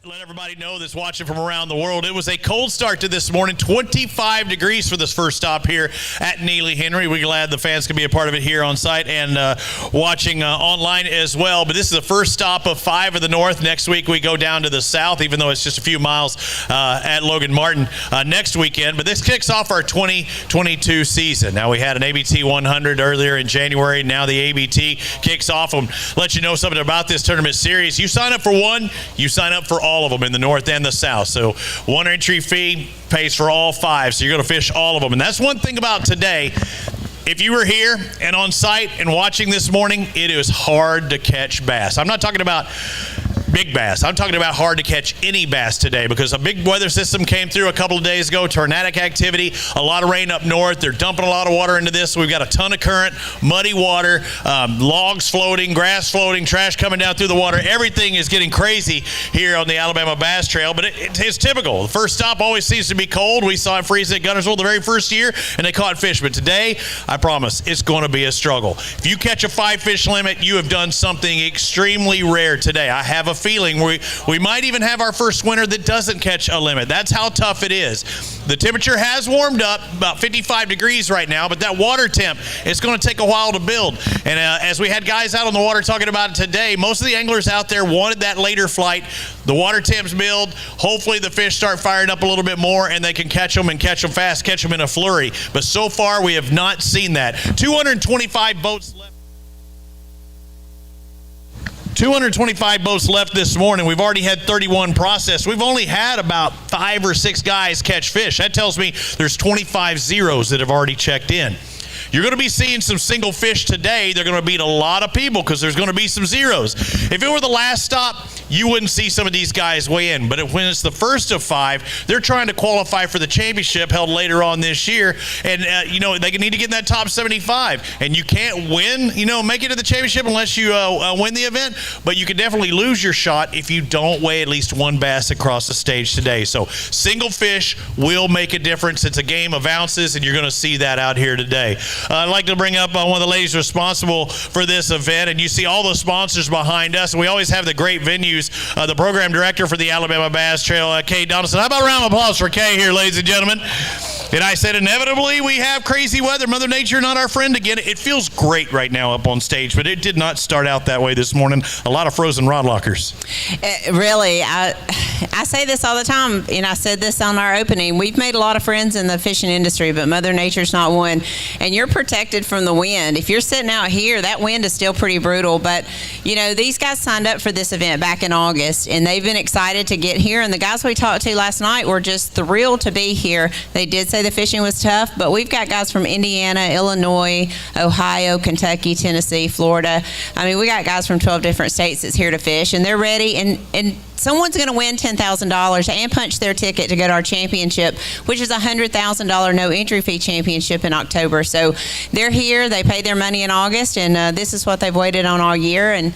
let everybody know that's watching from around the world. It was a cold start to this morning, 25 degrees for this first stop here at Neely Henry. We're glad the fans can be a part of it here on site and watching online as well. But this is the first stop of 5 of the north. Next week we go down to the south, even though it's just a few miles at Logan Martin next weekend. But this kicks off our 2022 season. Now we had an ABT 100 earlier in January. Now the ABT kicks off and let you know something about this tournament series. You sign up for one, you sign up for all of them in the north and the south. So one entry fee pays for all 5. So you're going to fish all of them. And that's one thing about today. If you were here and on site and watching this morning, it is hard to catch bass. I'm not talking about big bass. I'm talking about hard to catch any bass today because a big weather system came through a couple of days ago, tornadic activity, a lot of rain up north. They're dumping a lot of water into this. So we've got a ton of current, muddy water, logs floating, grass floating, trash coming down through the water. Everything is getting crazy here on the Alabama Bass Trail, but it's typical. The first stop always seems to be cold. We saw it freeze at Guntersville the very first year, and they caught fish. But today, I promise, it's going to be a struggle. If you catch a 5-fish limit, you have done something extremely rare today. I have a feeling we might even have our first winter that doesn't catch a limit. That's how tough it is. The temperature has warmed up, about 55 degrees right now, but that water temp, it's going to take a while to build. And as we had guys out on the water talking about it today, most of the anglers out there wanted that later flight. The water temps build. Hopefully the fish start firing up a little bit more and they can catch them and catch them fast, catch them in a flurry. But so far we have not seen that. 225 boats left. 225 boats left this morning. We've already had 31 processed. We've only had about 5 or 6 guys catch fish. That tells me there's 25 zeros that have already checked in. You're going to be seeing some single fish today. They're going to beat a lot of people because there's going to be some zeros. If it were the last stop, you wouldn't see some of these guys weigh in. But when it's the first of 5, they're trying to qualify for the championship held later on this year. And, they need to get in that top 75. And you can't win, make it to the championship unless you win the event. But you can definitely lose your shot if you don't weigh at least 1 bass across the stage today. So single fish will make a difference. It's a game of ounces, and you're going to see that out here today. I'd like to bring up one of the ladies responsible for this event, and you see all the sponsors behind us. And we always have the great venues. The program director for the Alabama Bass Trail, Kay Donaldson. How about a round of applause for Kay here, ladies and gentlemen? And I said, inevitably, we have crazy weather. Mother Nature, not our friend again. It feels great right now up on stage, but it did not start out that way this morning. A lot of frozen rod lockers. Really, I say this all the time, and I said this on our opening. We've made a lot of friends in the fishing industry, but Mother Nature's not one. And you're protected from the wind. If you're sitting out here, that wind is still pretty brutal. But, these guys signed up for this event back in August, and they've been excited to get here. And the guys we talked to last night were just thrilled to be here. They did say the fishing was tough, but we've got guys from Indiana, Illinois, Ohio, Kentucky, Tennessee, Florida. I mean, we got guys from 12 different states that's here to fish, and they're ready. And someone's going to win $10,000 and punch their ticket to go to our championship, which is a $100,000 no entry fee championship in October. So they're here. They paid their money in August, and this is what they've waited on all year. And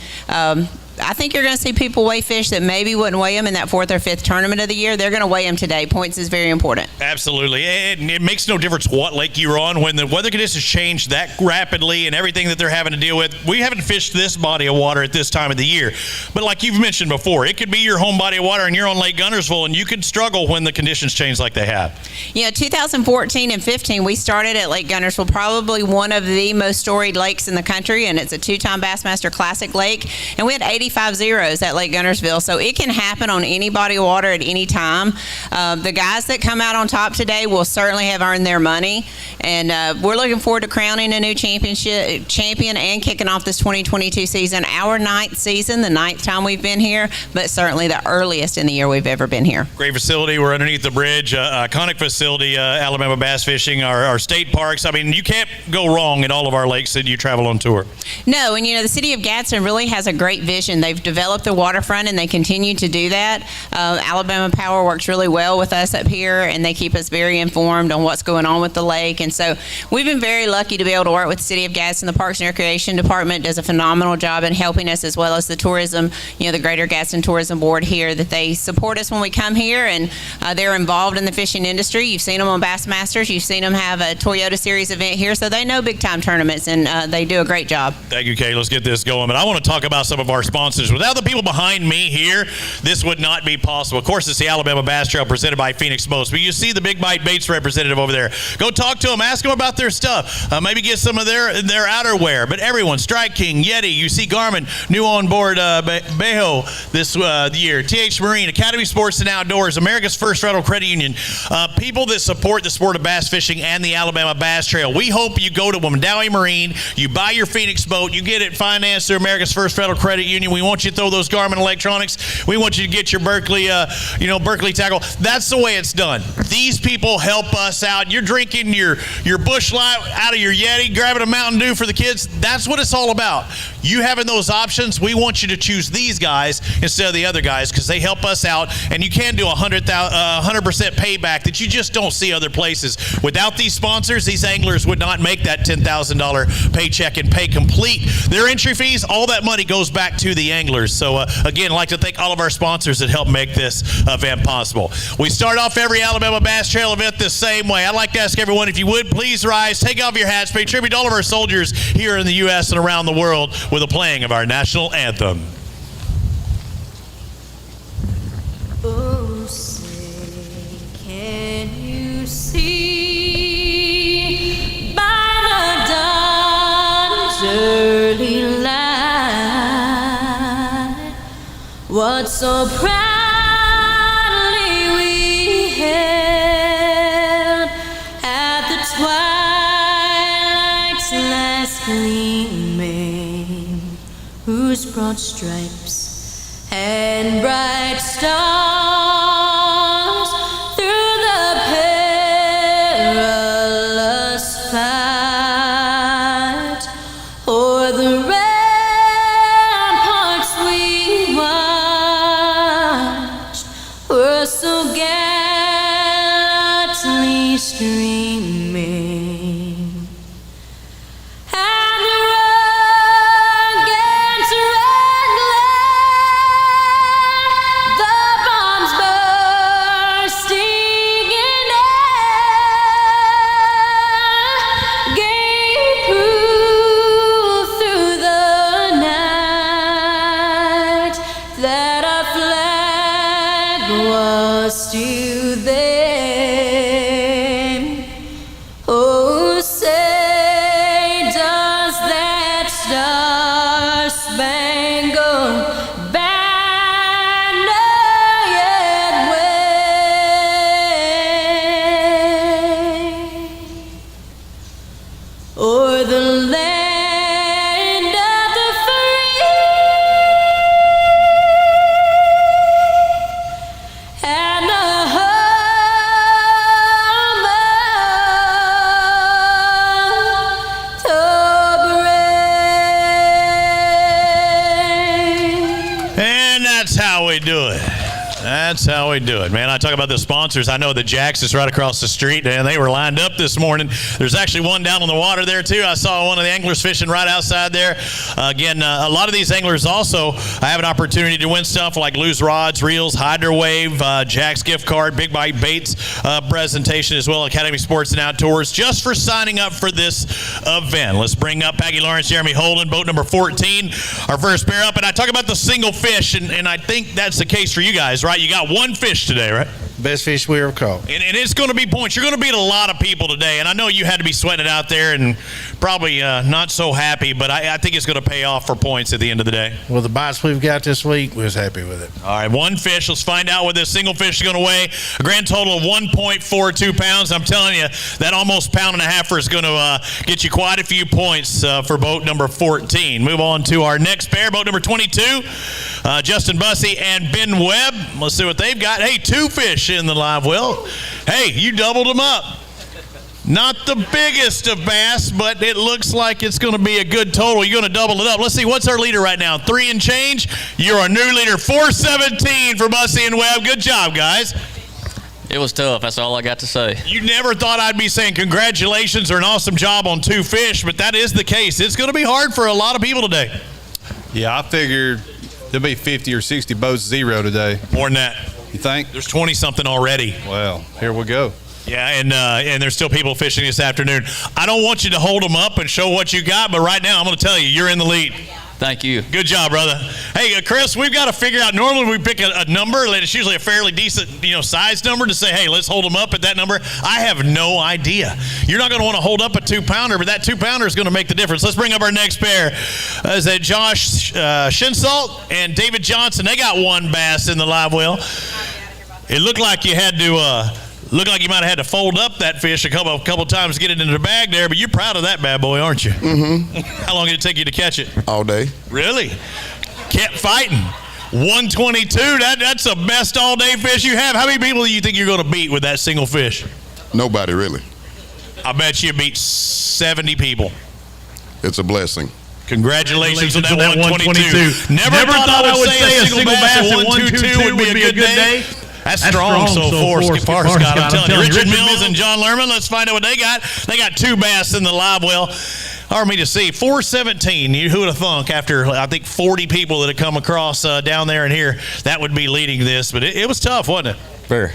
I think you're going to see people weigh fish that maybe wouldn't weigh them in that 4th or 5th tournament of the year. They're going to weigh them today. Points is very important. Absolutely. It makes no difference what lake you're on. When the weather conditions change that rapidly and everything that they're having to deal with, we haven't fished this body of water at this time of the year. But like you've mentioned before, it could be your home body of water and you're on Lake Guntersville, and you could struggle when the conditions change like they have. 2014 and 15, we started at Lake Guntersville, probably one of the most storied lakes in the country, and it's a 2-time Bassmaster Classic lake. And we had 85 zeros at Lake Guntersville, so it can happen on any body of water at any time. The guys that come out on top today will certainly have earned their money, and we're looking forward to crowning a new champion and kicking off this 2022 season. Our 9th season, the 9th time we've been here, but certainly the earliest in the year we've ever been here. Great facility. We're underneath the bridge. Iconic facility, Alabama Bass Fishing, our state parks. I mean, you can't go wrong at all of our lakes that you travel on tour. No, and the city of Gasden really has a great vision. They've developed the waterfront, and they continue to do that. Alabama Power works really well with us up here, and they keep us very informed on what's going on with the lake. And so we've been very lucky to be able to work with the City of Gasden. The Parks and Recreation Department does a phenomenal job in helping us, as well as the tourism, the Greater Gasden Tourism Board here, that they support us when we come here, and they're involved in the fishing industry. You've seen them on Bassmasters. You've seen them have a Toyota Series event here, so they know big-time tournaments, and they do a great job. Thank you, Kay. Let's get this going. But I want to talk about some of our sponsors sponsors. Without the people behind me here, this would not be possible. Of course, it's the Alabama Bass Trail presented by Phoenix Boats. But you see the Big Bite Baits representative over there. Go talk to them. Ask them about their stuff. Maybe get some of their outerwear. But everyone, Strike King, Yeti, you see Garmin, new on board Beho this year, TH Marine, Academy Sports and Outdoors, America's First Federal Credit Union, people that support the sport of bass fishing and the Alabama Bass Trail. We hope you go to Dowie Marine, you buy your Phoenix boat, you get it financed through America's First Federal Credit Union. We want you to throw those Garmin electronics. We want you to get your Berkeley, Berkeley tackle. That's the way it's done. These people help us out. You're drinking your Busch Light out of your Yeti, grabbing a Mountain Dew for the kids. That's what it's all about. You having those options, we want you to choose these guys instead of the other guys because they help us out, and you can do 100% payback that you just don't see other places. Without these sponsors, these anglers would not make that $10,000 paycheck and pay complete their entry fees. All that money goes back to the anglers. So again, I'd like to thank all of our sponsors that help make this event possible. We start off every Alabama Bass Trail event the same way. I'd like to ask everyone, if you would, please rise, take off your hats, pay tribute to all of our soldiers here in the U.S. and around the world with a playing of our national anthem. Oh, say, can you see by the dawn's early light what so proudly we held at the twilight's last gleaming, whose broad stripes and bright stars through the perilous fight o'er the ramparts we watched were so gallantly streaming. And the rugged red glare, the bombs bursting in air, gave proof through the night that our flag was still there. Oh, say, does that star-spangled banner yet wave o'er the land of the free and the home of the brave? And that's how we do it. That's how we do it, man. I talk about the sponsors. I know that Jack's is right across the street, and they were lined up this morning. There's actually one down on the water there, too. I saw one of the anglers fishing right outside there. Again, a lot of these anglers also have an opportunity to win stuff like loose rods, reels, Hydrowave, Jack's gift card, Big Bite Baits presentation as well, Academy Sports and Outdoors, just for signing up for this event. Let's bring up Peggy Lawrence, Jeremy Holden, boat number 14, our first pair up. And I talk about the single fish, and I think that's the case for you guys, right? You got one fish today, right? Best fish we ever caught. And it's going to be points. You're going to beat a lot of people today. And I know you had to be sweating it out there and probably not so happy, but I think it's going to pay off for points at the end of the day. Well, the bites we've got this week, we was happy with it. All right, one fish. Let's find out what this single fish is going to weigh. A grand total of 1.42 pounds. I'm telling you, that almost pound and a half is going to get you quite a few points for boat number 14. Move on to our next pair, boat number 22. Justin Bussey and Ben Webb. Let's see what they've got. Hey, two fish in the live well. Hey, you doubled them up. Not the biggest of bass, but it looks like it's going to be a good total. You're going to double it up. Let's see, what's our leader right now? 3 and change. You're our new leader, 417 for Bussey and Webb. Good job, guys. It was tough. That's all I got to say. You never thought I'd be saying congratulations or an awesome job on two fish, but that is the case. It's going to be hard for a lot of people today. Yeah, I figured there'll be 50 or 60 boats zero today. More than that. You think? There's 20-something already. Well, here we go. Yeah, and there's still people fishing this afternoon. I don't want you to hold them up and show what you got, but right now I'm going to tell you, you're in the lead. Thank you. Good job, brother. Hey, Chris, we've got to figure out. Normally, we pick a number. It's usually a fairly decent, size number to say, hey, let's hold them up at that number. I have no idea. You're not going to want to hold up a 2-pounder, but that 2-pounder is going to make the difference. Let's bring up our next pair. Is that Josh Shinsalt and David Johnson? They got one bass in the live well. It looked like you had to. Looked like you might have had to fold up that fish a couple times to get it into the bag there, but you're proud of that bad boy, aren't you? Mm-hmm. How long did it take you to catch it? All day. Really? Kept fighting. 122, that's the best all-day fish you have. How many people do you think you're going to beat with that single fish? Nobody, really. I bet you beat 70 people. It's a blessing. Congratulations on that 122. Never thought I would say a single bass at 122 would be a good day. That's strong so far, Scott. I'm telling you. Richard Mills and John Lerman, let's find out what they got. They got 2 bass in the live well. Hard for me to see. 417. Who would have thunk after, I think, 40 people that had come across down there and here, that would be leading this. But it was tough, wasn't it? Very.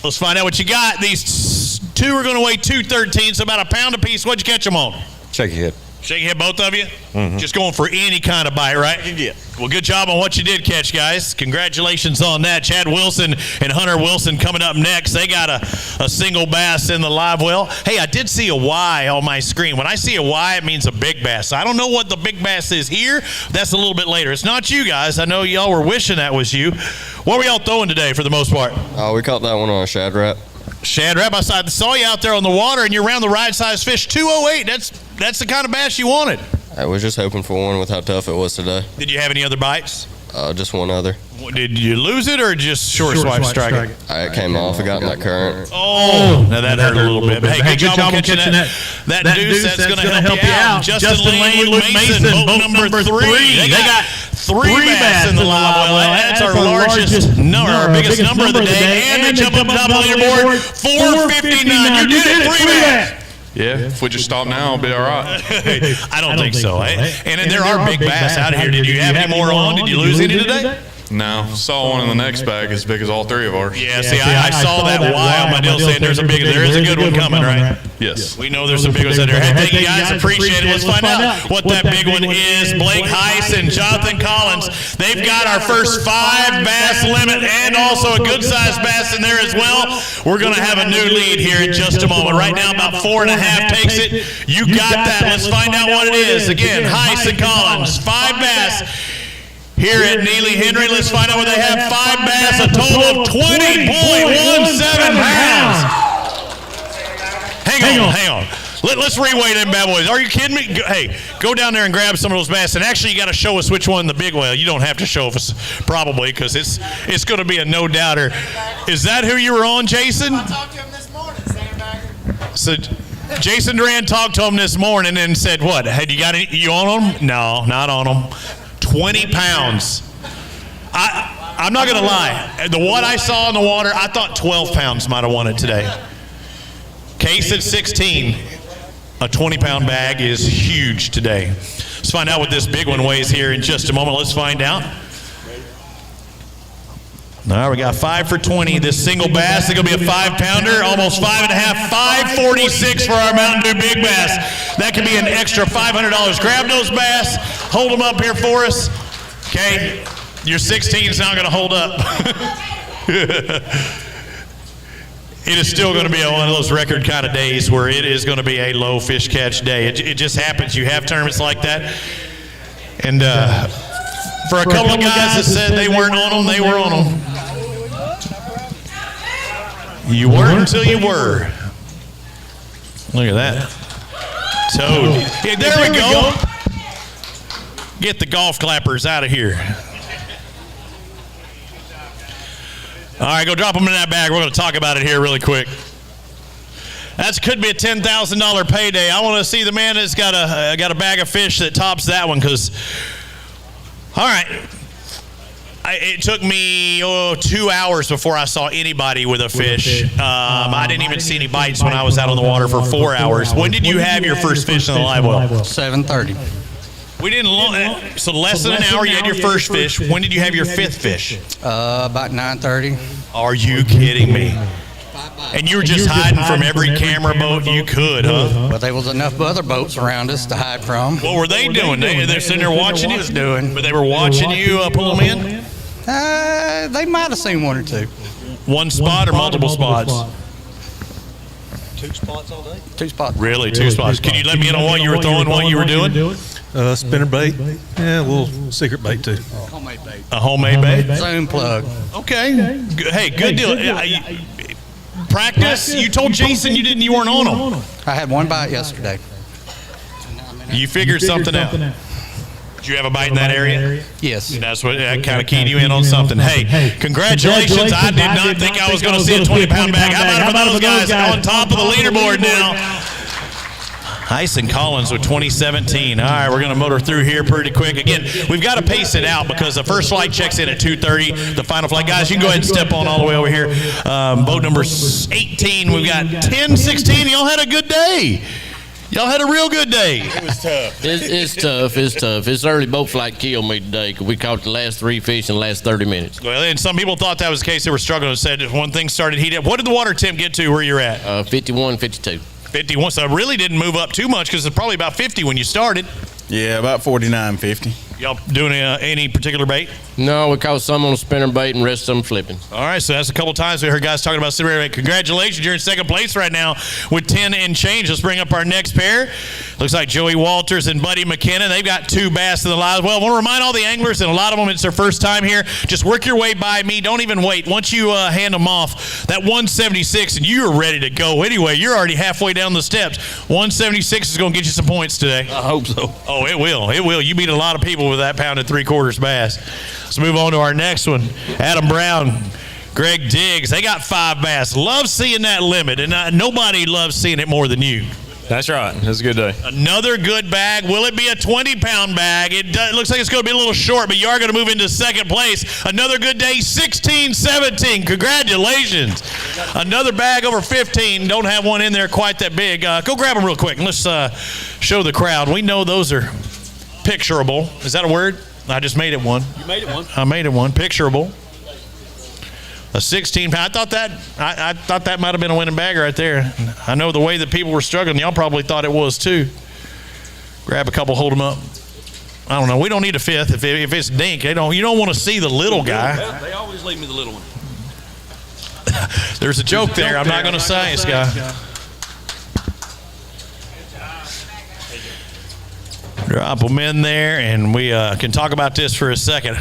Let's find out what you got. These 2 are going to weigh 213, so about a pound apiece. What'd you catch them on? Shake your head. Shake your head, both of you? Mm-hmm. Just going for any kind of bite, right? Yeah. Well, good job on what you did catch, guys. Congratulations on that. Chad Wilson and Hunter Wilson coming up next. They got a single bass in the live well. Hey, I did see a Y on my screen. When I see a Y, it means a big bass. I don't know what the big bass is here. That's a little bit later. It's not you guys. I know y'all were wishing that was you. What were y'all throwing today for the most part? We caught that one on a shad rap. Shad Rap, I saw you out there on the water, and you're around the right size fish. 208. That's the kind of bass you wanted. I was just hoping for one with how tough it was today. Did you have any other bites? Just one other. Did you lose it or just short swipe strike it? It came off. It got in that current. Oh, now that hurt a little bit. But hey, good job on catching that deuce. That's going to help you out. Justin Lane, Luke Mason, boat number 3. They got 3 bass in the live well. That's our largest number, our biggest number of the day. And they jump up top of the leaderboard. 459. You did it. 3 bass. Yeah, if we just stop now, it'll be all right. I don't think so. And then there are big bass out here. Did you have any more on? Did you lose any today? No, saw one in the next bag as big as all 3 of ours. Yeah, see, I saw that Y on my deal saying there is a good one coming, right? Yes. We know there's some big ones out there. Hey, thank you guys. Appreciate it. Let's find out what that big one is. Blake Heiss and Jonathan Collins. They've got our first 5 bass limit and also a good-sized bass in there as well. We're going to have a new lead here in just a moment. Right now, about 4.5 takes it. You got that. Let's find out what it is. Again, Heiss and Collins, 5 bass. Here at Neely Henry, let's find out what they have. 5 bass, a total of 20.17 pounds. Hang on. Let's reweigh them bad boys. Are you kidding me? Hey, go down there and grab some of those bass. And actually, you got to show us which one the big one. You don't have to show us, probably, because it's going to be a no-doubter. Is that who you were on, Jason? I talked to him this morning, Sandbagger. So Jason Duran talked to him this morning and said, what? Hey, you on them? No, not on them. 20 pounds. I'm not going to lie. What I saw in the water, I thought 12 pounds might have won it today. Case at 16. A 20-pound bag is huge today. Let's find out what this big one weighs here in just a moment. Let's find out. All right, we got 5 for 20. This single bass is going to be a 5-pounder, almost 5.5, 546 for our Mountain Dew Big Bass. That could be an extra $500. Grab those bass, hold them up here for us. Okay, your 16 is not going to hold up. It is still going to be one of those record kind of days where it is going to be a low fish catch day. It just happens. You have tournaments like that. And for a couple of guys that said they weren't on them, they were on them. You weren't until you were. Look at that. Toad. Yeah, there we go. Get the golf clappers out of here. All right, go drop them in that bag. We're going to talk about it here really quick. That could be a $10,000 payday. I want to see the man that's got a bag of fish that tops that one because, all right. It took me 2 hours before I saw anybody with a fish. I didn't even see any bites when I was out on the water for 4 hours. When did you have your first fish in the live well? 7:30. We didn't. So less than an hour, you had your first fish. When did you have your 5th fish? About 9:30. Are you kidding me? And you were just hiding from every camera boat you could, huh? But there was enough other boats around us to hide from. What were they doing? They're sitting there watching you? Doing. But they were watching you pull them in? They might have seen one or two. One spot or multiple spots? 2 spots all day. 2 spots. Really, 2 spots. Can you let me in on what you were throwing, what you were doing? Spinner bait. Yeah, a little secret bait too. Homemade bait. A homemade bait? Zoom plug. Okay. Hey, good deal. Practice? You told Jason you weren't on them. I had one bite yesterday. You figured something out. Did you have a bite in that area? Yes. That's what kind of keyed you in on something. Hey, congratulations. I did not think I was going to see a 20-pound bag. How about those guys on top of the leaderboard now? Hyson Collins with 2017. All right, we're going to motor through here pretty quick. Again, we've got to pace it out because the first flight checks in at 2:30. The final flight, guys, you can go ahead and step on all the way over here. Boat number 18, we've got 10, 16. Y'all had a good day. Y'all had a real good day. It was tough. It's tough. It's tough. This early boat flight killed me today because we caught the last 3 fish in the last 30 minutes. Well, and some people thought that was the case. They were struggling and said when things started heating up. What did the water temp get to where you're at? 51, 52. 51, so it really didn't move up too much because it's probably about 50 when you started. Yeah, about 49, 50. Y'all doing any particular bait? No, we caught some on a spinner bait and the rest of them flipping. All right, so that's a couple times we heard guys talking about spinner bait. Congratulations, you're in second place right now with 10 and change. Let's bring up our next pair. Looks like Joey Walters and Buddy McKenna. They've got 2 bass in the live. Well, I want to remind all the anglers, and a lot of them, it's their first time here, just work your way by me. Don't even wait. Once you hand them off, that 176, and you're ready to go anyway. You're already halfway down the steps. 176 is going to get you some points today. I hope so. Oh, it will. It will. You beat a lot of people with that pound and 3/4 bass. Let's move on to our next one. Adam Brown, Greg Diggs. They got 5 bass. Love seeing that limit, and nobody loves seeing it more than you. That's right. It was a good day. Another good bag. Will it be a 20-pound bag? It looks like it's going to be a little short, but you are going to move into second place. Another good day, 16-17. Congratulations. Another bag over 15. Don't have one in there quite that big. Go grab them real quick, and let's show the crowd. We know those are picturable. Is that a word? I just made it one. You made it one. I made it one. Picturable. A 16-pound. I thought that might have been a winning bag right there. I know the way that people were struggling, y'all probably thought it was too. Grab a couple, hold them up. I don't know. We don't need a fifth if it's dink. You don't want to see the little guy. They always leave me the little one. There's a joke there. I'm not going to say it, Scott. Drop them in there, and we can talk about this for a second.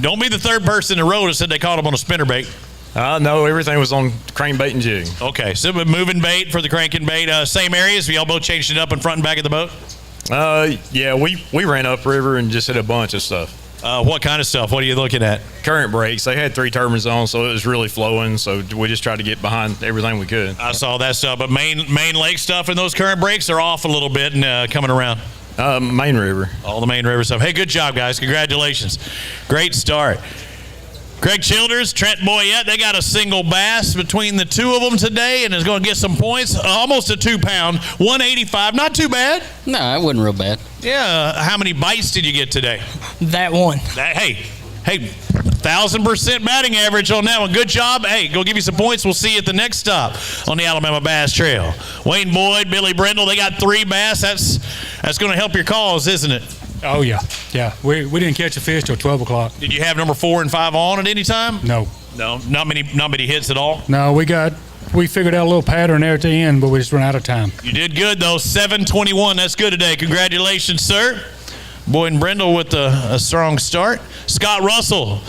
Don't be the third person in the row that said they caught them on a spinner bait. No, everything was on crane bait and jig. Okay, so moving bait for the cranking bait. Same areas? Y'all both changed it up in front and back of the boat? Yeah, we ran upriver and just hit a bunch of stuff. What kind of stuff? What are you looking at? Current brakes. They had 3 turbines on, so it was really flowing. So we just tried to get behind everything we could. I saw that stuff, but main lake stuff and those current brakes are off a little bit and coming around. Main river. All the main river stuff. Hey, good job, guys. Congratulations. Great start. Craig Childers, Trent Boyette, they got a single bass between the two of them today and is going to get some points. Almost a 2-pound, 185. Not too bad. No, it wasn't real bad. Yeah. How many bites did you get today? That one. Hey, 1,000% batting average on that one. Good job. Hey, go give you some points. We'll see you at the next stop on the Alabama Bass Trail. Wayne Boyd, Billy Brindle, they got 3 bass. That's going to help your cause, isn't it? Oh, yeah. Yeah. We didn't catch a fish till 12 o'clock. Did you have number 4 and 5 on at any time? No. No, not many hits at all? No, we figured out a little pattern there at the end, but we just ran out of time. You did good, though. 7:21. That's good today. Congratulations, sir. Boyd and Brindle with a strong start. Scott Russell,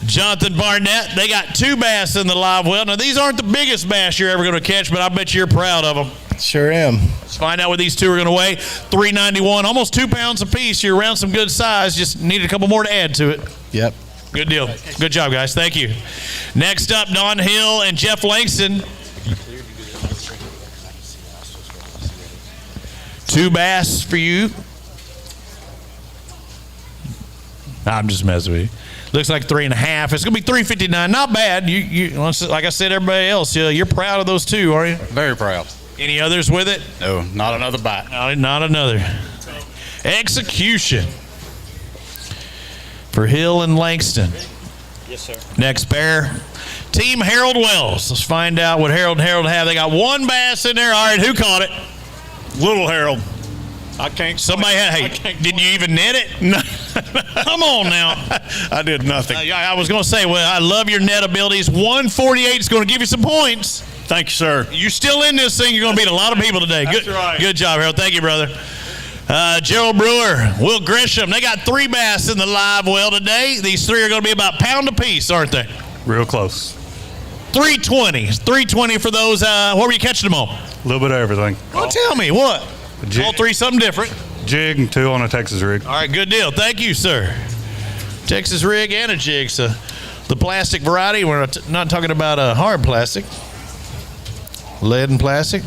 Jonathan Barnett, they got 2 bass in the live well. Now, these aren't the biggest bass you're ever going to catch, but I bet you're proud of them. Sure am. Let's find out what these two are going to weigh. 391, almost 2 pounds apiece. You're around some good size. Just need a couple more to add to it. Yep. Good deal. Good job, guys. Thank you. Next up, Don Hill and Jeff Langston. 2 bass for you. I'm just messing with you. Looks like 3.5. It's going to be 359. Not bad. You like I said, everybody else, you're proud of those 2, are you? Very proud. Any others with it? No, not another bite. Not another. Execution for Hill and Langston. Yes, sir. Next pair, Team Harold Wells. Let's find out what Harold and Harold have. They got one bass in there. All right, who caught it? Little Harold. I can't. Somebody had. Hey, did you even net it? No. Come on now. I did nothing. I was going to say, well, I love your net abilities. 148 is going to give you some points. Thank you, sir. You're still in this thing. You're going to beat a lot of people today. That's Good, right. Good job, Harold. Thank you, brother. Gerald Brewer, Will Grisham. They got 3 bass in the live well today. These 3 are going to be about pound apiece, aren't they? Real close. 320. 320 for those. What were you catching them on? A little bit of everything. Well, tell me what. Jig. All 3 something different. Jig and 2 on a Texas rig. All right, good deal. Thank you, sir. Texas rig and a jig. So the plastic variety. We're not talking about hard plastic. Lead and plastic.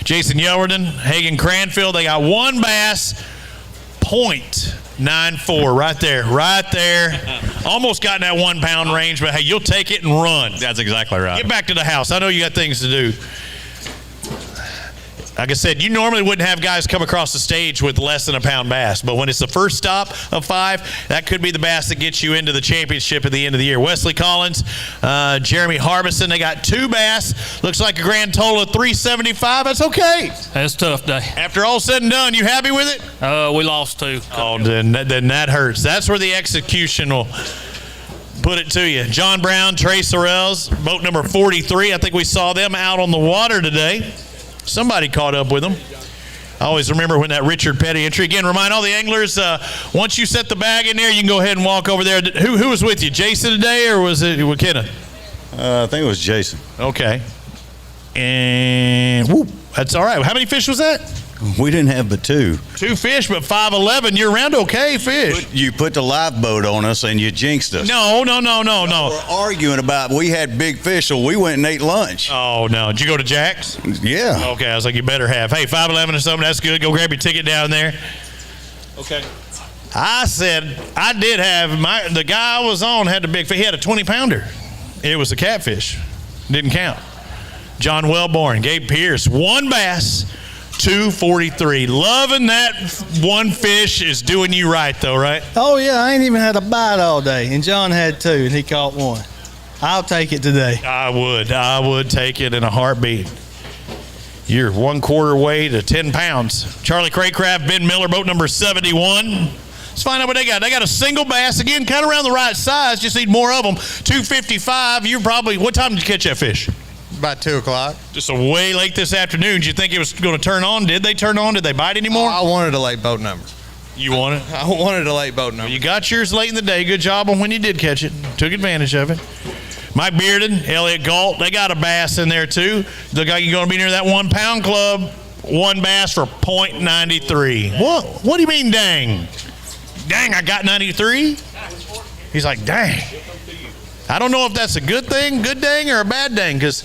Jason Yelverton, Hagen Cranfield. They got 1 bass. .94 right there. Almost got in that 1 pound range, but hey, you'll take it and run. That's exactly right. Get back to the house. I know you got things to do. Like I said, you normally wouldn't have guys come across the stage with less than a pound bass, but when it's the first stop of 5, that could be the bass that gets you into the championship at the end of the year. Wesley Collins, Jeremy Harbison, they got 2 bass. Looks like a grand total of 375. That's okay. That's a tough day. After all said and done, you happy with it? We lost 2. Oh, then that hurts. That's where the execution will put it to you. John Brown, Trey Sorrells, boat number 43. I think we saw them out on the water today. Somebody caught up with them. I always remember when that Richard Petty entry. Again, remind all the anglers, once you set the bag in there, you can go ahead and walk over there. Who was with you, Jason today, or was it McKenna? I think it was Jason. Okay. And, whoop, that's all right. How many fish was that? We didn't have but 2. 2 fish, but 5'11". You're around okay fish. You put the live boat on us and you jinxed us. No. We're arguing about we had big fish, so we went and ate lunch. Oh, no. Did you go to Jack's? Yeah. Okay, I was like, you better have. Hey, 5'11" or something, that's good. Go grab your ticket down there. Okay. I said, I did have, the guy I was on had the big fish. He had a 20-pounder. It was a catfish. Didn't count. John Wellborn, Gabe Pierce, 1 bass, 243. Loving that 1 fish is doing you right, though, right? Oh, yeah, I ain't even had a bite all day, and John had 2, and he caught 1. I'll take it today. I would take it in a heartbeat. You're 1/4 way to 10 pounds. Charlie Craycraft, Ben Miller, boat number 71. Let's find out what they got. They got a single bass, again, kind of around the right size, just need more of them. 255. You're probably, what time did you catch that fish? About 2 o'clock. Just a way late this afternoon. Did you think it was going to turn on? Did they turn on? Did they bite anymore? I wanted a late boat number. You want it? I wanted a late boat number. You got yours late in the day. Good job on when you did catch it. Took advantage of it. Mike Bearden, Elliot Galt, they got a bass in there too. Look like you're going to be near that 1 pound club. 1 bass for .93. What do you mean, dang? Dang, I got 93? He's like, dang. I don't know if that's a good thing, good dang, or a bad dang, because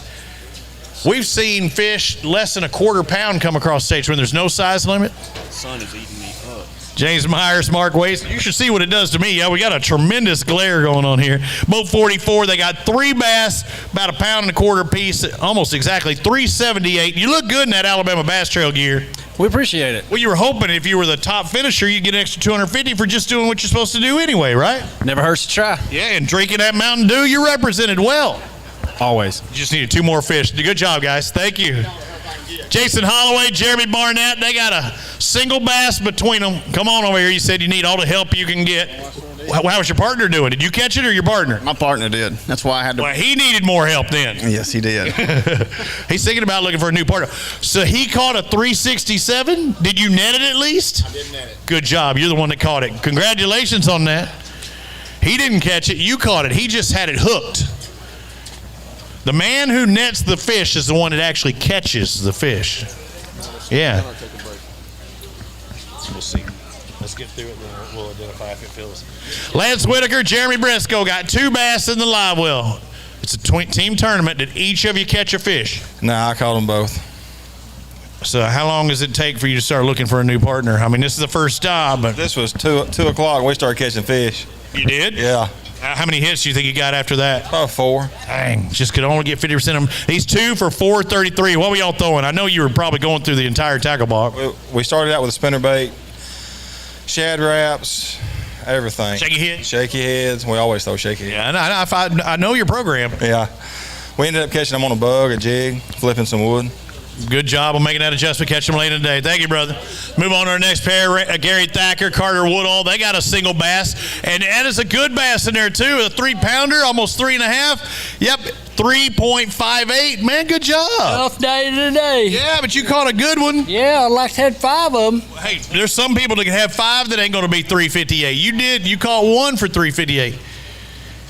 we've seen fish less than a 1/4 pound come across stage when there's no size limit. The sun is eating me up. James Myers, Mark Waste. You should see what it does to me. Yeah, we got a tremendous glare going on here. Boat 44, they got 3 bass, about 1 1/4 piece, almost exactly 378. You look good in that Alabama Bass Trail gear. We appreciate it. Well, you were hoping if you were the top finisher, you'd get an extra 250 for just doing what you're supposed to do anyway, right? Never hurts to try. Yeah, and drinking that Mountain Dew, you represented well. Always. You just needed 2 more fish. Good job, guys. Thank you. Jason Holloway, Jeremy Barnett, they got a single bass between them. Come on over here. You said you need all the help you can get. How was your partner doing? Did you catch it or your partner? My partner did. That's why I had to. Well, he needed more help then. Yes, he did. He's thinking about looking for a new partner. So he caught a 367. Did you net it at least? I did net it. Good job. You're the one that caught it. Congratulations on that. He didn't catch it. You caught it. He just had it hooked. The man who nets the fish is the one that actually catches the fish. Yeah. We'll see. Let's get through it, then we'll identify if it fills. Lance Whitaker, Jeremy Briscoe got 2 bass in the live well. It's a team tournament. Did each of you catch a fish? Nah, I caught them both. So how long does it take for you to start looking for a new partner? I mean, this is the first stop, but This was 2 o'clock. We started catching fish. you did? Yeah. How many hits do you think you got after that? About 4. Dang, just could only get 50% of them. He's 2 for 433. What were y'all throwing? I know you were probably going through the entire tackle box. We started out with a spinnerbait, shad wraps, everything. Shaky head? Shaky heads. We always throw shaky heads. Yeah, I know your program. Yeah. We ended up catching them on a bug, a jig, flipping some wood. Good job on making that adjustment, catching them late in the day. Thank you, brother. Move on to our next pair, Gary Thacker, Carter Woodall. They got a single bass, and that is a good bass in there, too. A 3-pounder, almost 3.5. Yep, 3.58. Man, good job. Tough day today. Yeah, but you caught a good one. Yeah, I like to have 5 of them. Hey, there's some people that can have 5 that ain't going to be 358. You did. You caught one for 358.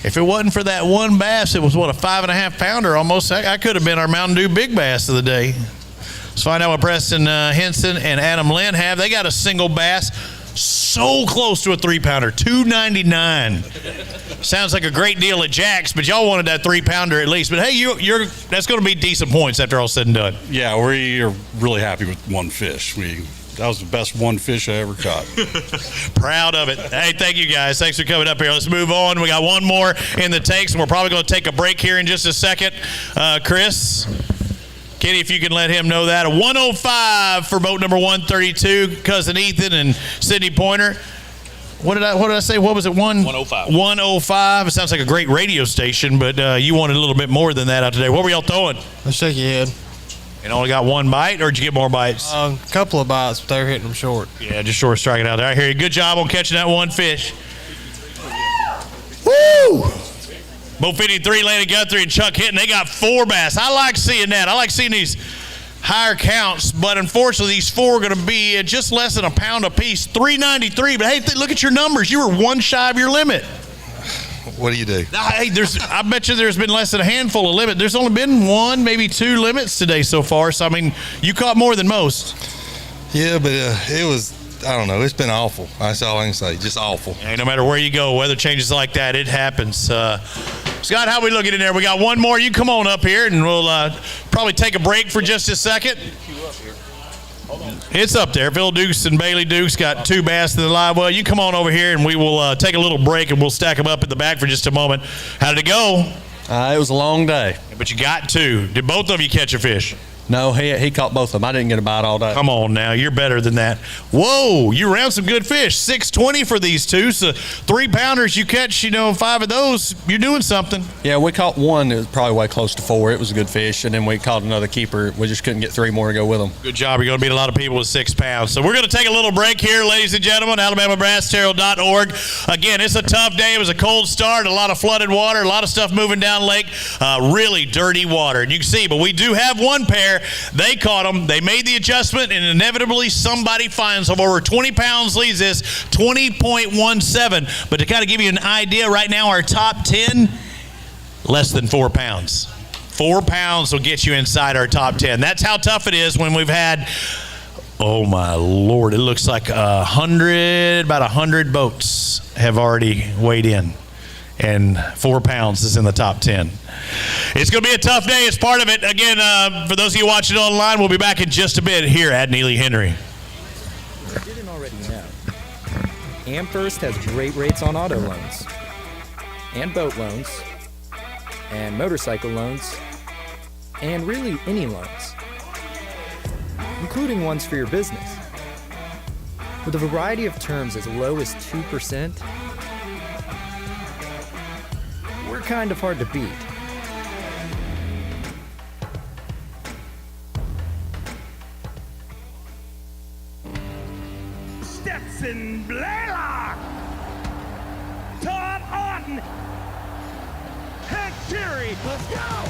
If it wasn't for that one bass, it was, what, a 5.5-pounder almost. I could have been our Mountain Dew big bass of the day. Let's find out what Preston Henson and Adam Lynn have. They got a single bass so close to a 3-pounder, $2.99. Sounds like a great deal at Jack's, but y'all wanted that 3-pounder at least. But, hey, you're that's going to be decent points after all said and done. Yeah, we are really happy with one fish. That was the best one fish I ever caught. Proud of it. Hey, thank you guys. Thanks for coming up here. Let's move on. We got one more in the takes, and we're probably going to take a break here in just a second. Chris, Kenny, if you can let him know that. A 105 for boat number 132, Cousin Ethan and Sydney Pointer. What did I say? What was it? 105. 105. It sounds like a great radio station, but you wanted a little bit more than that out today. What were y'all throwing? A shaky head. And only got one bite, or did you get more bites? A couple of bites, but they were hitting them short. Yeah, just short striking out there. I hear you. Good job on catching that one fish. Woo! Boat 53, Landon Guthrie and Chuck Hinton, they got 4 bass. I like seeing that. I like seeing these higher counts, but unfortunately these 4 are going to be at just less than a pound apiece, 393. But hey, look at your numbers. You were one shy of your limit. What do you do? Hey, I bet you there's been less than a handful of limits. There's only been 1, maybe 2 limits today so far. So, I mean, you caught more than most. Yeah, but it was, I don't know, it's been awful. That's all I can say, just awful. Hey, no matter where you go, weather changes like that, it happens. Scott, how we looking in there? We got one more. You come on up here, and we'll probably take a break for just a second. It's up there. Phil Dukes and Bailey Dukes got 2 bass in the live well. You come on over here, and we will take a little break, and we'll stack them up in the back for just a moment. How did it go? It was a long day. But you got 2. Did both of you catch a fish? No, he caught both of them. I didn't get a bite all day. Come on now. You're better than that. Whoa, you ran some good fish. 620 for these 2. So 3-pounders, you catch, 5 of those, you're doing something. Yeah, we caught one that was probably way close to 4. It was a good fish. And then we caught another keeper. We just couldn't get 3 more to go with them. Good job. You're going to beat a lot of people with 6 pounds. So we're going to take a little break here, ladies and gentlemen. AlabamaBrassTarot.org. Again, it's a tough day. It was a cold start, a lot of flooded water, a lot of stuff moving down lake, really dirty water. And you can see, but we do have one pair. They caught them. They made the adjustment, and inevitably somebody finds them. Over 20 pounds leads this, 20.17. But to kind of give you an idea, right now our top 10, less than 4 pounds. 4 pounds will get you inside our top 10. That's how tough it is when we've had, oh my Lord, it looks like about 100 boats have already weighed in. And 4 pounds is in the top 10. It's going to be a tough day. It's part of it. Again, for those of you watching online, we'll be back in just a bit here at Neely Henry. If you didn't already know, AmFirst has great rates on auto loans, and boat loans, and motorcycle loans, and really any loans, including ones for your business. With a variety of terms as low as 2%, we're kind of hard to beat. Stetson Blaylock, Todd Orton, Hank Terry, let's go!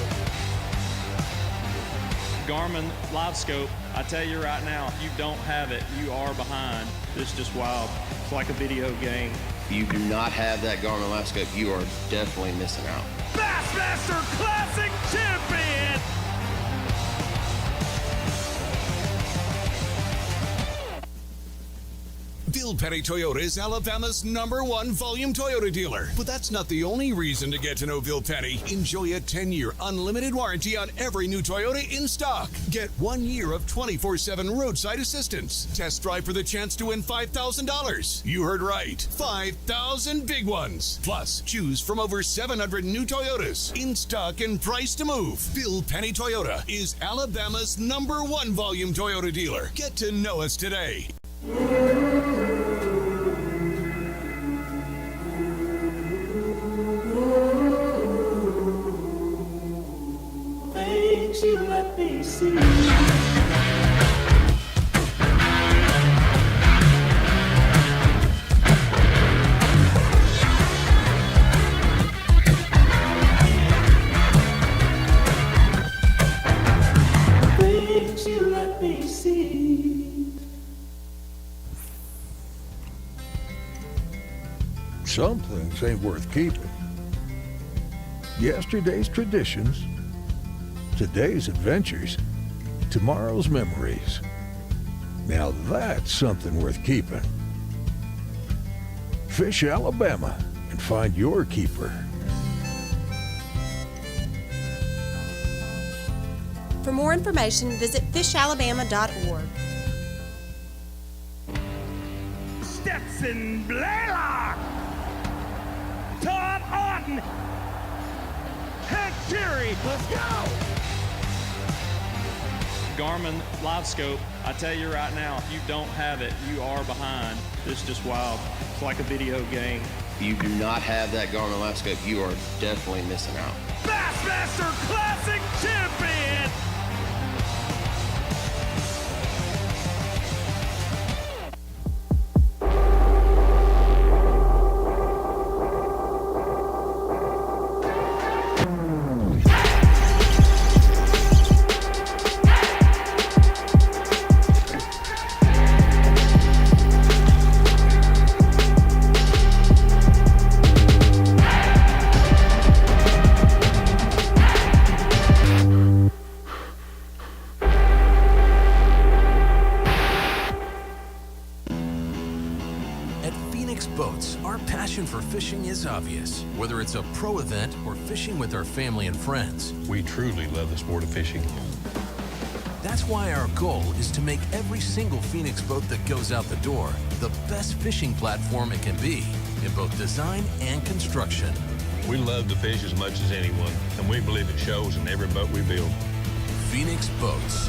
Garmin Live Scope, I tell you right now, if you don't have it, you are behind. It's just wild. It's like a video game. If you do not have that Garmin Live Scope, you are definitely missing out. Bassmaster Classic Champion! Bill Petty Toyota is Alabama's #1 volume Toyota dealer. But that's not the only reason to get to know Bill Petty. Enjoy a 10-year unlimited warranty on every new Toyota in stock. Get 1 year of 24/7 roadside assistance. Test drive for the chance to win $5,000. You heard right. 5,000 big ones. Plus, choose from over 700 new Toyotas in stock and price to move. Bill Petty Toyota is Alabama's #1 volume Toyota dealer. Get to know us today. Some things ain't worth keeping. Yesterday's traditions, today's adventures, tomorrow's memories. Now that's something worth keeping. Fish Alabama and find your keeper. For more information, visit fishalabama.org. Stetson Blaylock, Todd Auten, Hank Terry, let's go! Garmin Live Scope, I tell you right now, if you don't have it, you are behind. This is just wild. It's like a video game. If you do not have that Garmin Live Scope, you are definitely missing out. Bassmaster Classic Champion! Fishing is obvious, whether it's a pro event or fishing with our family and friends. We truly love the sport of fishing. That's why our goal is to make every single Phoenix boat that goes out the door the best fishing platform it can be in both design and construction. We love to fish as much as anyone, and we believe it shows in every boat we build. Phoenix Boats,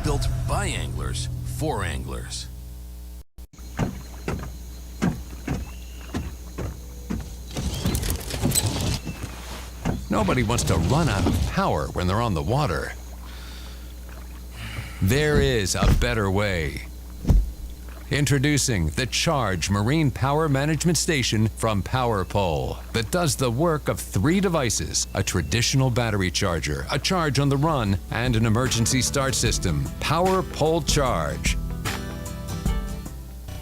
built by anglers for anglers. Nobody wants to run out of power when they're on the water. There is a better way. Introducing the Charge Marine Power Management Station from PowerPole that does the work of 3 devices: a traditional battery charger, a charge on the run, and an emergency start system. PowerPole Charge.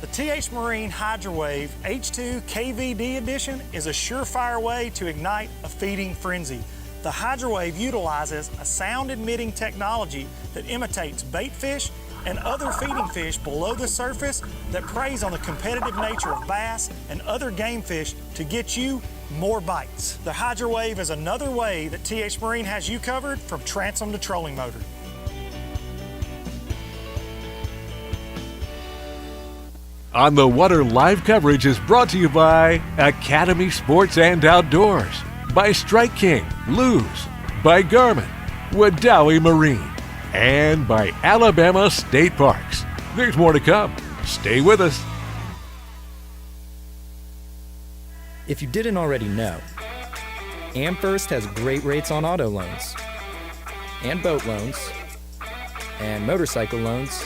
The TH Marine HydroWave H2 KVD Edition is a surefire way to ignite a feeding frenzy. The HydroWave utilizes a sound-emitting technology that imitates bait fish and other feeding fish below the surface that preys on the competitive nature of bass and other game fish to get you more bites. The HydroWave is another way that TH Marine has you covered from transom to trolling motor. On the Water live coverage is brought to you by Academy Sports and Outdoors, by Strike King, Luz, by Garmin, Wadawi Marine, and by Alabama State Parks. There's more to come. Stay with us. If you didn't already know, AmFirst has great rates on auto loans, and boat loans, and motorcycle loans,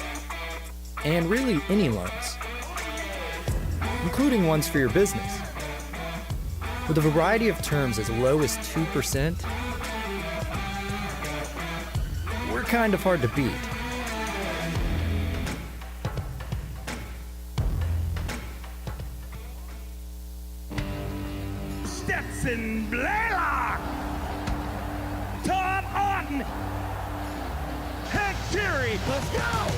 and really any loans, including ones for your business. With a variety of terms as low as 2%, we're kind of hard to beat. Stetson Blaylock, Todd Auten, Hank Terry, let's go!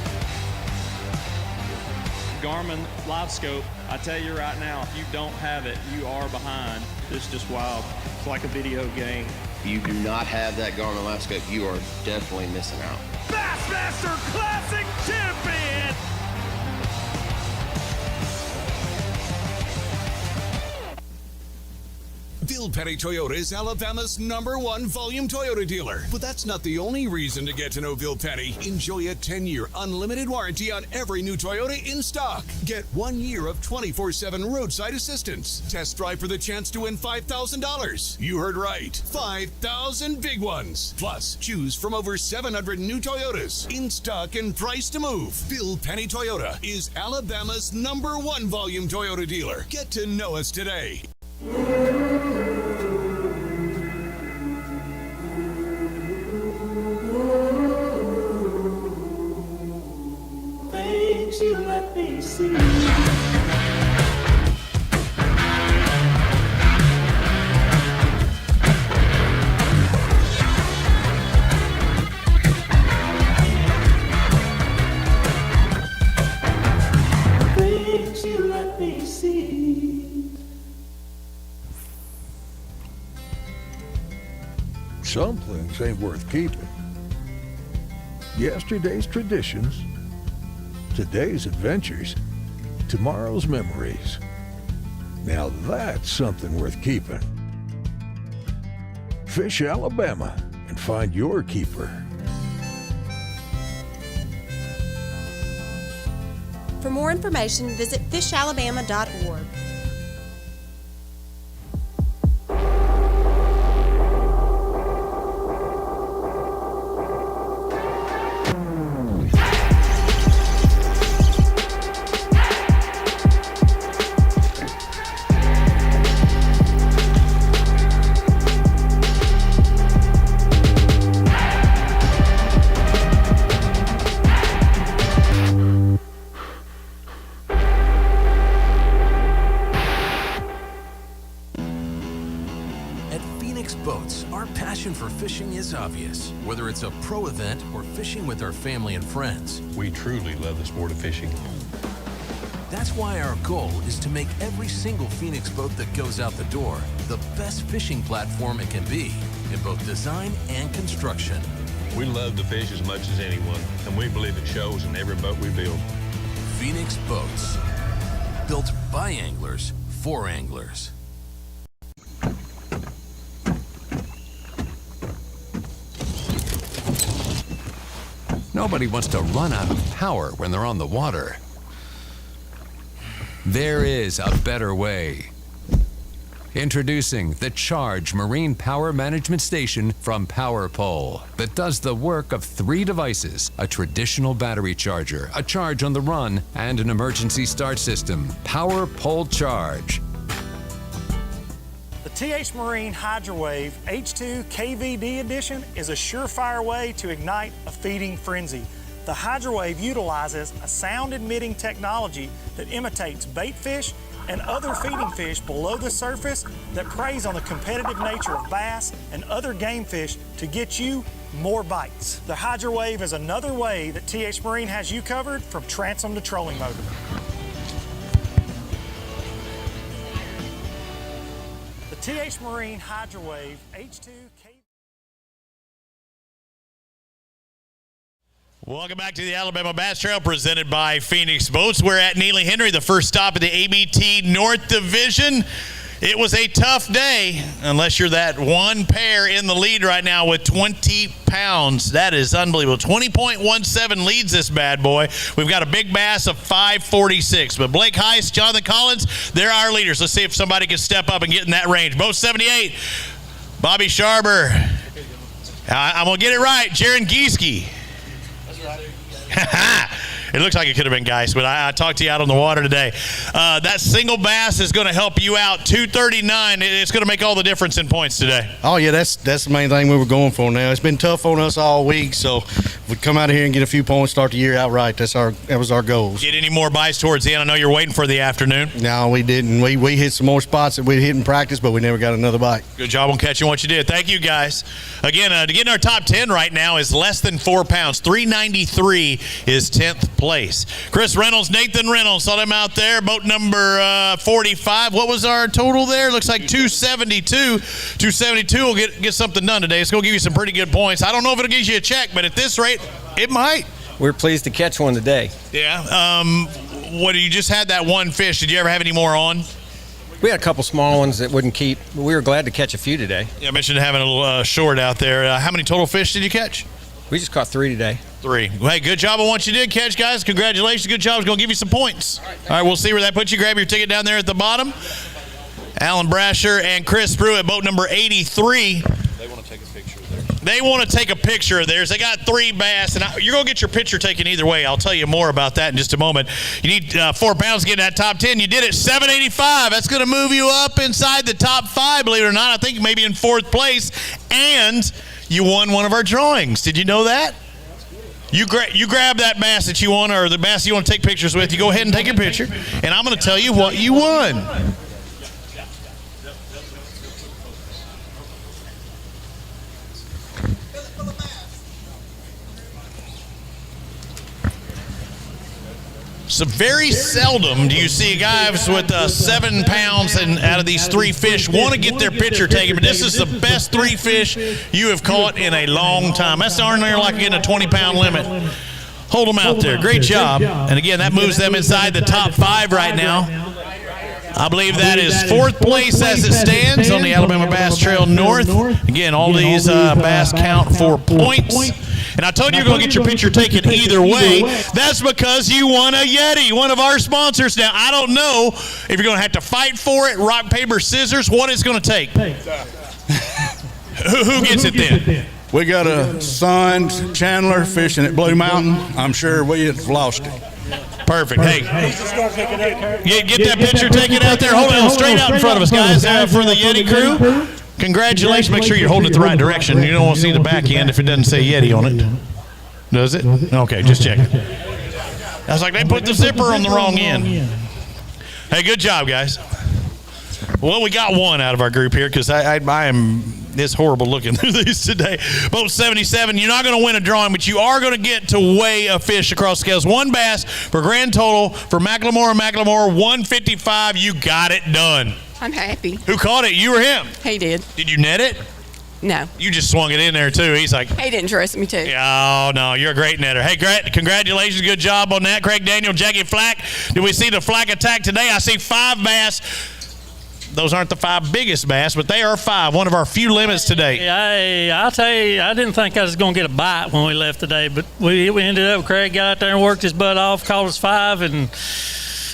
Garmin Live Scope, I tell you right now, if you don't have it, you are behind. This is just wild. It's like a video game. If you do not have that Garmin Live Scope, you are definitely missing out. Bassmaster Classic Champion! Bill Petty Toyota is Alabama's #1 volume Toyota dealer. But that's not the only reason to get to know Bill Petty. Enjoy a 10-year unlimited warranty on every new Toyota in stock. Get 1 year of 24/7 roadside assistance. Test drive for the chance to win $5,000. You heard right. 5,000 big ones. Plus, choose from over 700 new Toyotas in stock and price to move. Bill Petty Toyota is Alabama's #1 volume Toyota dealer. Get to know us today. Things you let me see. Some things ain't worth keeping. Yesterday's traditions, today's adventures, tomorrow's memories. Now that's something worth keeping. Fish Alabama and find your keeper. For more information, visit fishalabama.org. Fishing is obvious, whether it's a pro event or fishing with our family and friends. We truly love the sport of fishing. That's why our goal is to make every single Phoenix boat that goes out the door the best fishing platform it can be in both design and construction. We love to fish as much as anyone, and we believe it shows in every boat we build. Phoenix Boats, built by anglers for anglers. Nobody wants to run out of power when they're on the water. There is a better way. Introducing the Charge Marine Power Management Station from PowerPole that does the work of 3 devices: a traditional battery charger, a charge on the run, and an emergency start system. PowerPole Charge. The TH Marine HydroWave H2 KVD Edition is a surefire way to ignite a feeding frenzy. The HydroWave utilizes a sound-emitting technology that imitates bait fish and other feeding fish below the surface that preys on the competitive nature of bass and other game fish to get you more bites. The HydroWave is another way that TH Marine has you covered from transom to trolling motor. The TH Marine HydroWave H2 KVD. Welcome back to the Alabama Bass Trail presented by Phoenix Boats. We're at Neely Henry, the first stop of the ABT North Division. It was a tough day, unless you're that one pair in the lead right now with 20 pounds. That is unbelievable. 20.17 leads this bad boy. We've got a big bass of 546. But Blake Heiss, Jonathan Collins, they're our leaders. Let's see if somebody can step up and get in that range. Boat 78, Bobby Sharber. I'm going to get it right. Jaron Gieske. It looks like it could have been Geist, but I talked to you out on the water today. That single bass is going to help you out. 239. It's going to make all the difference in points today. Oh, yeah, that's the main thing we were going for now. It's been tough on us all week, so if we come out of here and get a few points, start the year out right, that was our goals. Get any more bites towards the end? I know you're waiting for the afternoon. No, we didn't. We hit some more spots that we hit in practice, but we never got another bite. Good job on catching what you did. Thank you, guys. Again, to get in our top 10 right now is less than 4 pounds. 393 is 10th place. Chris Reynolds, Nathan Reynolds, saw them out there. Boat number 45. What was our total there? Looks like 272. 272 will get something done today. It's going to give you some pretty good points. I don't know if it'll get you a check, but at this rate, it might. We're pleased to catch one today. Yeah. What, you just had that one fish. Did you ever have any more on? We had a couple small ones that wouldn't keep. But we were glad to catch a few today. Yeah, I mentioned having a little short out there. How many total fish did you catch? We just caught 3 today. 3. Hey, good job on what you did catch, guys. Congratulations. Good job. It's going to give you some points. All right, we'll see where that puts you. Grab your ticket down there at the bottom. Alan Brasher and Chris Brew at boat number 83. They want to take a picture of theirs. They want to take a picture of theirs. They got 3 bass, and you're going to get your picture taken either way. I'll tell you more about that in just a moment. You need 4 pounds to get in that top 10. You did it, 785. That's going to move you up inside the top 5, believe it or not. I think maybe in 4th place. And you won one of our drawings. Did you know that? You grab that bass that you want, or the bass you want to take pictures with. You go ahead and take your picture, and I'm going to tell you what you won. So very seldom do you see guys with 7 pounds and out of these 3 fish want to get their picture taken, but this is the best 3 fish you have caught in a long time. That's darn near like getting a 20-pound limit. Hold them out there. Great job. And again, that moves them inside the top 5 right now. I believe that is 4th place as it stands on the Alabama Bass Trail North. Again, all these bass count for points. And I told you you're going to get your picture taken either way. That's because you won a Yeti, one of our sponsors. Now, I don't know if you're going to have to fight for it, rock, paper, scissors, what it's going to take. Who gets it then? We got a son, Chandler, fishing at Blue Mountain. I'm sure we have lost it. Perfect. Hey, get that picture taken out there. Hold it straight out in front of us, guys, for the Yeti crew. Congratulations. Make sure you're holding it the right direction. You don't want to see the back end if it doesn't say Yeti on it. Does it? Okay, just checking. I was like, they put the zipper on the wrong end. Hey, good job, guys. Well, we got one out of our group here because I am it's horrible looking through these today. Boat 77, you're not going to win a drawing, but you are going to get to weigh a fish across scales. 1 bass for grand total for Macklemore and Macklemore, 155. You got it done. I'm happy. Who caught it? You or him? He did. Did you net it? No. You just swung it in there, too. He's like... He didn't trust me, too. Oh, no, you're a great netter. Hey, congratulations. Good job on that. Craig Daniel, Jackie Flack. Did we see the Flack attack today? I see 5 bass. Those aren't the 5 biggest bass, but they are 5, one of our few limits today. Hey, I'll tell you, I didn't think I was going to get a bite when we left today, but we ended up, Craig got out there and worked his butt off, caught us 5, and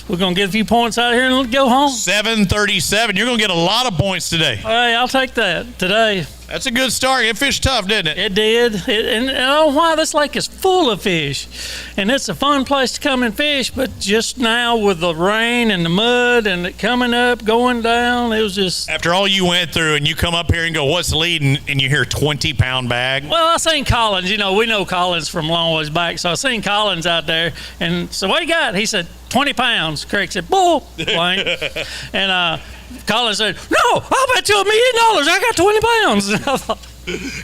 we're going to get a few points out here and go home. 737. You're going to get a lot of points today. Hey, I'll take that today. That's a good start. It fished tough, didn't it? It did. And I don't know why this lake is full of fish. And it's a fun place to come and fish, but just now with the rain and the mud and it coming up, going down, it was just... After all you went through and you come up here and go, what's leading? And you hear a 20-pound bag. Well, I seen Collins. You know, we know Collins from long ways back. So I seen Collins out there. And so what you got? He said, 20 pounds. Craig said, bull. And Collins said, no, I'll bet you $1 million. I got 20 pounds. And I thought,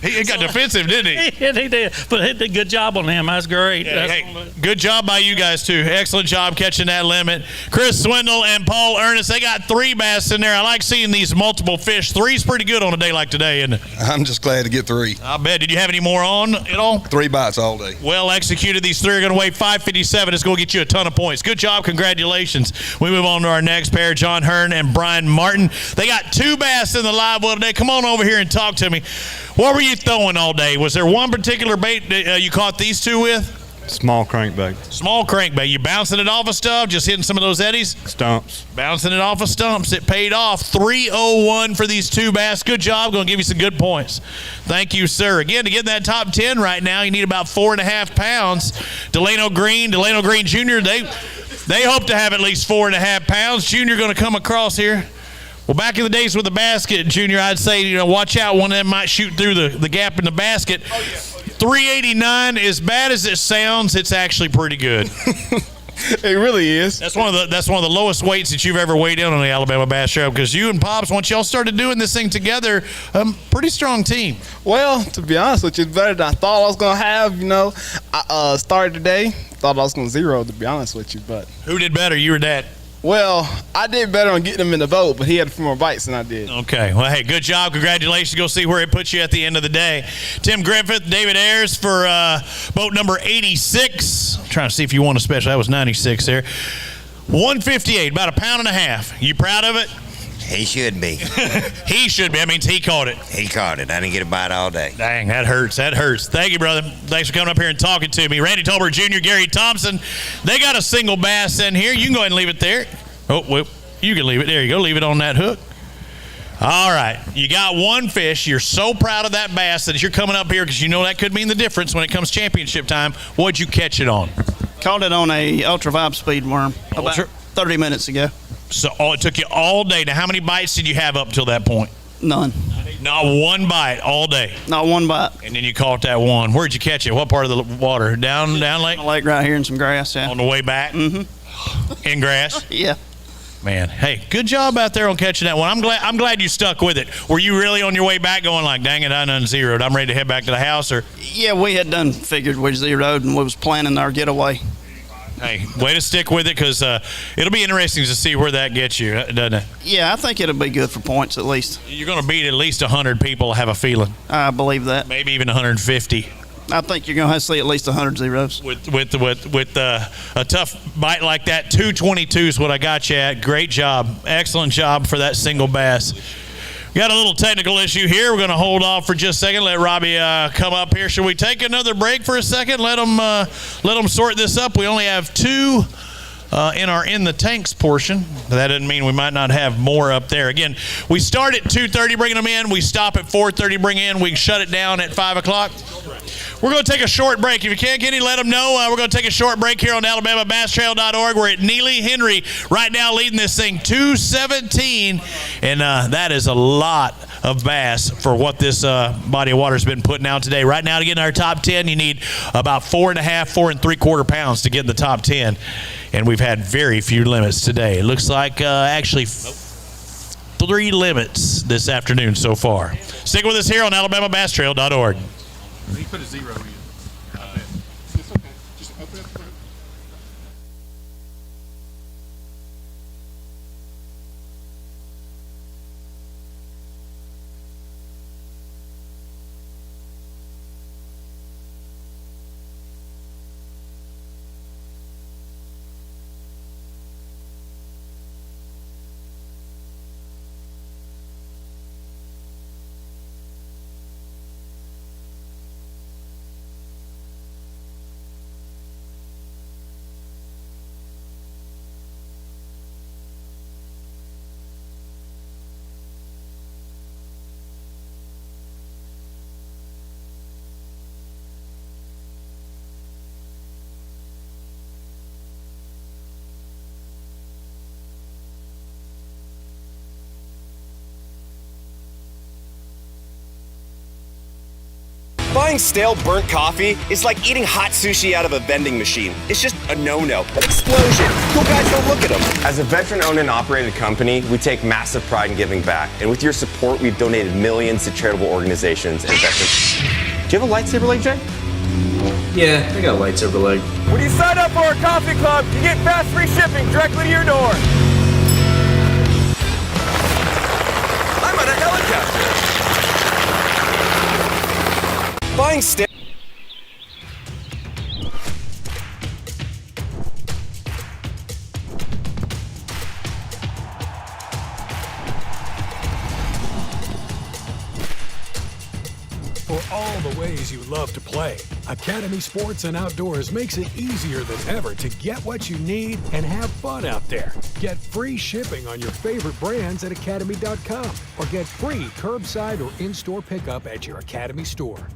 he got defensive, didn't he? He did. But he did a good job on him. That's great. Yeah, good job by you guys, too. Excellent job catching that limit. Chris Swindle and Paul Ernest, they got 3 bass in there. I like seeing these multiple fish. 3's pretty good on a day like today, isn't it? I'm just glad to get 3. I bet. Did you have any more on at all? 3 bites all day. Well executed. These 3 are going to weigh 557. It's going to get you a ton of points. Good job. Congratulations. We move on to our next pair, John Hearn and Brian Martin. They got 2 bass in the live well today. Come on over here and talk to me. What were you throwing all day? Was there one particular bait that you caught these 2 with? Small crankbait. Small crankbait. You bouncing it off of stuff, just hitting some of those eddies? Stumps. Bouncing it off of stumps. It paid off. 301 for these 2 bass. Good job. Going to give you some good points. Thank you, sir. Again, to get in that top 10 right now, you need about 4.5 pounds. Delano Green Jr., they hope to have at least 4.5 pounds. Junior going to come across here. Well, back in the days with the basket, Junior, I'd say, watch out. One of them might shoot through the gap in the basket. 389, as bad as it sounds, it's actually pretty good. It really is. That's one of the lowest weights that you've ever weighed in on the Alabama Bass Trail, because you and Pops, once y'all started doing this thing together, pretty strong team. Well, to be honest with you, it's better than I thought I was going to have. I started today, thought I was going to 0, to be honest with you. But who did better, you or Dad? Well, I did better on getting him in the boat, but he had a few more bites than I did. Okay. Well, hey, good job. Congratulations. Go see where it puts you at the end of the day. Tim Griffith, David Ayers for boat number 86. I'm trying to see if you won a special. That was 96 there. 158, about 1.5 pounds. You proud of it? He should be. He should be. That means he caught it. He caught it. I didn't get a bite all day. Dang, that hurts. That hurts. Thank you, brother. Thanks for coming up here and talking to me. Randy Tolbert Jr., Gary Thompson, they got a single bass in here. You can go ahead and leave it there. Oh, well, you can leave it. There you go. Leave it on that hook. All right. You got 1 fish. You're so proud of that bass that you're coming up here because you know that could mean the difference when it comes championship time. What'd you catch it on? Caught it on a Ultra Vibe speed worm about 30 minutes ago. So it took you all day. Now, how many bites did you have up till that point? None. Not 1 bite all day? Not 1 bite. And then you caught that 1. Where'd you catch it? What part of the water? Down lake? The lake right here in some grass, yeah. On the way back? Mm-hmm. In grass? Yeah. Man, hey, good job out there on catching that one. I'm glad you stuck with it. Were you really on your way back going like, dang it, I done zeroed. I'm ready to head back to the house? Or yeah, we had done figured we zeroed and we was planning our getaway. Hey, way to stick with it, because it'll be interesting to see where that gets you, doesn't it? Yeah, I think it'll be good for points at least. You're going to beat at least 100 people, I have a feeling. I believe that. Maybe even 150. I think you're going to have to see at least 100 zeros. With a tough bite like that, 222 is what I got you at. Great job. Excellent job for that single bass. Got a little technical issue here. We're going to hold off for just a second. Let Robbie come up here. Should we take another break for a second? Let them sort this up. We only have 2 in our In the Tanks portion. That doesn't mean we might not have more up there. Again, we start at 2:30 bringing them in. We stop at 4:30 bring in. We shut it down at 5 o'clock. We're going to take a short break. If you can't get any, let them know. We're going to take a short break here on AlabamaBassTrail.org. We're at Neely. Henry right now leading this thing 217, and that is a lot of bass for what this body of water has been putting out today. Right now, to get in our top 10, you need about 4 3/4 pounds to get in the top 10, and we've had very few limits today. It looks like actually 3 limits this afternoon so far. Stick with us here on AlabamaBassTrail.org. He put a 0 in. It's okay. Just open up the boat. Buying stale, burnt coffee is like eating hot sushi out of a vending machine. It's just a no-no. Explosion. Cool guys don't look at them. As a veteran-owned and operated company, we take massive pride in giving back. And with your support, we've donated millions to charitable organizations and veterans. Do you have a lightsaber leg, Jay? Yeah, I got a lightsaber leg. When you sign up for our coffee club, you get fast free shipping directly to your door. I'm on a helicopter. Buying stale. For all the ways you love to play, Academy Sports and Outdoors makes it easier than ever to get what you need and have fun out there. Get free shipping on your favorite brands at academy.com or get free curbside or in-store pickup at your Academy store.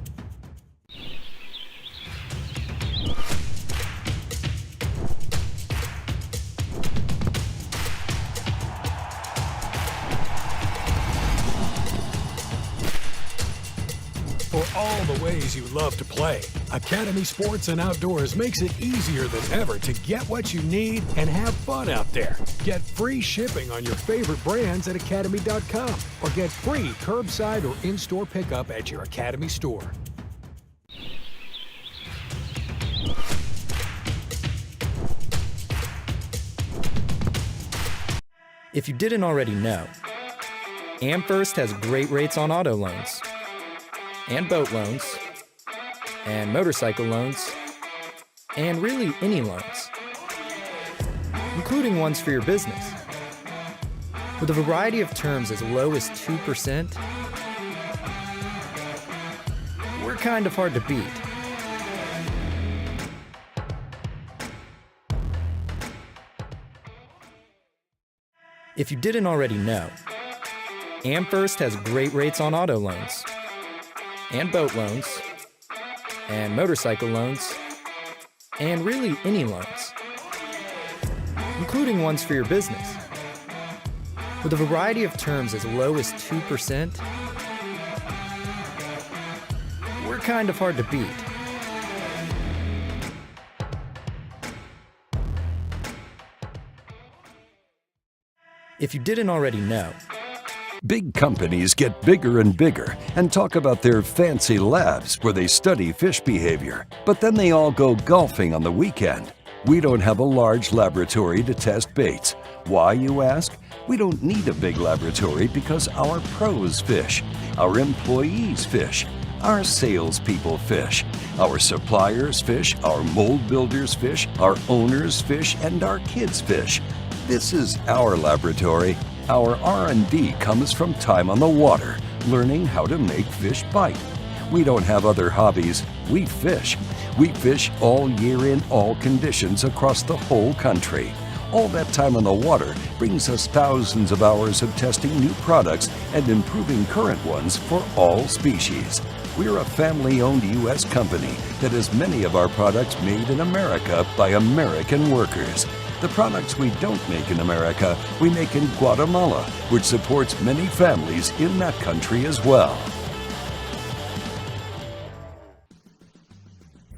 For all the ways you love to play, Academy Sports and Outdoors makes it easier than ever to get what you need and have fun out there. Get free shipping on your favorite brands at academy.com or get free curbside or in-store pickup at your Academy store. If you didn't already know, AmFirst has great rates on auto loans, and boat loans, and motorcycle loans, and really any loans, including ones for your business. With a variety of terms as low as 2%, we're kind of hard to beat. If you didn't already know, AmFirst has great rates on auto loans, and boat loans, and motorcycle loans, and really any loans, including ones for your business. With a variety of terms as low as 2%, we're kind of hard to beat. If you didn't already know, big companies get bigger and bigger and talk about their fancy labs where they study fish behavior, but then they all go golfing on the weekend. We don't have a large laboratory to test baits. Why, you ask? We don't need a big laboratory because our pros fish, our employees fish, our salespeople fish, our suppliers fish, our mold builders fish, our owners fish, and our kids fish. This is our laboratory. Our R&D comes from time on the water, learning how to make fish bite. We don't have other hobbies. We fish. We fish all year in all conditions across the whole country. All that time on the water brings us thousands of hours of testing new products and improving current ones for all species. We're a family-owned U.S. company that has many of our products made in America by American workers. The products we don't make in America, we make in Guatemala, which supports many families in that country as well.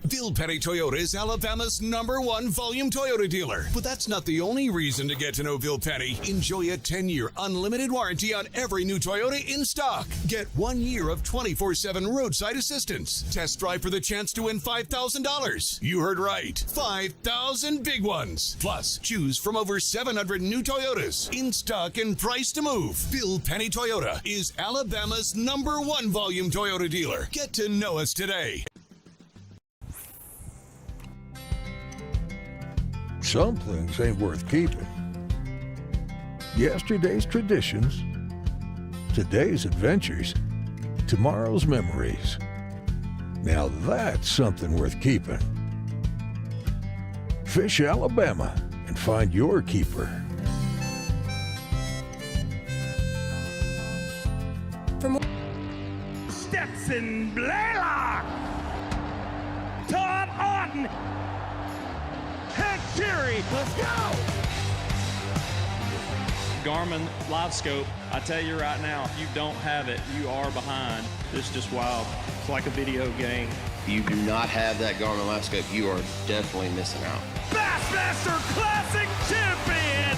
Bill Petty Toyota is Alabama's #1 volume Toyota dealer. But that's not the only reason to get to know Bill Petty. Enjoy a 10-year unlimited warranty on every new Toyota in stock. Get 1 year of 24/7 roadside assistance. Test drive for the chance to win $5,000. You heard right. 5,000 big ones. Plus, choose from over 700 new Toyotas in stock and price to move. Bill Petty Toyota is Alabama's #1 volume Toyota dealer. Get to know us today. Some things ain't worth keeping. Yesterday's traditions, today's adventures, tomorrow's memories. Now that's something worth keeping. Fish Alabama and find your keeper. Stetson Blaylock, Todd Auden, Head Terry, let's go! Garmin Live Scope, I tell you right now, if you don't have it, you are behind. This is just wild. It's like a video game. If you do not have that Garmin Live Scope, you are definitely missing out. Bassmaster Classic Champion!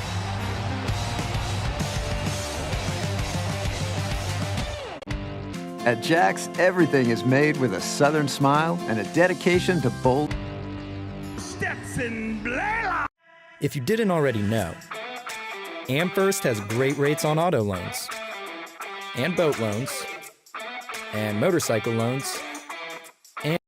At Jack's, everything is made with a Southern smile and a dedication to bold. Stetson Blaylock! If you didn't already know, AmFirst has great rates on auto loans, and boat loans, and motorcycle loans, and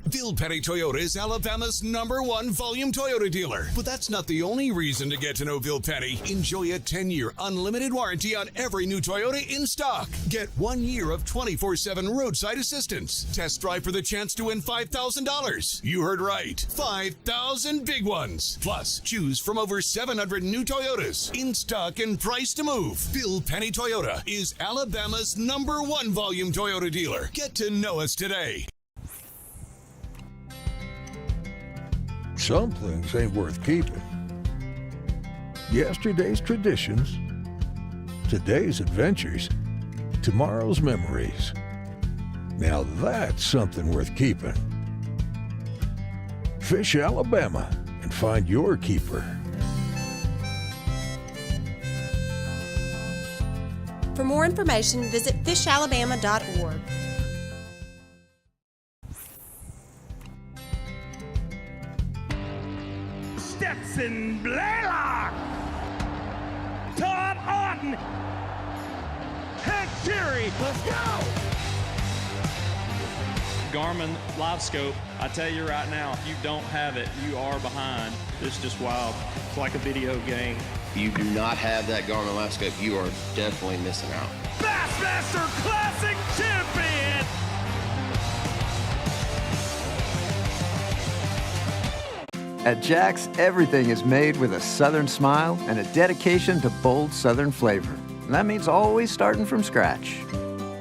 Bill Petty Toyota is Alabama's #1 volume Toyota dealer. But that's not the only reason to get to know Bill Petty. Enjoy a 10-year unlimited warranty on every new Toyota in stock. Get 1 year of 24/7 roadside assistance. Test drive for the chance to win $5,000. You heard right. 5,000 big ones. Plus, choose from over 700 new Toyotas in stock and price to move. Bill Petty Toyota is Alabama's #1 volume Toyota dealer. Get to know us today. Some things ain't worth keeping. Yesterday's traditions, today's adventures, tomorrow's memories. Now that's something worth keeping. Fish Alabama and find your keeper. For more information, visit fishalabama.org. Stetson Blaylock, Todd Auden, Head Terry, let's go! Garmin Live Scope, I tell you right now, if you don't have it, you are behind. This is just wild. It's like a video game. If you do not have that Garmin Live Scope, you are definitely missing out. Bassmaster Classic Champion! At Jack's, everything is made with a Southern smile and a dedication to bold Southern flavor. And that means always starting from scratch.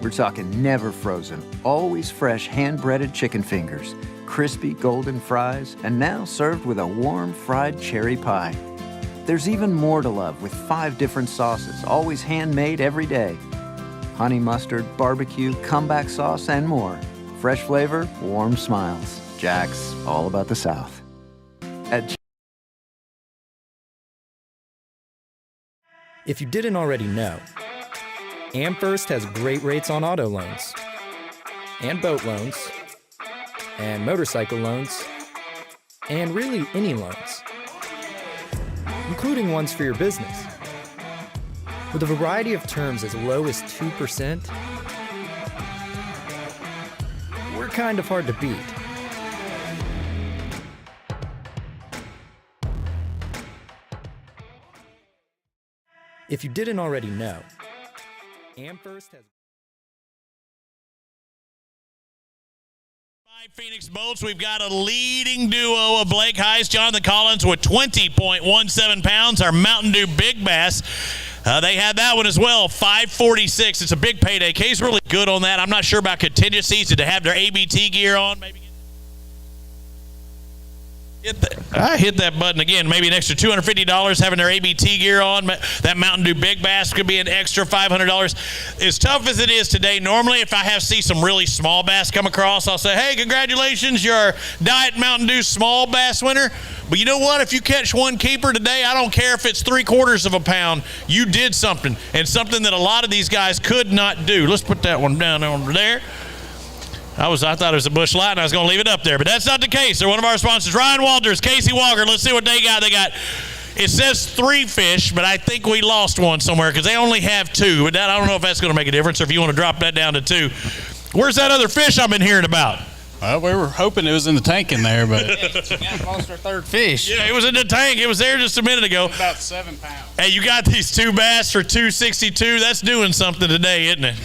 We're talking never frozen, always fresh hand-breaded chicken fingers, crispy golden fries, and now served with a warm fried cherry pie. There's even more to love with 5 different sauces, always handmade every day. Honey mustard, barbecue, comeback sauce, and more. Fresh flavor, warm smiles. Jack's, all about the South. If you didn't already know, AmFirst has great rates on auto loans, and boat loans, and motorcycle loans, and really any loans, including ones for your business. With a variety of terms as low as 2%, we're kind of hard to beat. If you didn't already know, AmFirst has... Phoenix Boats, we've got a leading duo of Blake Heist, Jonathan Collins with 20.17 pounds. Our Mountain Dew Big Bass, they had that one as well, 546. It's a big payday. Kay's really good on that. I'm not sure about contingencies. Did they have their ABT gear on? Maybe I hit that button again. Maybe an extra $250 having their ABT gear on. That Mountain Dew Big Bass could be an extra $500. As tough as it is today, normally if I see some really small bass come across, I'll say, hey, congratulations, you're Diet Mountain Dew small bass winner. But you know what? If you catch one keeper today, I don't care if it's 3/4 of a pound. You did something, and something that a lot of these guys could not do. Let's put that one down over there. I thought it was a bush light, and I was going to leave it up there, but that's not the case. They're one of our sponsors, Ryan Walters, Casey Walker. Let's see what they got. It says 3 fish, but I think we lost one somewhere because they only have 2. But I don't know if that's going to make a difference, or if you want to drop that down to 2. Where's that other fish I've been hearing about? Well, we were hoping it was in the tank in there, but lost our 3rd fish. Yeah, it was in the tank. It was there just a minute ago. About 7 pounds. Hey, you got these 2 bass for $262. That's doing something today, isn't it?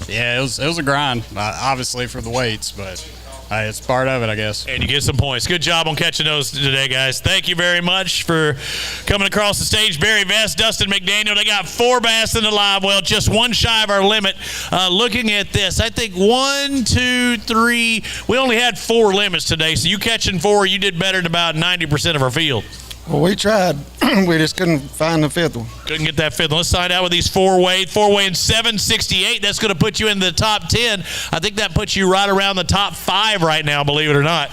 Yeah, it was a grind, obviously, for the weights, but it's part of it, I guess. And you get some points. Good job on catching those today, guys. Thank you very much for coming across the stage. Barry Vest, Dustin McDaniel, they got 4 bass in the live well, just one shy of our limit. Looking at this, I think 1, 2, 3. We only had 4 limits today, so you catching 4, you did better than about 90% of our field. Well, we tried. We just couldn't find the 5th one. Couldn't get that 5th one. Let's find out with these 4-weight. 4-weight 768. That's going to put you in the top 10. I think that puts you right around the top 5 right now, believe it or not.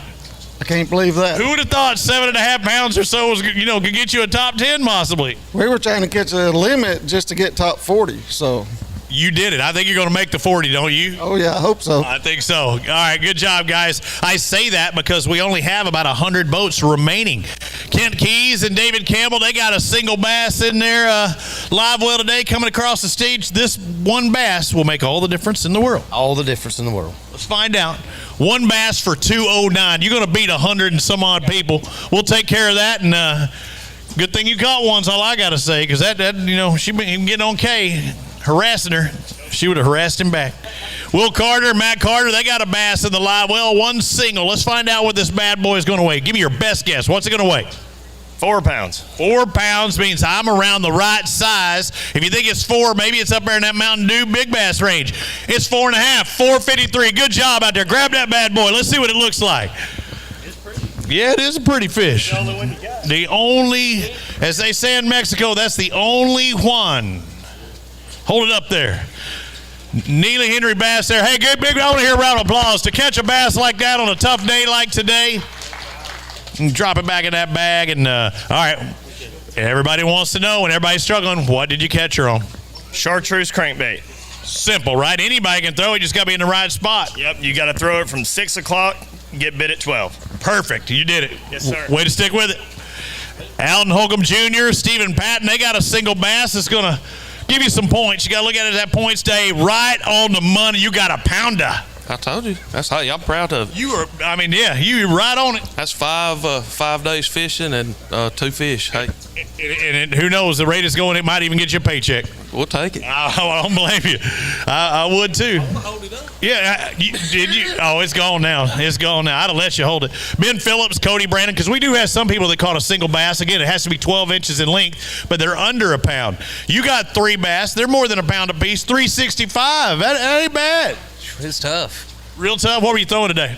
I can't believe that. Who would have thought 7.5 pounds or so was, could get you a top 10 possibly? We were trying to catch a limit just to get top 40, so. You did it. I think you're going to make the 40, don't you? Oh, yeah, I hope so. I think so. All right, good job, guys. I say that because we only have about 100 boats remaining. Kent Keys and David Campbell, they got a single bass in their live well today coming across the stage. This one bass will make all the difference in the world. All the difference in the world. Let's find out. One bass for $209. You're going to beat 100 and some odd people. We'll take care of that, and good thing you caught one's all I got to say, because that she been getting on Kay, harassing her. She would have harassed him back. Will Carter, Matt Carter, they got a bass in the live well, one single. Let's find out what this bad boy is going to weigh. Give me your best guess. What's it going to weigh? 4 pounds. 4 pounds means I'm around the right size. If you think it's 4, maybe it's up there in that Mountain Dew Big Bass range. It's 4.5, 453. Good job out there. Grab that bad boy. Let's see what it looks like. Yeah, it is a pretty fish. The only one you got. The only, as they say in Mexico, that's the only one. Hold it up there. Neely Henry bass there. Hey, good big, I want to hear a round of applause. To catch a bass like that on a tough day like today, and drop it back in that bag. And all right, everybody wants to know, and everybody's struggling, what did you catch her on? Chartreuse crankbait. Simple, right? Anybody can throw it, just got to be in the right spot. Yep, you got to throw it from 6 o'clock, get bit at 12. Perfect, you did it. Yes, sir. Way to stick with it. Alden Holcomb Jr., Stephen Patton, they got a single bass that's going to give you some points. You got to look at it at points day. Right on the money. You got a pounder. I told you. That's how I'm proud of it. You were, you were right on it. That's 5 days fishing and 2 fish. Hey. And who knows, the rate is going, it might even get you a paycheck. We'll take it. I don't blame you. I would too. I'm gonna hold it up. Yeah, did you? Oh, it's gone now. It's gone now. I'd have let you hold it. Ben Phillips, Cody Brandon, because we do have some people that caught a single bass. Again, it has to be 12 inches in length, but they're under a pound. You got 3 bass. They're more than a pound apiece. 365. That ain't bad. It's tough. Real tough. What were you throwing today?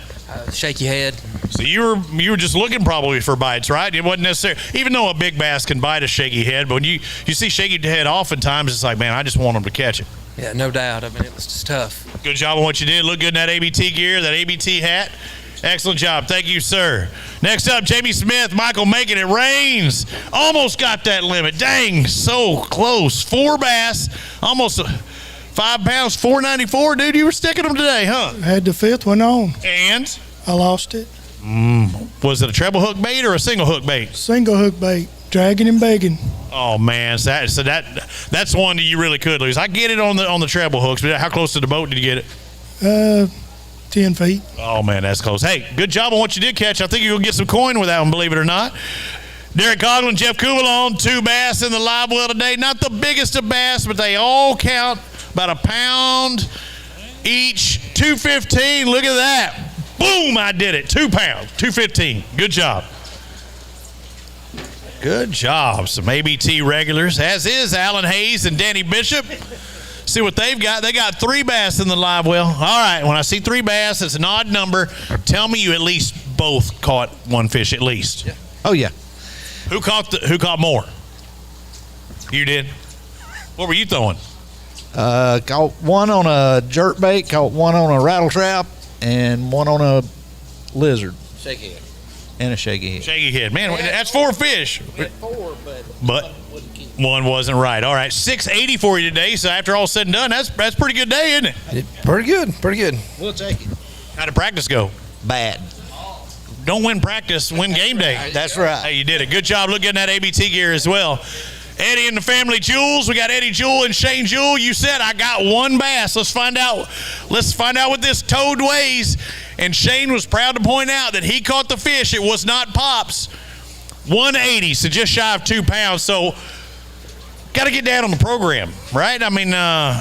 Shaky head. So you were just looking probably for bites, right? It wasn't necessary, even though a big bass can bite a shaky head, but when you see shaky head oftentimes, it's like, man, I just want them to catch it. Yeah, no doubt. I mean, it was just tough. Good job on what you did. Look good in that ABT gear, that ABT hat. Excellent job. Thank you, sir. Next up, Jamie Smith, Michael Macon. It rains. Almost got that limit. Dang, so close. 4 bass, almost 5 pounds, 494. Dude, you were sticking them today, huh? I had the 5th one on. And? I lost it. Was it a treble hook bait or a single hook bait? Single hook bait, dragging and begging. Oh man, so that's one that you really could lose. I get it on the treble hooks, but how close to the boat did you get it? 10 feet. Oh man, that's close. Hey, good job on what you did catch. I think you're gonna get some coin with that one, believe it or not. Derek Coughlin, Jeff Kuvalon, 2 bass in the live well today. Not the biggest of bass, but they all count about a pound each. 215. Look at that. Boom! I did it. 2 pounds. 215. Good job. Good job. Some ABT regulars, as is Alan Hayes and Danny Bishop. See what they've got. They got 3 bass in the live well. All right, when I see 3 bass, it's an odd number. Tell me you at least both caught one fish at least. Yeah. Oh yeah. Who caught more? You did. What were you throwing? Caught one on a jerk bait, caught one on a rattle trap, and one on a lizard. Shaky head. And a shaky head. Shaky head. Man, that's 4 fish. Four, but one wasn't right. All right, 680 for you today. So after all said and done, that's a pretty good day, isn't it? Pretty good. Pretty good. We'll take it. How did practice go? Bad. Don't win practice, win game day. That's right. Hey, you did it. Good job. Look at that ABT gear as well. Eddie and the family Jewels. We got Eddie Jewell and Shane Jewell. You said I got 1 bass. Let's find out what this toad weighs. And Shane was proud to point out that he caught the fish. It was not Pops. 180, so just shy of 2 pounds. So got to get down on the program, right? I mean,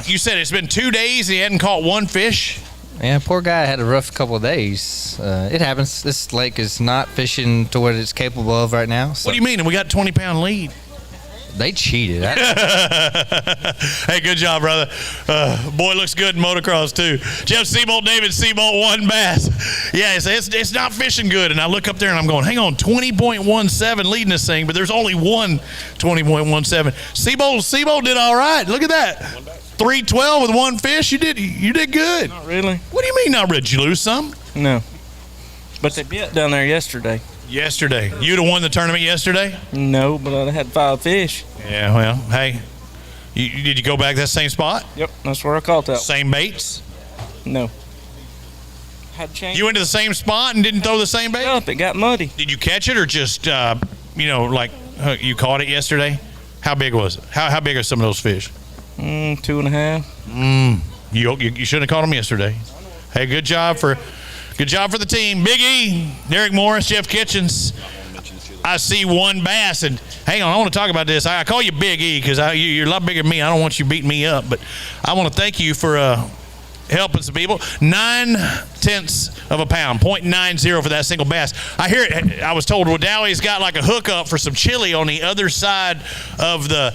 you said it's been 2 days and he hadn't caught 1 fish. Yeah, poor guy had a rough couple of days. It happens. This lake is not fishing to what it's capable of right now. So. What do you mean? And we got a 20-pound lead. They cheated. Hey, good job, brother. Boy, looks good in motocross, too. Jeff Seabolt, David Seabolt, 1 bass. Yeah, it's not fishing good. And I look up there and I'm going, hang on, 20.17 leading this thing, but there's only one 20.17. Seabolt did all right. Look at that. 312 with 1 fish. You did good. Not really. What do you mean not really? Did you lose some? No. But they bit down there yesterday. Yesterday. You'd have won the tournament yesterday? No, but I had 5 fish. Yeah, well, hey. Did you go back to that same spot? Yep, that's where I caught that. Same baits? No. Had changed. You went to the same spot and didn't throw the same bait? Nope, it got muddy. Did you catch it or just, you caught it yesterday? How big was it? How big are some of those fish? 2.5. You shouldn't have caught them yesterday. Hey, good job for the team. Big E, Derek Morris, Jeff Kitchens. I see 1 bass, and hang on, I want to talk about this. I call you Big E because you're a lot bigger than me. I don't want you beating me up, but I want to thank you for helping some people. 0.9 of a pound, 0.90 for that single bass. I was told Wadowie's got like a hookup for some chili on the other side of the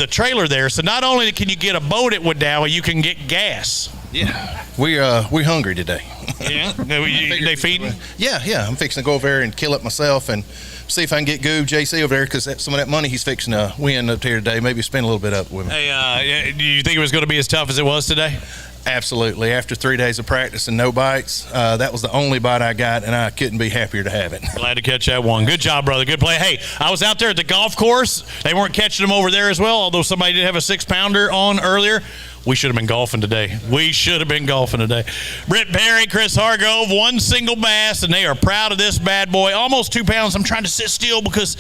trailer there. So not only can you get a boat at Wadowie, you can get gas. Yeah, we're hungry today. Yeah, they feeding? Yeah. I'm fixing to go over there and kill it myself and see if I can get Goob JC over there because some of that money he's fixing to win up here today. Maybe spend a little bit of it with me. Hey, do you think it was going to be as tough as it was today? Absolutely. After 3 days of practice and no bites, that was the only bite I got, and I couldn't be happier to have it. Glad to catch that one. Good job, brother. Good play. Hey, I was out there at the golf course. They weren't catching them over there as well, although somebody did have a 6-pounder on earlier. We should have been golfing today. Britt Perry, Chris Hargrove, 1 single bass, and they are proud of this bad boy. Almost 2 pounds. I'm trying to sit still because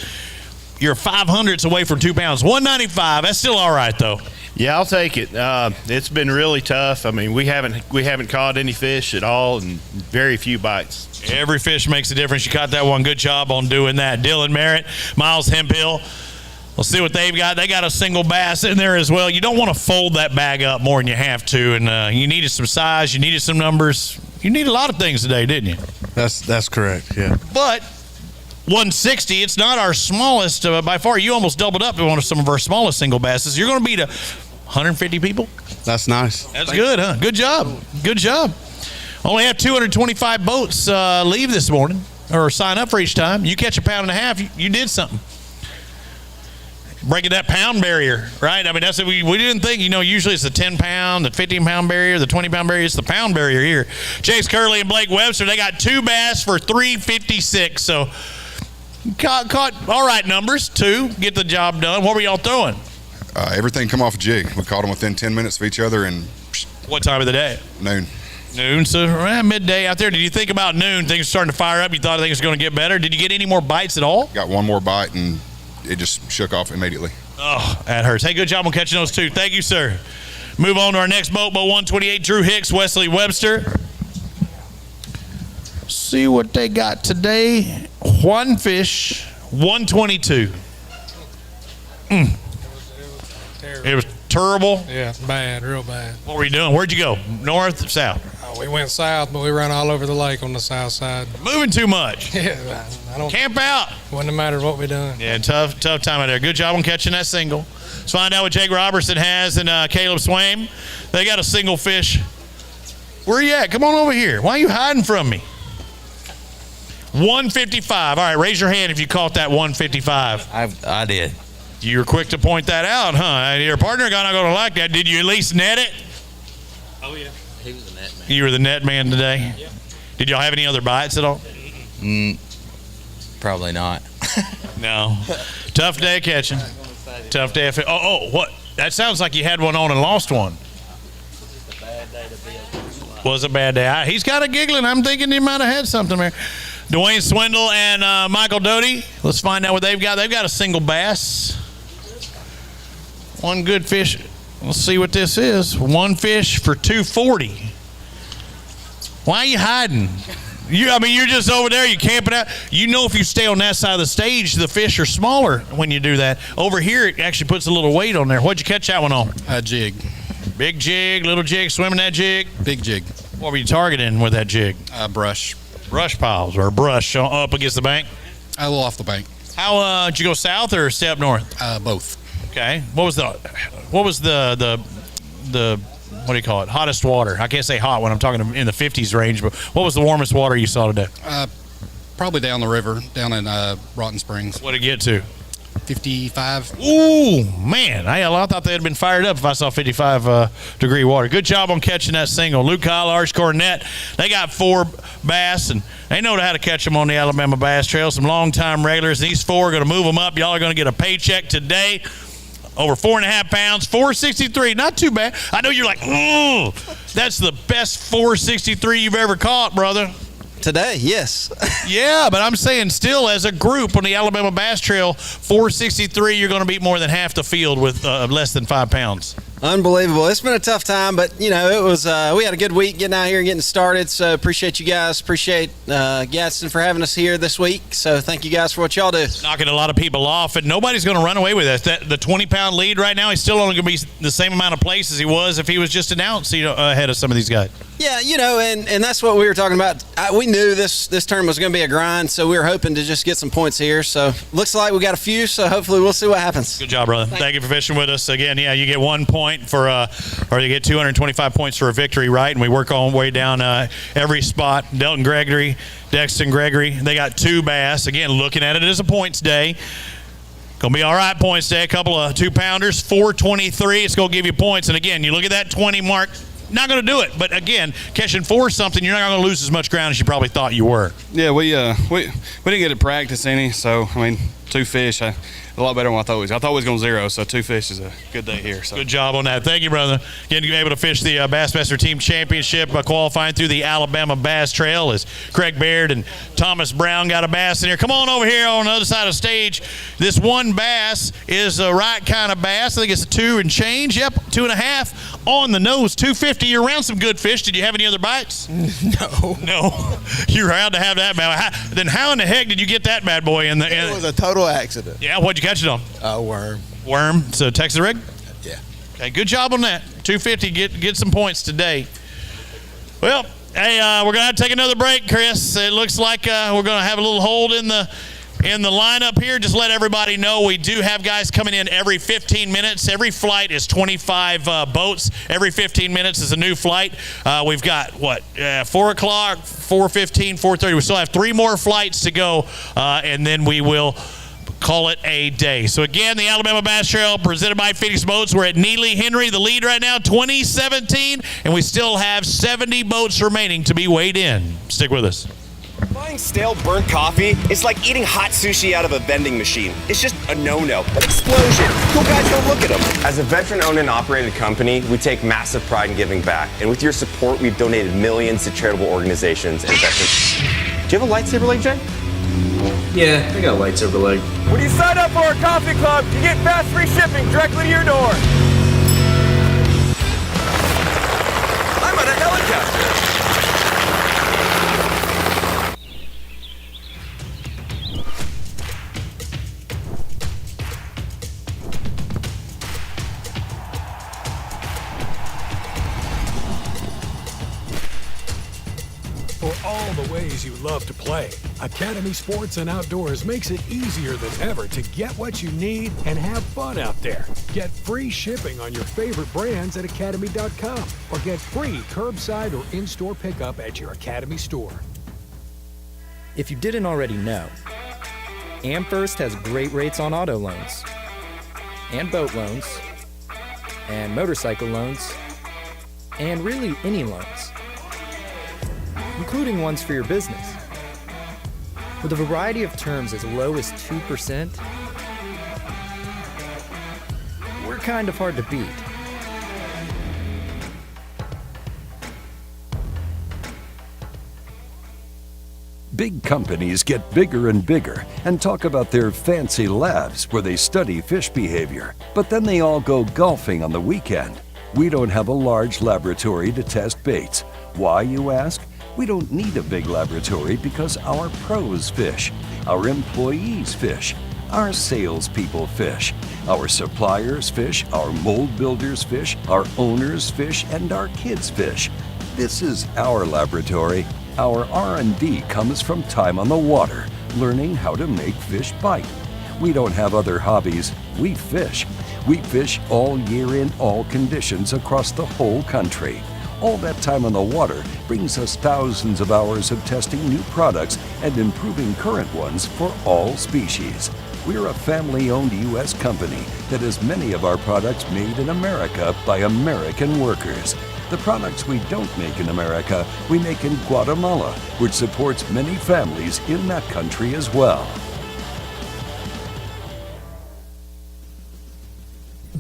you're 500ths away from 2 pounds. 195. That's still all right, though. Yeah, I'll take it. It's been really tough. I mean, we haven't caught any fish at all, and very few bites. Every fish makes a difference. You caught that one. Good job on doing that. Dylan Merritt, Miles Hemphill. We'll see what they've got. They got a single bass in there as well. You don't want to fold that bag up more than you have to, and you needed some size. You needed some numbers. You need a lot of things today, didn't you? That's correct, yeah. But 160, it's not our smallest by far. You almost doubled up in one of some of our smallest single basses. You're going to beat 150 people? That's nice. That's good, huh? Good job. Only have 225 boats leave this morning or sign up for each time. You catch a pound and a half, you did something. Breaking that pound barrier, right? I mean, that's what we didn't think. Usually it's the 10-pound, the 15-pound barrier, the 20-pound barrier. It's the pound barrier here. Chase Curley and Blake Webster, they got 2 bass for $3.56. So caught all right numbers, 2. Get the job done. What were y'all throwing? Everything come off a jig. We caught them within 10 minutes of each other. And what time of the day? Noon, so around midday out there. Did you think about noon, things are starting to fire up? You thought things were going to get better? Did you get any more bites at all? Got one more bite, and it just shook off immediately. Oh, that hurts. Hey, good job on catching those 2. Thank you, sir. Move on to our next boat, boat 128, Drew Hicks, Wesley Webster. See what they got today. One fish, 122. It was terrible. Yeah, bad, real bad. What were you doing? Where'd you go? North or south? We went south, but we ran all over the lake on the south side. Moving too much. Yeah, I don't camp out. Wouldn't matter what we done. Yeah, tough time out there. Good job on catching that single. Let's find out what Jake Robertson has and Caleb Swaim. They got a single fish. Where you at? Come on over here. Why are you hiding from me? 155. All right, raise your hand if you caught that 155. I did. You were quick to point that out, huh? Your partner got not going to like that. Did you at least net it? Oh, yeah. He was the net man. You were the net man today? Yeah. Did y'all have any other bites at all? Probably not. No. Tough day of catching. Tough day of what? That sounds like you had one on and lost one. Was a bad day. He's got a giggling. I'm thinking he might have had something there. Dwayne Swindle and Michael Doty. Let's find out what they've got. They've got a single bass. One good fish. Let's see what this is. One fish for $2.40. Why are you hiding? You're just over there. You camping out. If you stay on that side of the stage, the fish are smaller when you do that. Over here, it actually puts a little weight on there. What'd you catch that one on? A jig. Big jig, little jig, swimming that jig? Big jig. What were you targeting with that jig? Brush. Brush piles or brush up against the bank? A little off the bank. How did you go south or stay up north? Both. Okay. What was the what do you call it? Hottest water. I can't say hot when I'm talking in the 50s range, but what was the warmest water you saw today? Probably down the river, down in Rotten Springs. What did it get to? 55. Ooh, man. I thought they had been fired up if I saw 55 degree water. Good job on catching that single. Luke Kyle, Arch Cornett, they got 4 bass, and they know how to catch them on the Alabama Bass Trail. Some long-time regulars. These 4 are going to move them up. Y'all are going to get a paycheck today. Over 4.5 pounds, $4.63. Not too bad. I know you're like, oh, that's the best $4.63 you've ever caught, brother. Today, yes. Yeah, but I'm saying still as a group on the Alabama Bass Trail, $4.63, you're going to beat more than half the field with less than 5 pounds. Unbelievable. It's been a tough time, but, it was we had a good week getting out here and getting started, so appreciate you guys. Appreciate Gasden for having us here this week, so thank you guys for what y'all do. Knocking a lot of people off, and nobody's going to run away with that. The 20-pound lead right now, he's still only going to be the same amount of places he was if he was just announced ahead of some of these guys. Yeah, and that's what we were talking about. We knew this tournament was going to be a grind, so we were hoping to just get some points here. So looks like we got a few, so hopefully we'll see what happens. Good job, brother. Thank you for fishing with us. Again, yeah, you get 1 point for, or you get 225 points for a victory, right? And we work all the way down every spot. Delton Gregory, Dexton Gregory, they got 2 bass. Again, looking at it as a points day. Going to be all right points day. A couple of 2-pounders, 423. It's going to give you points. And again, you look at that 20 mark. Not going to do it, but again, catching 4 something, you're not going to lose as much ground as you probably thought you were. Yeah, we didn't get to practice any, so 2 fish, a lot better than I thought we was. I thought we was going 0, so 2 fish is a good day here. So. Good job on that. Thank you, brother. Again, to be able to fish the Bassmaster Team Championship, qualifying through the Alabama Bass Trail as Craig Baird and Thomas Brown got a bass in here. Come on over here on the other side of the stage. This one bass is the right kind of bass. I think it's a 2 and change. Yep, 2.5 on the nose, 250. You're around some good fish. Did you have any other bites? No. You're around to have that bad. Then how in the heck did you get that bad boy in the? It was a total accident. Yeah, what'd you catch it on? A worm. Worm. So Texas rig? Yeah. Okay, good job on that. 250. Get some points today. Well, hey, we're gonna have to take another break, Chris. It looks like we're gonna have a little hold in the In the lineup here, just let everybody know we do have guys coming in every 15 minutes. Every flight is 25 boats. Every 15 minutes is a new flight. We've got, 4 o'clock, 4:15, 4:30. We still have 3 more flights to go, and then we will call it a day. So again, the Alabama Bass Trail presented by Phoenix Boats. We're at Neely Henry, the lead right now, 2017, and we still have 70 boats remaining to be weighed in. Stick with us. Buying stale burnt coffee is like eating hot sushi out of a vending machine. It's just a no-no. Explosion. Cool guys don't look at them. As a veteran-owned and operated company, we take massive pride in giving back. And with your support, we've donated millions to charitable organizations and veterans. Do you have a lightsaber leg, Jay? Yeah, I got a lightsaber leg. When you sign up for our coffee club, you get fast free shipping directly to your door. I'm on a helicopter. For all the ways you love to play, Academy Sports and Outdoors makes it easier than ever to get what you need and have fun out there. Get free shipping on your favorite brands at academy.com or get free curbside or in-store pickup at your Academy store. If you didn't already know, AmFirst has great rates on auto loans and boat loans and motorcycle loans and really any loans, including ones for your business. With a variety of terms as low as 2%, we're kind of hard to beat. Big companies get bigger and bigger and talk about their fancy labs where they study fish behavior, but then they all go golfing on the weekend. We don't have a large laboratory to test baits. Why, you ask? We don't need a big laboratory because our pros fish, our employees fish, our salespeople fish, our suppliers fish, our mold builders fish, our owners fish, and our kids fish. This is our laboratory. Our R&D comes from time on the water, learning how to make fish bite. We don't have other hobbies. We fish. We fish all year in all conditions across the whole country. All that time on the water brings us thousands of hours of testing new products and improving current ones for all species. We're a family-owned U.S. company that has many of our products made in America by American workers. The products we don't make in America, we make in Guatemala, which supports many families in that country as well.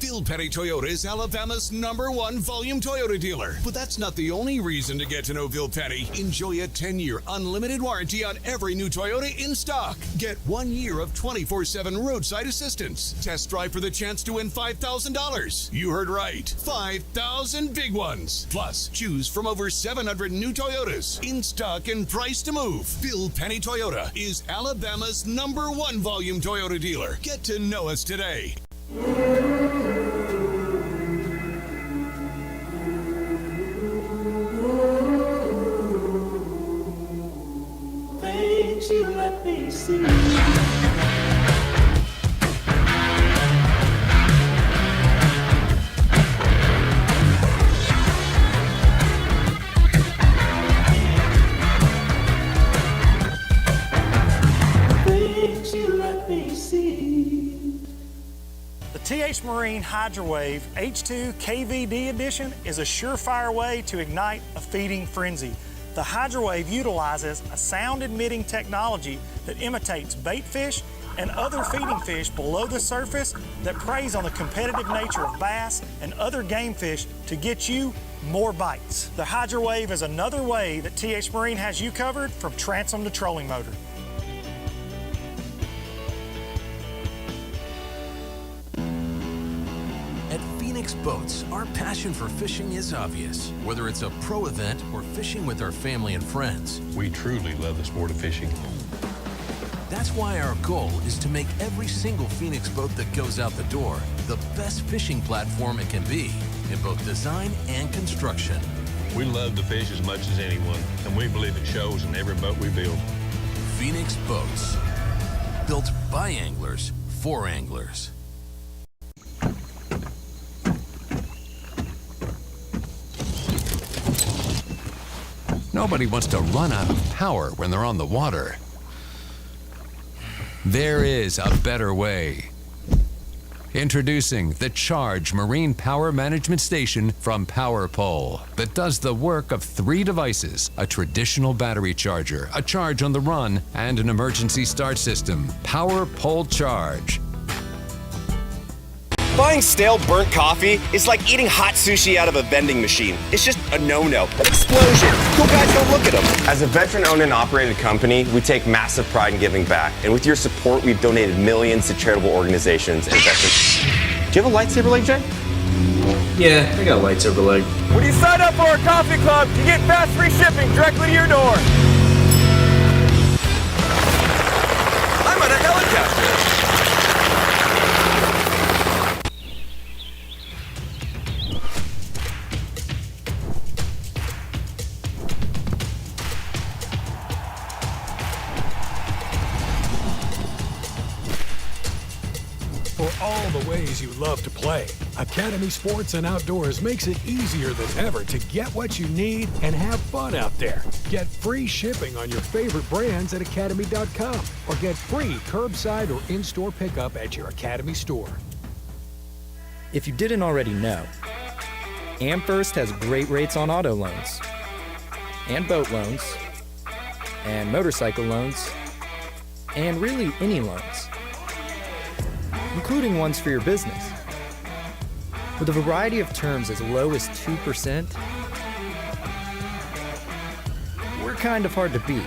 Bill Petty Toyota is Alabama's #1 volume Toyota dealer. But that's not the only reason to get to know Bill Petty. Enjoy a 10-year unlimited warranty on every new Toyota in stock. Get 1 year of 24/7 roadside assistance. Test drive for the chance to win $5,000. You heard right. 5,000 big ones. Plus, choose from over 700 new Toyotas in stock and price to move. Bill Petty Toyota is Alabama's #1 volume Toyota dealer. Get to know us today. Things you let me see. Things you let me see. The TH Marine HydroWave H2 KVD Edition is a surefire way to ignite a feeding frenzy. The HydroWave utilizes a sound-emitting technology that imitates bait fish and other feeding fish below the surface that preys on the competitive nature of bass and other game fish to get you more bites. The HydroWave is another way that TH Marine has you covered from transom to trolling motor. At Phoenix Boats, our passion for fishing is obvious. Whether it's a pro event or fishing with our family and friends, we truly love the sport of fishing. That's why our goal is to make every single Phoenix boat that goes out the door the best fishing platform it can be in both design and construction. We love to fish as much as anyone, and we believe it shows in every boat we build. Phoenix Boats. built by anglers for anglers. Nobody wants to run out of power when they're on the water. There is a better way. Introducing the Charge Marine Power Management Station from PowerPole that does the work of 3 devices: a traditional battery charger, a charge on the run, and an emergency start system. PowerPole Charge. Buying stale burnt coffee is like eating hot sushi out of a vending machine. It's just a no-no. Explosion. Cool guys don't look at them. As a veteran-owned and operated company, we take massive pride in giving back. And with your support, we've donated millions to charitable organizations and veterans. Do you have a lightsaber leg, Jay? Yeah, I got a lightsaber leg. When you sign up for our coffee club, you get fast free shipping directly to your door. I'm on a helicopter. For all the ways you love to play, Academy Sports and Outdoors makes it easier than ever to get what you need and have fun out there. Get free shipping on your favorite brands at academy.com or get free curbside or in-store pickup at your Academy store. If you didn't already know, AmFirst has great rates on auto loans and boat loans and motorcycle loans and really any loans, including ones for your business. With a variety of terms as low as 2%, we're kind of hard to beat.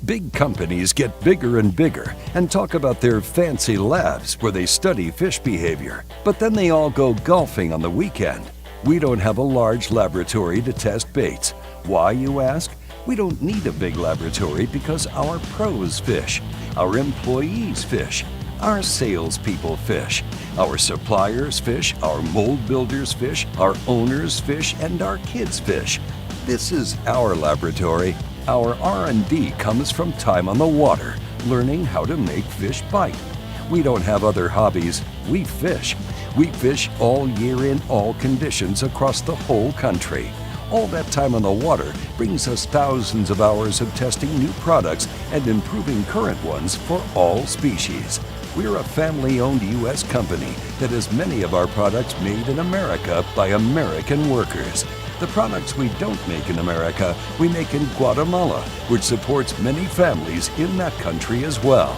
Big companies get bigger and bigger and talk about their fancy labs where they study fish behavior, but then they all go golfing on the weekend. We don't have a large laboratory to test baits. Why, you ask? We don't need a big laboratory because our pros fish, our employees fish, our salespeople fish, our suppliers fish, our mold builders fish, our owners fish, and our kids fish. This is our laboratory. Our R&D comes from time on the water, learning how to make fish bite. We don't have other hobbies. We fish. We fish all year in all conditions across the whole country. All that time on the water brings us thousands of hours of testing new products and improving current ones for all species. We're a family-owned U.S. company that has many of our products made in America by American workers. The products we don't make in America, we make in Guatemala, which supports many families in that country as well.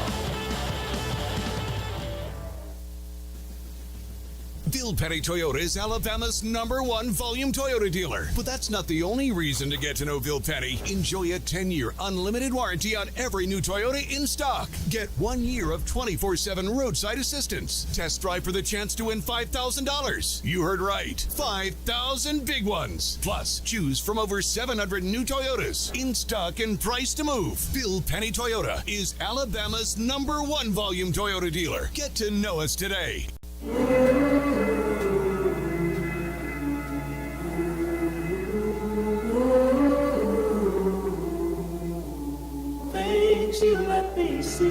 Bill Petty Toyota is Alabama's #1 volume Toyota dealer. But that's not the only reason to get to know Bill Petty. Enjoy a 10-year unlimited warranty on every new Toyota in stock. Get 1 year of 24/7 roadside assistance. Test drive for the chance to win $5,000. You heard right. 5,000 big ones. Plus, choose from over 700 new Toyotas in stock and priced to move. Bill Petty Toyota is Alabama's #1 volume Toyota dealer. Get to know us today. Things you let me see.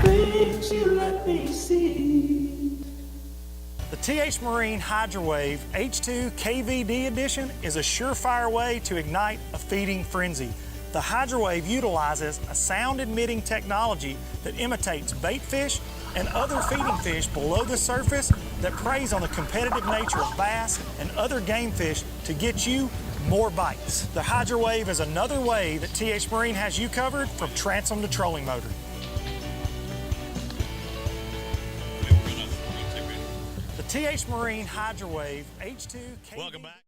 Things you let me see. The TH Marine Hydrowave H2 KVD Edition is a surefire way to ignite a feeding frenzy. The Hydrowave utilizes a sound-emitting technology that imitates bait fish and other feeding fish below the surface that preys on the competitive nature of bass and other game fish to get you more bites. The Hydrowave is another way that TH Marine has you covered from transom to trolling motor. The TH Marine Hydrowave H2 KVD. Welcome back.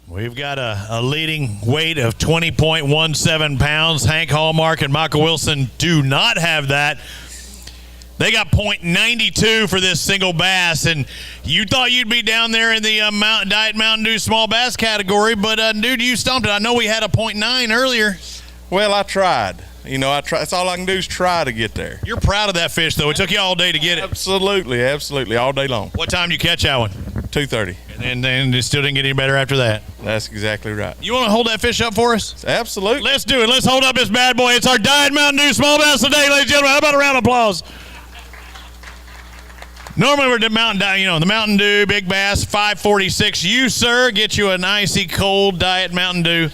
We've got a leading weight of 20.17 pounds. Hank Hallmark and Michael Wilson do not have that. They got .92 for this single bass, and you thought you'd be down there in the Diet Mountain Dew small bass category, but dude, you stumped it. I know we had a .9 earlier. Well, I tried. You know, that's all I can do is try to get there. You're proud of that fish, though. It took you all day to get it. Absolutely, all day long. What time did you catch that one? 2:30. And then it still didn't get any better after that. That's exactly right. You want to hold that fish up for us? Absolutely. Let's do it. Let's hold up this bad boy. It's our Diet Mountain Dew small bass today, ladies and gentlemen. How about a round of applause? Normally we're the Mountain Dew Big Bass 546. You, sir, get you an icy cold Diet Mountain Dew.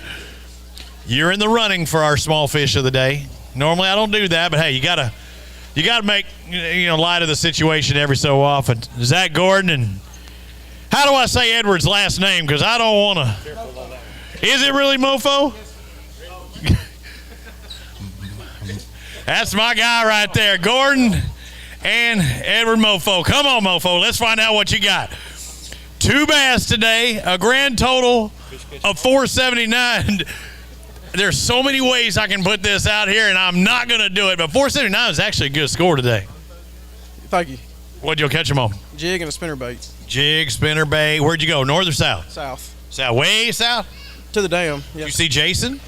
You're in the running for our small fish of the day. Normally I don't do that, but hey, you gotta make light of the situation every so often. Zach Gordon, and how do I say Edwards' last name? Because I don't want to. Is it really Mofo? That's my guy right there, Gordon and Edward Mofo. Come on, Mofo. Let's find out what you got. 2 bass today, a grand total of 479. There's so many ways I can put this out here, and I'm not going to do it, but 479 is actually a good score today. Thank you. What'd you catch them on? Jig and a spinnerbait. Jig, spinnerbait. Where'd you go, north or south? South. South, way south? To the dam, yes. You see Jason?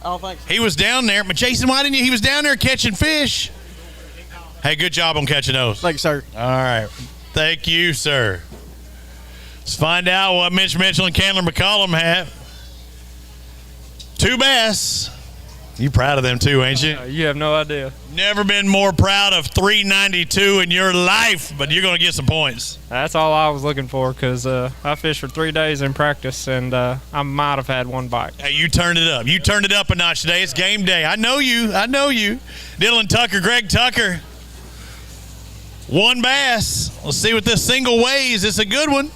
I don't think so. He was down there, but Jason, why didn't you? He was down there catching fish. Hey, good job on catching those. Thank you, sir. All right. Thank you, sir. Let's find out what Mitch Mitchell and Candler McCollum have. 2 bass. You proud of them too, ain't you? You have no idea. Never been more proud of 392 in your life, but you're going to get some points. That's all I was looking for because I fished for 3 days in practice, and I might have had 1 bite. Hey, you turned it up. You turned it up a notch today. It's game day. I know you. Dylan Tucker, Greg Tucker. 1 bass. Let's see what this single weighs. It's a good one.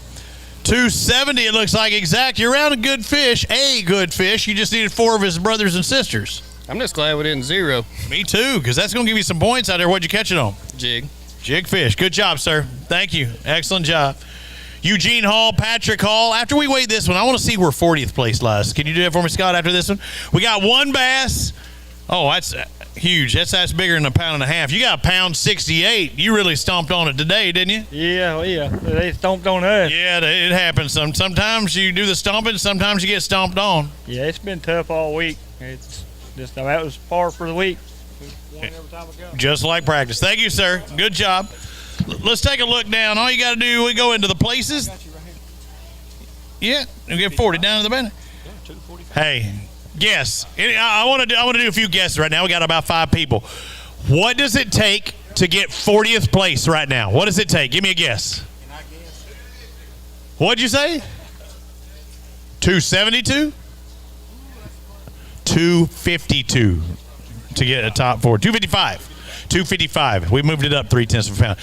270, it looks like exact. You're around a good fish. You just needed 4 of his brothers and sisters. I'm just glad we didn't zero. Me too, because that's going to give you some points out there. What'd you catch it on? Jig. Jig fish. Good job, sir. Thank you. Excellent job. Eugene Hall, Patrick Hall. After we weigh this one, I want to see where 40th place lies. Can you do that for me, Scott, after this one? We got 1 bass. Oh, that's huge. That's bigger than a pound and a half. You got a pound 68. You really stomped on it today, didn't you? Yeah. They stomped on us. Yeah, it happens. Sometimes you do the stomping, sometimes you get stomped on. Yeah, it's been tough all week. It's just that was par for the week. Just like practice. Thank you, sir. Good job. Let's take a look down. All you got to do, we go into the places. Yeah, we get 40 down to the bend. Hey, guess. I want to do a few guesses right now. We got about 5 people. What does it take to get 40th place right now? What does it take? Give me a guess. What'd you say? 272? 252 to get a top 4. 255. We moved it up 0.3 of a pound.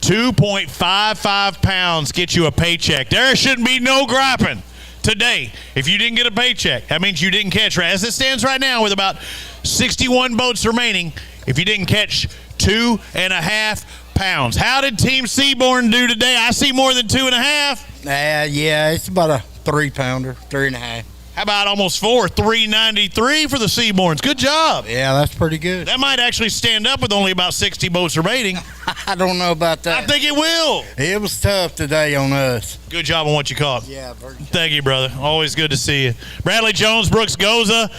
2.55 pounds get you a paycheck. There shouldn't be no griping today. If you didn't get a paycheck, that means you didn't catch. As it stands right now with about 61 boats remaining, if you didn't catch 2.5 pounds. How did Team Seaborn do today? I see more than 2.5. Yeah, it's about a 3-pounder, 3.5. How about almost 4? 393 for the Seaborns. Good job. Yeah, that's pretty good. That might actually stand up with only about 60 boats remaining. I don't know about that. I think it will. It was tough today on us. Good job on what you caught. Yeah, very good. Thank you, brother. Always good to see you. Bradley Jones, Brooks Goza.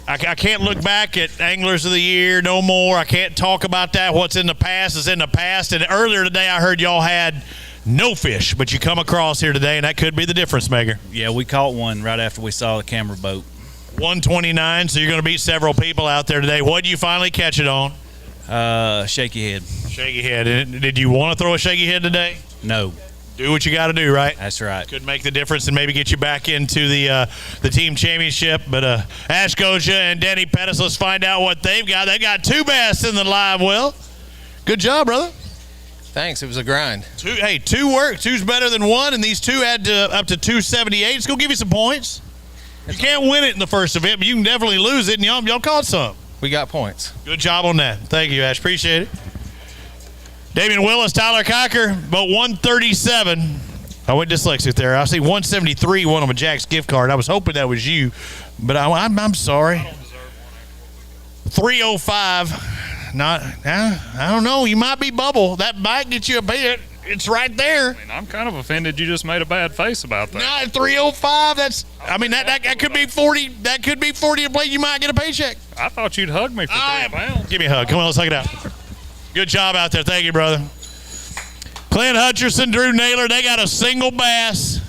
I can't look back at Anglers of the Year no more. I can't talk about that. What's in the past is in the past. And earlier today I heard y'all had no fish, but you come across here today, and that could be the difference maker. Yeah, we caught one right after we saw the camera boat. 129, so you're going to beat several people out there today. What did you finally catch it on? Shaky head. Shaky head. Did you want to throw a shaky head today? No. Do what you got to do, right? That's right. Could make the difference and maybe get you back into the team championship. But Ash Goja and Denny Pettis, let's find out what they've got. They got 2 bass in the live well. Good job, brother. Thanks. It was a grind. 2 work. 2's better than 1, and these 2 add up to 278. It's going to give you some points. You can't win it in the first event, but you can definitely lose it, and y'all caught some. We got points. Good job on that. Thank you, Ash. Appreciate it. Damian Willis, Tyler Cocker, about 137. I went dyslexic there. I see 173 won on a Jack's gift card. I was hoping that was you, but I'm sorry. 305. I don't know. You might be bubble. That might get you a bit. It's right there. I'm kind of offended you just made a bad face about that. No, 305. That could be 40. That could be 40 a plate. You might get a paycheck. I thought you'd hug me for 3 pounds. Give me a hug. Come on, let's hug it out. Good job out there. Thank you, brother. Clint Hutcherson, Drew Naylor, they got a single bass.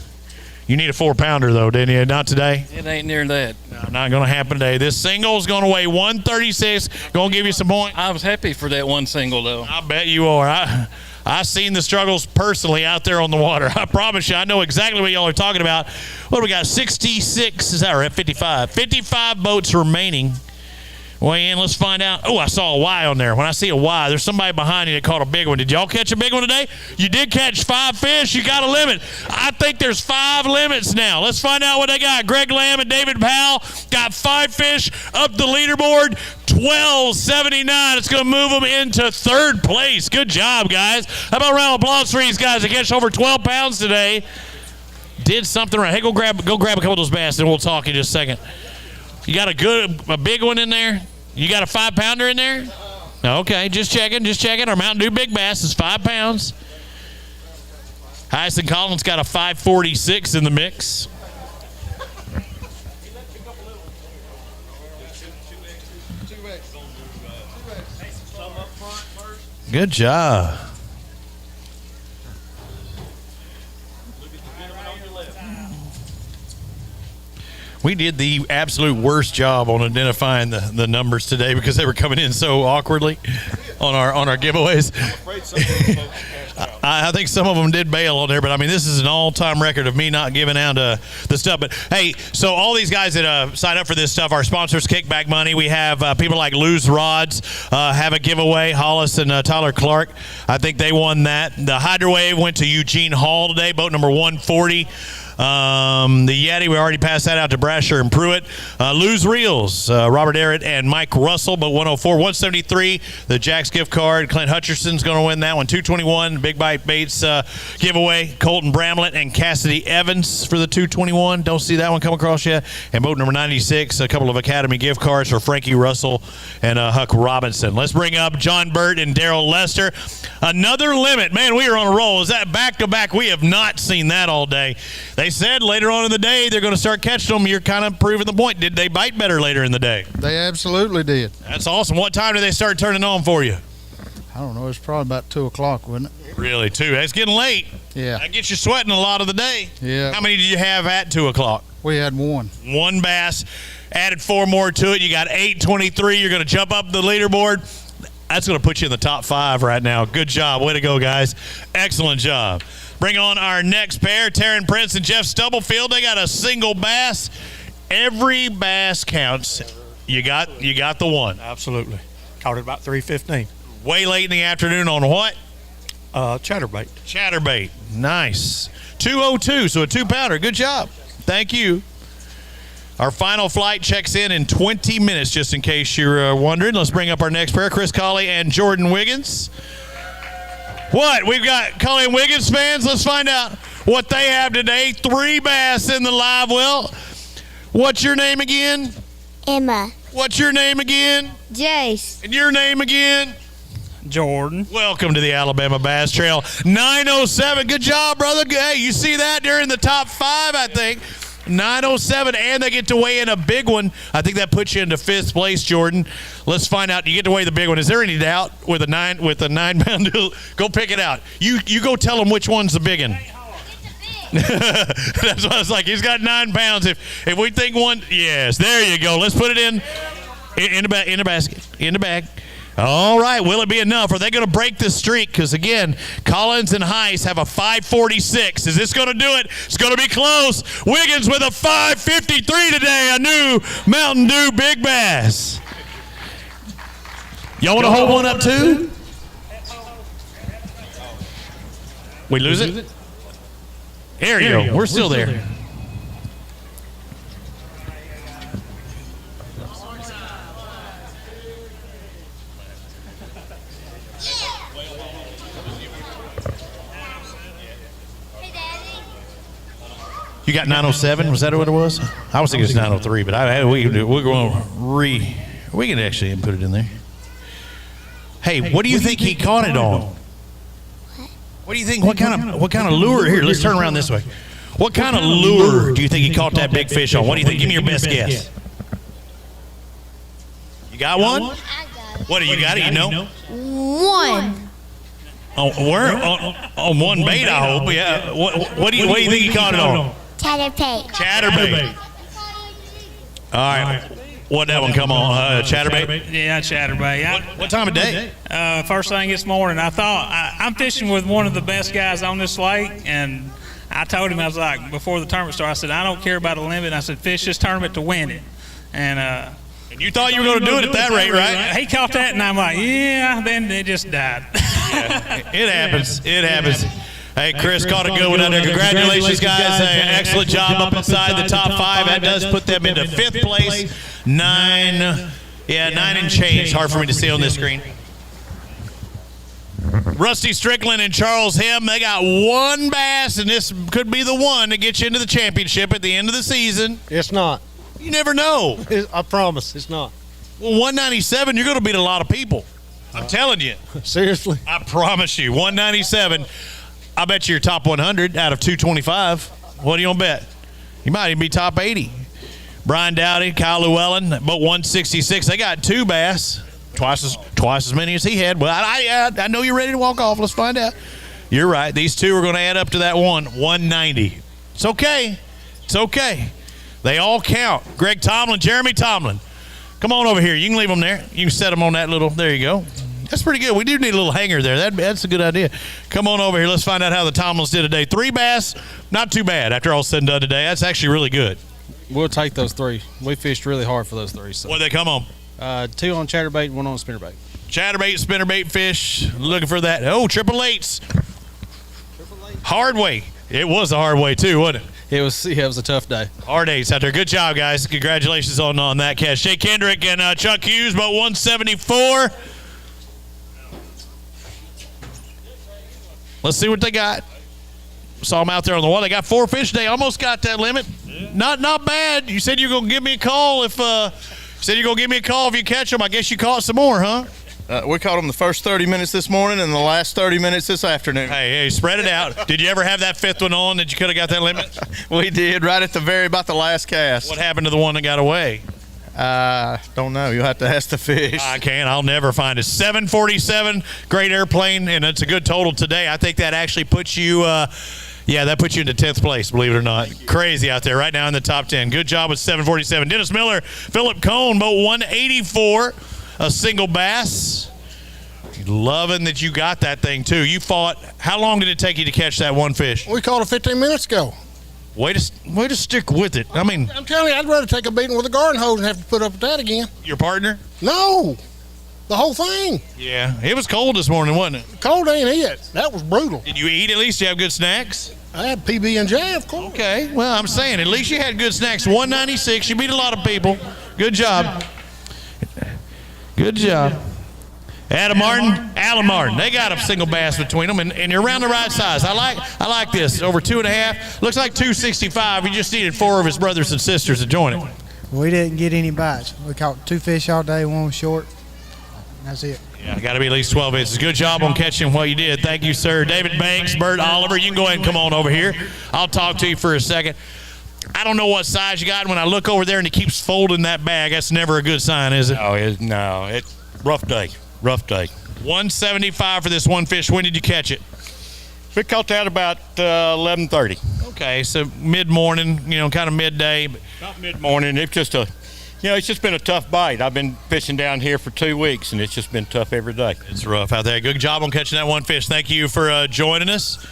You need a 4-pounder, though, didn't you? Not today? It ain't near that. No, not going to happen today. This single is going to weigh 136. Going to give you some points. I was happy for that one single, though. I bet you are. I've seen the struggles personally out there on the water. I promise you, I know exactly what y'all are talking about. What do we got? 66, is that right? 55. 55 boats remaining. Weigh in, let's find out. Oh, I saw a Y on there. When I see a Y, there's somebody behind you that caught a big one. Did y'all catch a big one today? You did catch 5 fish. You got a limit. I think there's 5 limits now. Let's find out what they got. Greg Lamb and David Powell got 5 fish up the leaderboard. 12.79. It's going to move them into 3rd place. Good job, guys. How about a round of applause for these guys that catch over 12 pounds today? Did something right. Hey, go grab a couple of those bass, and we'll talk in just a second. You got a big one in there? You got a 5-pounder in there? Okay, just checking. Our Mountain Dew Big Bass is 5 pounds. Hyson Collins got a 546 in the mix. Good job. We did the absolute worst job on identifying the numbers today because they were coming in so awkwardly on our giveaways. I think some of them did bail on there, but I mean, this is an all-time record of me not giving out the stuff. But hey, so all these guys that sign up for this stuff, our sponsors, Kickback Money. We have people like Lose Rods have a giveaway. Hollis and Tyler Clark, I think they won that. The Hydrowave went to Eugene Hall today, boat number 140. The Yeti, we already passed that out to Brasher and Pruitt. Lose Reels, Robert Arrett and Mike Russell, but 104, 173. The Jack's gift card. Clint Hutcherson's going to win that one. 221, Big Bite Baits giveaway. Colton Bramlett and Cassidy Evans for the 221. Don't see that one come across yet. And boat number 96, a couple of Academy gift cards for Frankie Russell and Huck Robinson. Let's bring up John Burt and Daryl Lester. Another limit. Man, we are on a roll. Is that back-to-back? We have not seen that all day. They said later on in the day they're going to start catching them. You're kind of proving the point. Did they bite better later in the day? They absolutely did. That's awesome. What time did they start turning on for you? I don't know. It's probably about 2 o'clock, wasn't it? Really, 2? It's getting late. Yeah. That gets you sweating a lot of the day. Yeah. How many did you have at 2 o'clock? We had 1. 1 bass. Added 4 more to it. You got 823. You're going to jump up the leaderboard. That's going to put you in the top 5 right now. Good job. Way to go, guys. Excellent job. Bring on our next pair, Taryn Prince and Jeff Stubblefield. They got a single bass. Every bass counts. You got the one. Absolutely. Caught it about 3:15. Way late in the afternoon on what? Chatterbait. Chatterbait. Nice. 202, so a 2-pounder. Good job. Thank you. Our final flight checks in 20 minutes, just in case you're wondering. Let's bring up our next pair, Chris Colley and Jordan Wiggins. What? We've got Colley and Wiggins fans. Let's find out what they have today. 3 bass in the live well. What's your name again? Emma. What's your name again? Jace. And your name again? Jordan. Welcome to the Alabama Bass Trail. 907. Good job, brother. Hey, you see that? They're in the top 5, I think. 907, and they get to weigh in a big one. I think that puts you into 5th place, Jordan. Let's find out. You get to weigh the big one. Is there any doubt with a 9-pound deal? Go pick it out. You go tell them which one's the big one. That's what I was like. He's got 9 pounds. If we think one, yes, there you go. Let's put it in the basket, in the bag. All right, will it be enough? Are they going to break this streak? Because, again, Collins and Heiss have a 546. Is this going to do it? It's going to be close. Wiggins with a 553 today, a new Mountain Dew Big Bass. Y'all want to hold one up, too? We lose it? There you go. We're still there. You got 907? Was that what it was? I was thinking it's 903, but we can actually put it in there. Hey, what do you think he caught it on? What do you think? What kind of lure? Here, let's turn around this way. What kind of lure do you think he caught that big fish on? What do you think? Give me your best guess. You got one? I got it. What do you got? You know? One. Oh, we're on one bait, I hope. Yeah. What do you think he caught it on? Chatterbait. Chatterbait. All right. What that one come on? Chatterbait? Yeah, chatterbait. What time of day? First thing this morning. I thought I'm fishing with one of the best guys on this lake, and I told him, I was like, before the tournament started, I said, I don't care about a limit. I said, fish this tournament to win it. And you thought you were going to do it at that rate, right? He caught that, and I'm like, yeah. Then it just died. It happens. It happens. Hey, Chris caught a good one out there. Congratulations, guys. Hey, excellent job up inside the top 5. That does put them into 5th place. 9 and change. Hard for me to see on this screen. Rusty Strickland and Charles Him, they got one bass, and this could be the one to get you into the championship at the end of the season. It's not. You never know. I promise, it's not. Well, 197, you're going to beat a lot of people. I'm telling you. Seriously? I promise you. 197. I bet you your top 100 out of 225. What do you want to bet? You might even be top 80. Brian Dowdy, Kyle Llewellyn, about 166. They got 2 bass. Twice as many as he had. Well, I know you're ready to walk off. Let's find out. You're right. These 2 are going to add up to that 190. It's okay. It's okay. They all count. Greg Tomlin, Jeremy Tomlin. Come on over here. You can leave them there. You can set them on that little. There you go. That's pretty good. We do need a little hanger there. That's a good idea. Come on over here. Let's find out how the Tomlins did today. 3 bass, not too bad after all said and done today. That's actually really good. We'll take those 3. We fished really hard for those 3. So. What did they come on? 2 on chatterbait, 1 on spinnerbait. Chatterbait, spinnerbait fish. Looking for that. Oh, 888s. Hard way. It was a hard way too, wasn't it? It was a tough day. Hard 8s out there. Good job, guys. Congratulations on that catch. Jay Kendrick and Chuck Hughes, about 174. Let's see what they got. Saw them out there on the wall. They got 4 fish today. Almost got that limit. Yeah. Not bad. You said you were going to give me a call if you catch them. I guess you caught some more, huh? We caught them the first 30 minutes this morning and the last 30 minutes this afternoon. Hey, spread it out. Did you ever have that 5th one on that you could have got that limit? We did, right at about the last cast. What happened to the one that got away? Don't know. You'll have to ask the fish. I can't. I'll never find it. 747, great airplane, and it's a good total today. I think that actually puts you that puts you into 10th place, believe it or not. Crazy out there right now in the top 10. Good job with 747. Dennis Miller, Philip Cohn, boat 184, a single bass. Loving that you got that thing, too. You fought. How long did it take you to catch that one fish? We caught it 15 minutes ago. Way to stick with it. I mean, I'm telling you, I'd rather take a beating with a garden hose and have to put up with that again. Your partner? No, the whole thing. Yeah, it was cold this morning, wasn't it? Cold ain't it. That was brutal. Did you eat at least? Did you have good snacks? I had PB&J, of course. Okay, well, I'm saying at least you had good snacks. 196. You beat a lot of people. Good job. Good job. Adam Martin, Alan Martin. They got a single bass between them, and you're around the right size. I like this. Over 2.5. Looks like 265. He just needed 4 of his brothers and sisters to join it. We didn't get any bites. We caught 2 fish all day, 1 was short. That's it. Yeah, got to be at least 12 inches. Good job on catching what you did. Thank you, sir. David Banks, Bert Oliver, you can go ahead and come on over here. I'll talk to you for a second. I don't know what size you got. When I look over there and it keeps folding that bag, that's never a good sign, is it? No, it's rough day. Rough day. 175 for this one fish. When did you catch it? We caught that about 11:30. Okay, so mid-morning, kind of midday. Not mid-morning. It's just it's just been a tough bite. I've been fishing down here for 2 weeks, and it's just been tough every day. It's rough out there. Good job on catching that one fish. Thank you for joining us.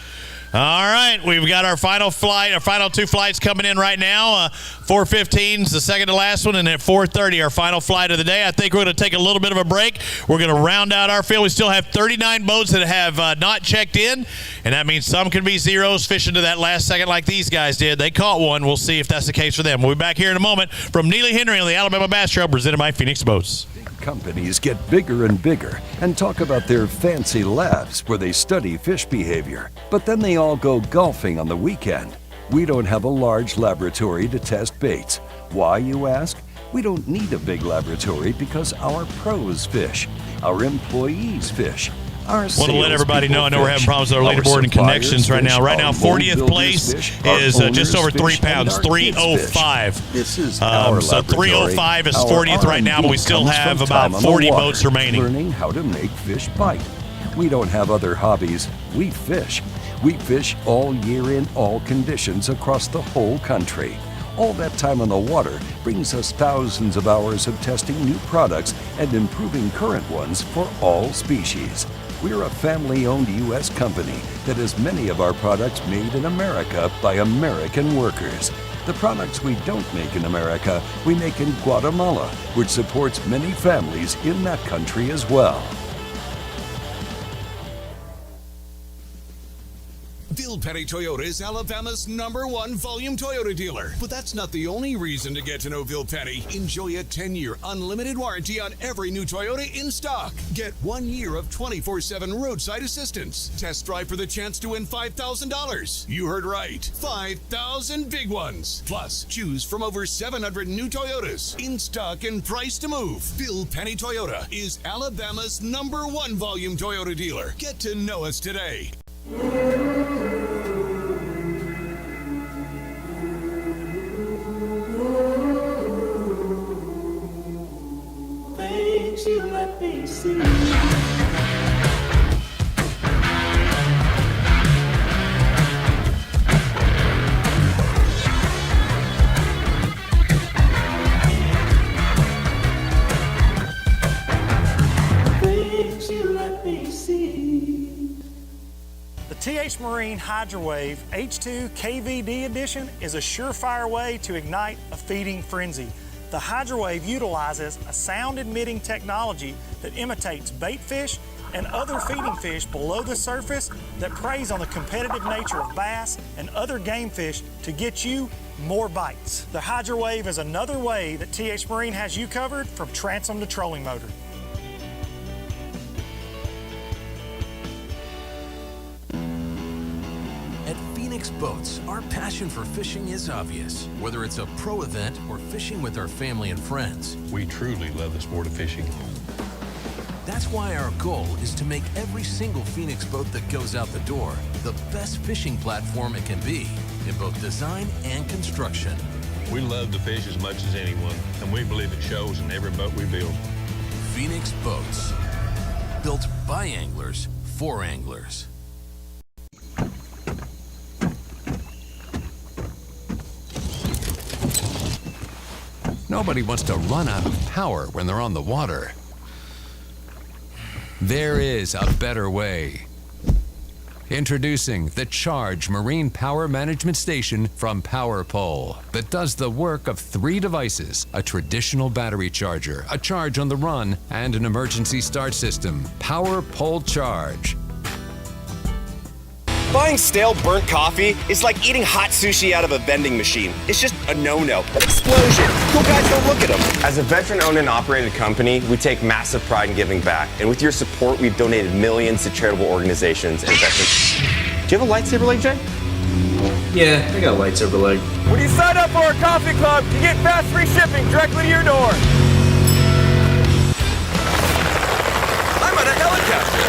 All right, we've got our final 2 flights coming in right now. 4:15 is the second to last one, and at 4:30, our final flight of the day. I think we're going to take a little bit of a break. We're going to round out our field. We still have 39 boats that have not checked in, and that means some can be zeros fishing to that last second like these guys did. They caught one. We'll see if that's the case for them. We'll be back here in a moment from Neely Henry on the Alabama Bass Trail, presented by Phoenix Boats. Companies get bigger and bigger and talk about their fancy labs where they study fish behavior, but then they all go golfing on the weekend. We don't have a large laboratory to test baits. Why, you ask? We don't need a big laboratory because our pros fish, our employees fish. Want to let everybody know, I know we're having problems with our leaderboard and connections right now. Right now, 40th place is just over 3 pounds, 305. This is so 305 is 40th right now, but we still have about 40 boats remaining. Learning how to make fish bite. We don't have other hobbies. We fish. We fish all year in all conditions across the whole country. All that time on the water brings us thousands of hours of testing new products and improving current ones for all species. We're a family-owned U.S. company that has many of our products made in America by American workers. The products we don't make in America, we make in Guatemala, which supports many families in that country as well. Bill Petty Toyota is Alabama's #1 volume Toyota dealer. But that's not the only reason to get to know Bill Petty. Enjoy a 10-year unlimited warranty on every new Toyota in stock. Get 1 year of 24/7 roadside assistance. Test drive for the chance to win $5,000. You heard right. 5,000 big ones. Plus, choose from over 700 new Toyotas in stock and price to move. Bill Petty Toyota is Alabama's #1 volume Toyota dealer. Get to know us today. Things you let me see. Things you let me see. The TH Marine HydroWave H2 KVD Edition is a surefire way to ignite a feeding frenzy. The HydroWave utilizes a sound-emitting technology that imitates bait fish and other feeding fish below the surface that preys on the competitive nature of bass and other game fish to get you more bites. The HydroWave is another way that TH Marine has you covered from transom to trolling motor. Boats, our passion for fishing is obvious. Whether it's a pro event or fishing with our family and friends, We truly love the sport of fishing. that's why our goal is to make every single Phoenix boat that goes out the door the best fishing platform it can be in both design and construction. We love to fish as much as anyone, and we believe it shows in every boat we build. Phoenix Boats, built by anglers for anglers. Nobody wants to run out of power when they're on the water. There is a better way. Introducing the Charge Marine Power Management Station from PowerPole that does the work of 3 devices: a traditional battery charger, a charge on the run, and an emergency start system. PowerPole Charge. Buying stale, burnt coffee is like eating hot sushi out of a vending machine. It's just a no-no. Explosion. Cool guys don't look at them. As a veteran-owned and operated company, we take massive pride in giving back. And with your support, we've donated millions to charitable organizations and veterans. Do you have a lightsaber leg, Jay? Yeah, I got a lightsaber leg. When you sign up for our coffee club, you get fast free shipping directly to your door. I'm on a helicopter.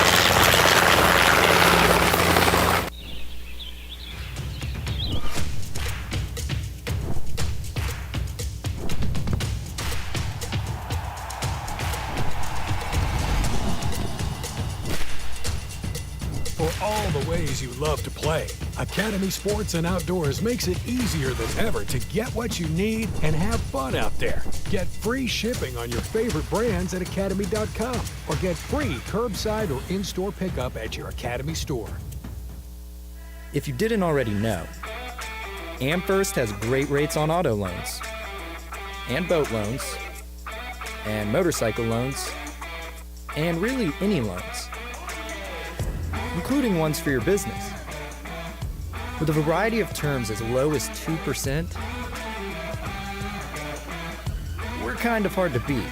For all the ways you love to play, Academy Sports and Outdoors makes it easier than ever to get what you need and have fun out there. Get free shipping on your favorite brands at academy.com or get free curbside or in-store pickup at your Academy store. If you didn't already know, AmFirst has great rates on auto loans and boat loans and motorcycle loans and really any loans, including ones for your business. With a variety of terms as low as 2%, we're kind of hard to beat.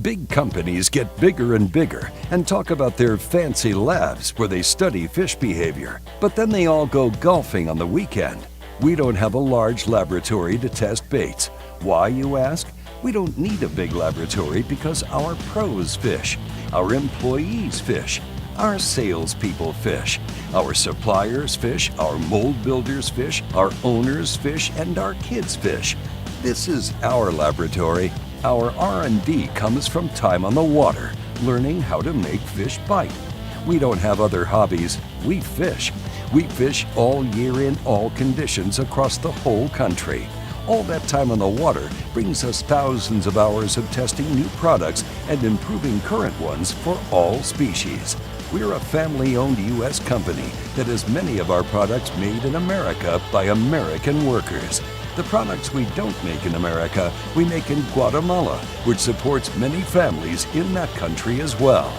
Big companies get bigger and bigger and talk about their fancy labs where they study fish behavior, but then they all go golfing on the weekend. We don't have a large laboratory to test baits. Why, you ask? We don't need a big laboratory because our pros fish, our employees fish, our salespeople fish, our suppliers fish, our mold builders fish, our owners fish, and our kids fish. This is our laboratory. Our R&D comes from time on the water, learning how to make fish bite. We don't have other hobbies. We fish. We fish all year in all conditions across the whole country. All that time on the water brings us thousands of hours of testing new products and improving current ones for all species. We're a family-owned U.S. company that has many of our products made in America by American workers. The products we don't make in America, we make in Guatemala, which supports many families in that country as well.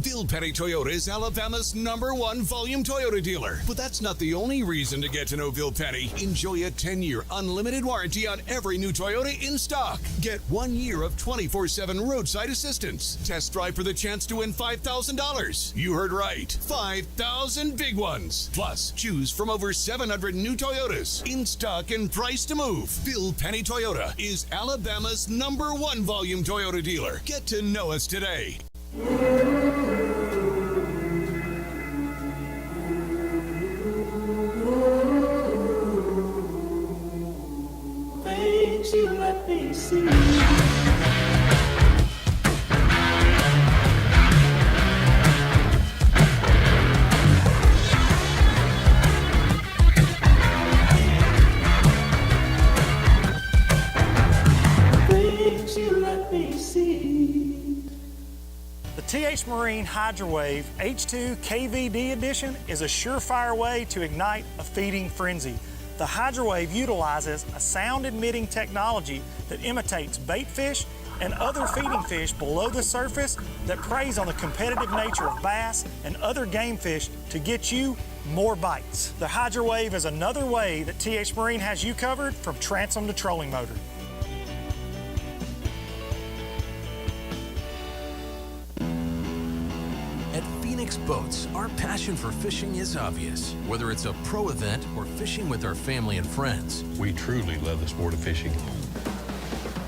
Bill Petty Toyota is Alabama's #1 volume Toyota dealer. But that's not the only reason to get to know Bill Petty. Enjoy a 10-year unlimited warranty on every new Toyota in stock. Get 1 year of 24/7 roadside assistance. Test drive for the chance to win $5,000. You heard right. 5,000 big ones. Plus, choose from over 700 new Toyotas in stock and price to move. Bill Petty Toyota is Alabama's #1 volume Toyota dealer. Get to know us today. Things you let me see. Things you let me see. The TH Marine Hydrowave H2 KVD Edition is a surefire way to ignite a feeding frenzy. The Hydrowave utilizes a sound-emitting technology that imitates bait fish and other feeding fish below the surface that preys on the competitive nature of bass and other game fish to get you more bites. The Hydrowave is another way that TH Marine has you covered from transom to trolling motor. At Phoenix Boats, our passion for fishing is obvious. Whether it's a pro event or fishing with our family and friends, we truly love the sport of fishing.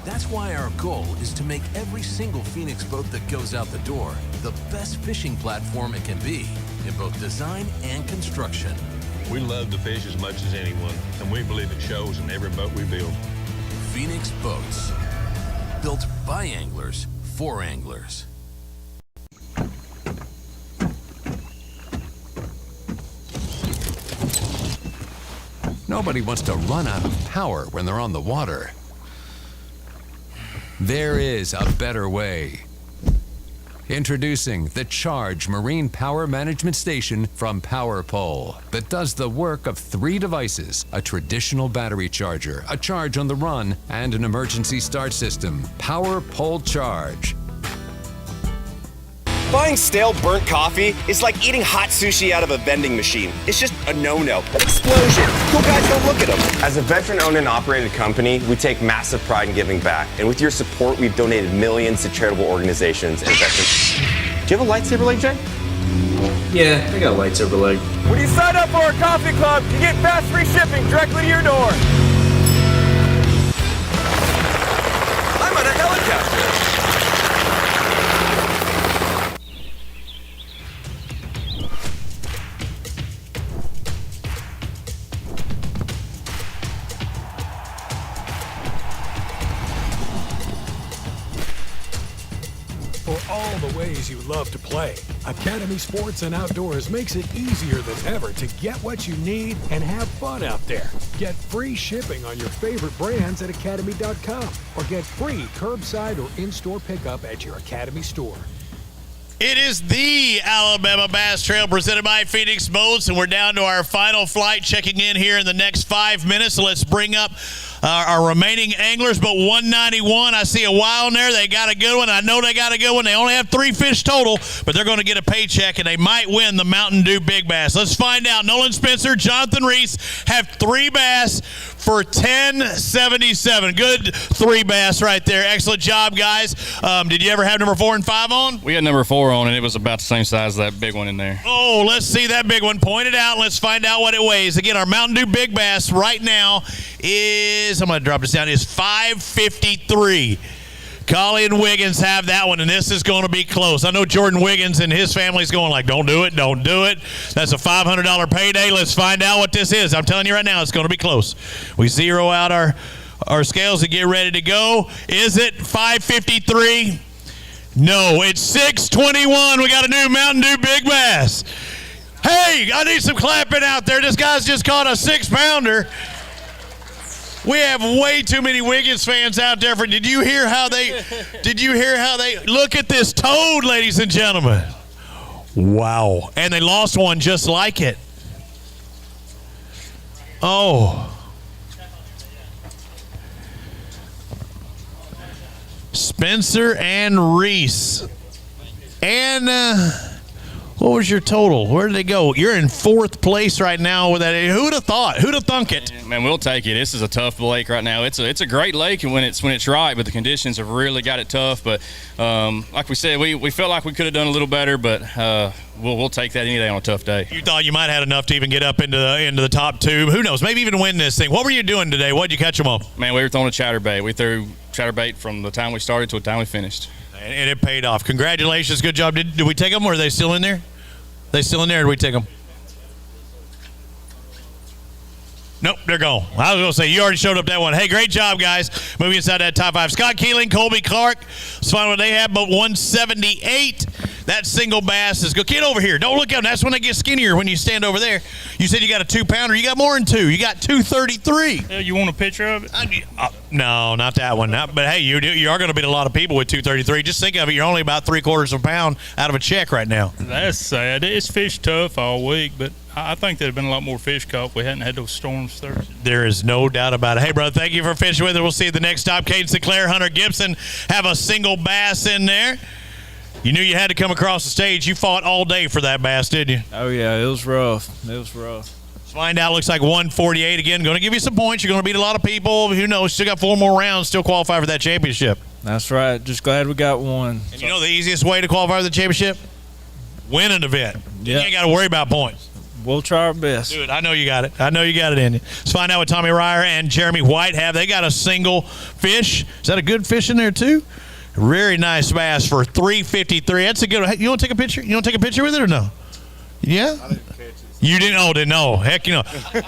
That's why our goal is to make every single Phoenix boat that goes out the door the best fishing platform it can be in both design and construction. We love to fish as much as anyone, and we believe it shows in every boat we build. Phoenix Boats, built by anglers for anglers. Nobody wants to run out of power when they're on the water. There is a better way. Introducing the Charge Marine Power Management Station from PowerPole that does the work of 3 devices: a traditional battery charger, a charge on the run, and an emergency start system. PowerPole Charge. Buying stale burnt coffee is like eating hot sushi out of a vending machine. It's just a no-no. Explosion. Cool guys don't look at them. As a veteran-owned and operated company, we take massive pride in giving back. And with your support, we've donated millions to charitable organizations and veterans. Do you have a lightsaber leg, Jay? Yeah, I got a lightsaber leg. When you sign up for our coffee club, you get fast free shipping directly to your door. I'm on a helicopter. For all the ways you love to play, Academy Sports and Outdoors makes it easier than ever to get what you need and have fun out there. Get free shipping on your favorite brands at academy.com or get free curbside or in-store pickup at your Academy store. It is the Alabama Bass Trail presented by Phoenix Boats, and we're down to our final flight, checking in here in the next 5 minutes. So let's bring up our remaining anglers. But 191, I see a wild there. They got a good one. I know they got a good one. They only have 3 fish total, but they're going to get a paycheck, and they might win the Mountain Dew Big Bass. Let's find out. Nolan Spencer, Jonathan Reese have 3 bass, for $10.77. Good 3 bass right there. Excellent job, guys. Did you ever have number 4 and 5 on? We had number 4 on, and it was about the same size as that big one in there. Oh, let's see that big one. Point it out. Let's find out what it weighs. Again, our Mountain Dew Big Bass right now is, I'm going to drop this down, is 553. Collie and Wiggins have that one, and this is going to be close. I know Jordan Wiggins and his family's going like, don't do it, don't do it. That's a $500 payday. Let's find out what this is. I'm telling you right now, it's going to be close. We zero out our scales and get ready to go. Is it 553? No, it's 621. We got a new Mountain Dew Big Bass. Hey, I need some clapping out there. This guy's just caught a 6-pounder. We have way too many Wiggins fans out there. Did you hear how they look at this toad, ladies and gentlemen? Wow. And they lost one just like it. Oh. Spencer and Reese. And what was your total? Where did they go? You're in 4th place right now with that. Who'd have thought? Who'd have thunk it? Man, we'll take it. This is a tough lake right now. It's a great lake when it's right, but the conditions have really got it tough. But like we said, we felt like we could have done a little better, but we'll take that any day on a tough day. You thought you might have had enough to even get up into the top 2. Who knows? Maybe even win this thing. What were you doing today? What did you catch them on? Man, we were throwing a chatterbait. We threw chatterbait from the time we started to the time we finished. And it paid off. Congratulations. Good job. Did we take them, or are they still in there? They still in there, or did we take them? Nope, they're gone. I was going to say, you already showed up that one. Hey, great job, guys. Moving inside that top 5. Scott Keeling, Colby Clark. Let's find what they have, but 178. That single bass is good. Get over here. Don't look up. That's when they get skinnier when you stand over there. You said you got a 2-pounder. You got more than 2. You got 233. You want a picture of it? No, not that one. But hey, you are going to beat a lot of people with 233. Just think of it. You're only about 3/4 of a pound out of a check right now. That's sad. It's fish tough all week, but I think there'd have been a lot more fish caught if we hadn't had those storms Thursday. There is no doubt about it. Hey, brother, thank you for fishing with us. We'll see you at the next stop. Caden Sinclair, Hunter Gibson have a single bass in there. You knew you had to come across the stage. You fought all day for that bass, didn't you? Oh, yeah, it was rough. Let's find out. Looks like 148 again. Going to give you some points. You're going to beat a lot of people. Who knows? Still got 4 more rounds. Still qualify for that championship. That's right. Just glad we got one. And you know the easiest way to qualify for the championship? Win an event. You ain't got to worry about points. We'll try our best. Dude, I know you got it. I know you got it in you. Let's find out what Tommy Ryer and Jeremy White have. They got a single fish. Is that a good fish in there, too? Very nice bass for $3.53. That's a good one. You want to take a picture? You want to take a picture with it or no? Yeah? I didn't catch it. You didn't? Oh, didn't know. Heck,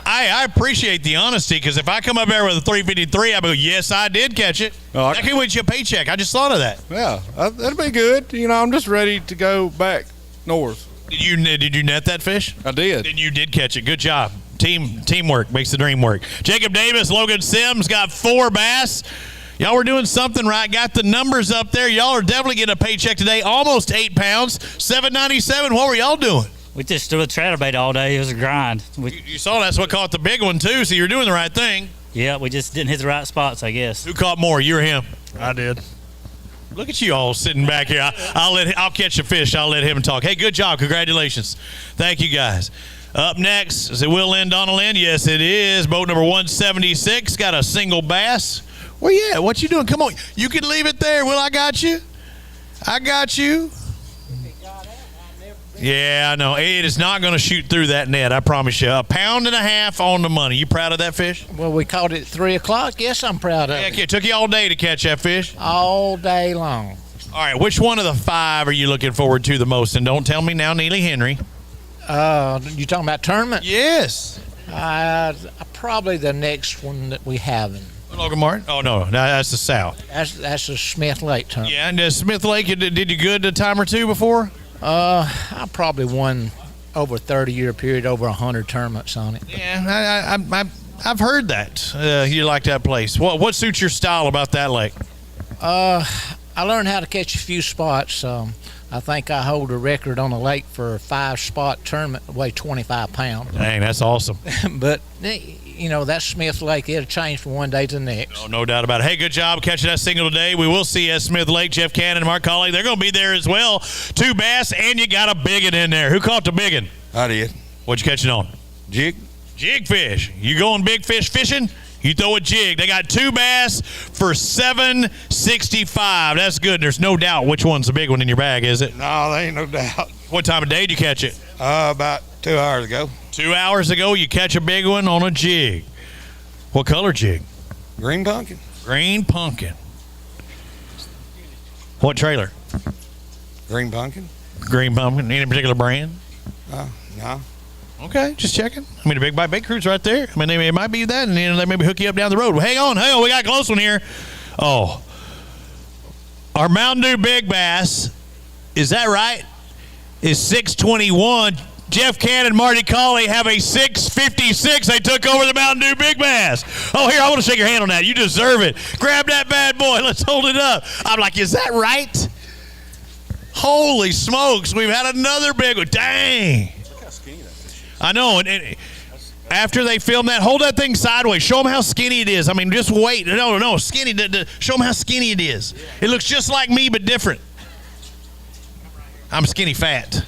I appreciate the honesty, because if I come up there with a $3.53, I go, yes, I did catch it. That can win you a paycheck. I just thought of that. Yeah, that'd be good. I'm just ready to go back north. Did you net that fish? I did. Then you did catch it. Good job. Teamwork makes the dream work. Jacob Davis, Logan Sims got 4 bass. Y'all were doing something right. Got the numbers up there. Y'all are definitely getting a paycheck today. Almost 8 pounds, $7.97. What were y'all doing? We just threw a chatterbait all day. It was a grind. You saw that's what caught the big one, too, so you're doing the right thing. Yeah, we just didn't hit the right spots, I guess. Who caught more, you or him? I did. Look at you all sitting back here. I'll catch a fish. I'll let him talk. Hey, good job. Congratulations. Thank you, guys. Up next, is it Will Lynn, Donna Lynn? Yes, it is. Boat number 176. Got a single bass. Where you at? What you doing? Come on. You can leave it there. Will, I got you. I got you. Yeah, I know. It is not going to shoot through that net, I promise you. 1.5 pounds on the money. You proud of that fish? Well, we caught it at 3 o'clock. Yes, I'm proud of it. It took you all day to catch that fish? All day long. All right, which one of the 5 are you looking forward to the most? And don't tell me now Neely Henry. You talking about tournament? Yes. Probably the next one that we haven't. Logan Martin? Oh, no, that's the South. That's the Smith Lake tournament. Yeah, and Smith Lake, did you good a time or two before? I probably won over a 30-year period, over 100 tournaments on it. Yeah, I've heard that. You like that place. What suits your style about that lake? I learned how to catch a few spots. I think I hold a record on the lake for a 5-spot tournament that weighed 25 pounds. Dang, that's awesome. But, that Smith Lake, it'll change from one day to the next. Oh, no doubt about it. Hey, good job catching that single today. We will see you at Smith Lake. Jeff Cannon and Mark Colley, they're going to be there as well. 2 bass, and you got a biggin in there. Who caught the biggin? I did. What you catching on? Jig. Jig fish. You going big fish fishing? You throw a jig. They got 2 bass for $7.65. That's good. There's no doubt which one's the big one in your bag, is it? No, there ain't no doubt. What time of day did you catch it? About 2 hours ago. 2 hours ago, you catch a big one on a jig. What color jig? Green pumpkin. Green pumpkin. What trailer? Green pumpkin. Green pumpkin. Any particular brand? No. Okay, just checking. I mean, the Big Bite Bait Crew's right there. I mean, it might be that, and they maybe hook you up down the road. Well, hang on. We got a close one here. Oh. Our Mountain Dew Big Bass, is that right? Is 621. Jeff Cannon and Marty Colley have a 656. They took over the Mountain Dew Big Bass. Oh, here, I want to shake your hand on that. You deserve it. Grab that bad boy. Let's hold it up. I'm like, is that right? Holy smokes. We've had another big one. Dang. Look how skinny that is. I know. And after they film that, hold that thing sideways. Show them how skinny it is. I mean, just wait. No, skinny. Show them how skinny it is. It looks just like me, but different. I'm skinny fat.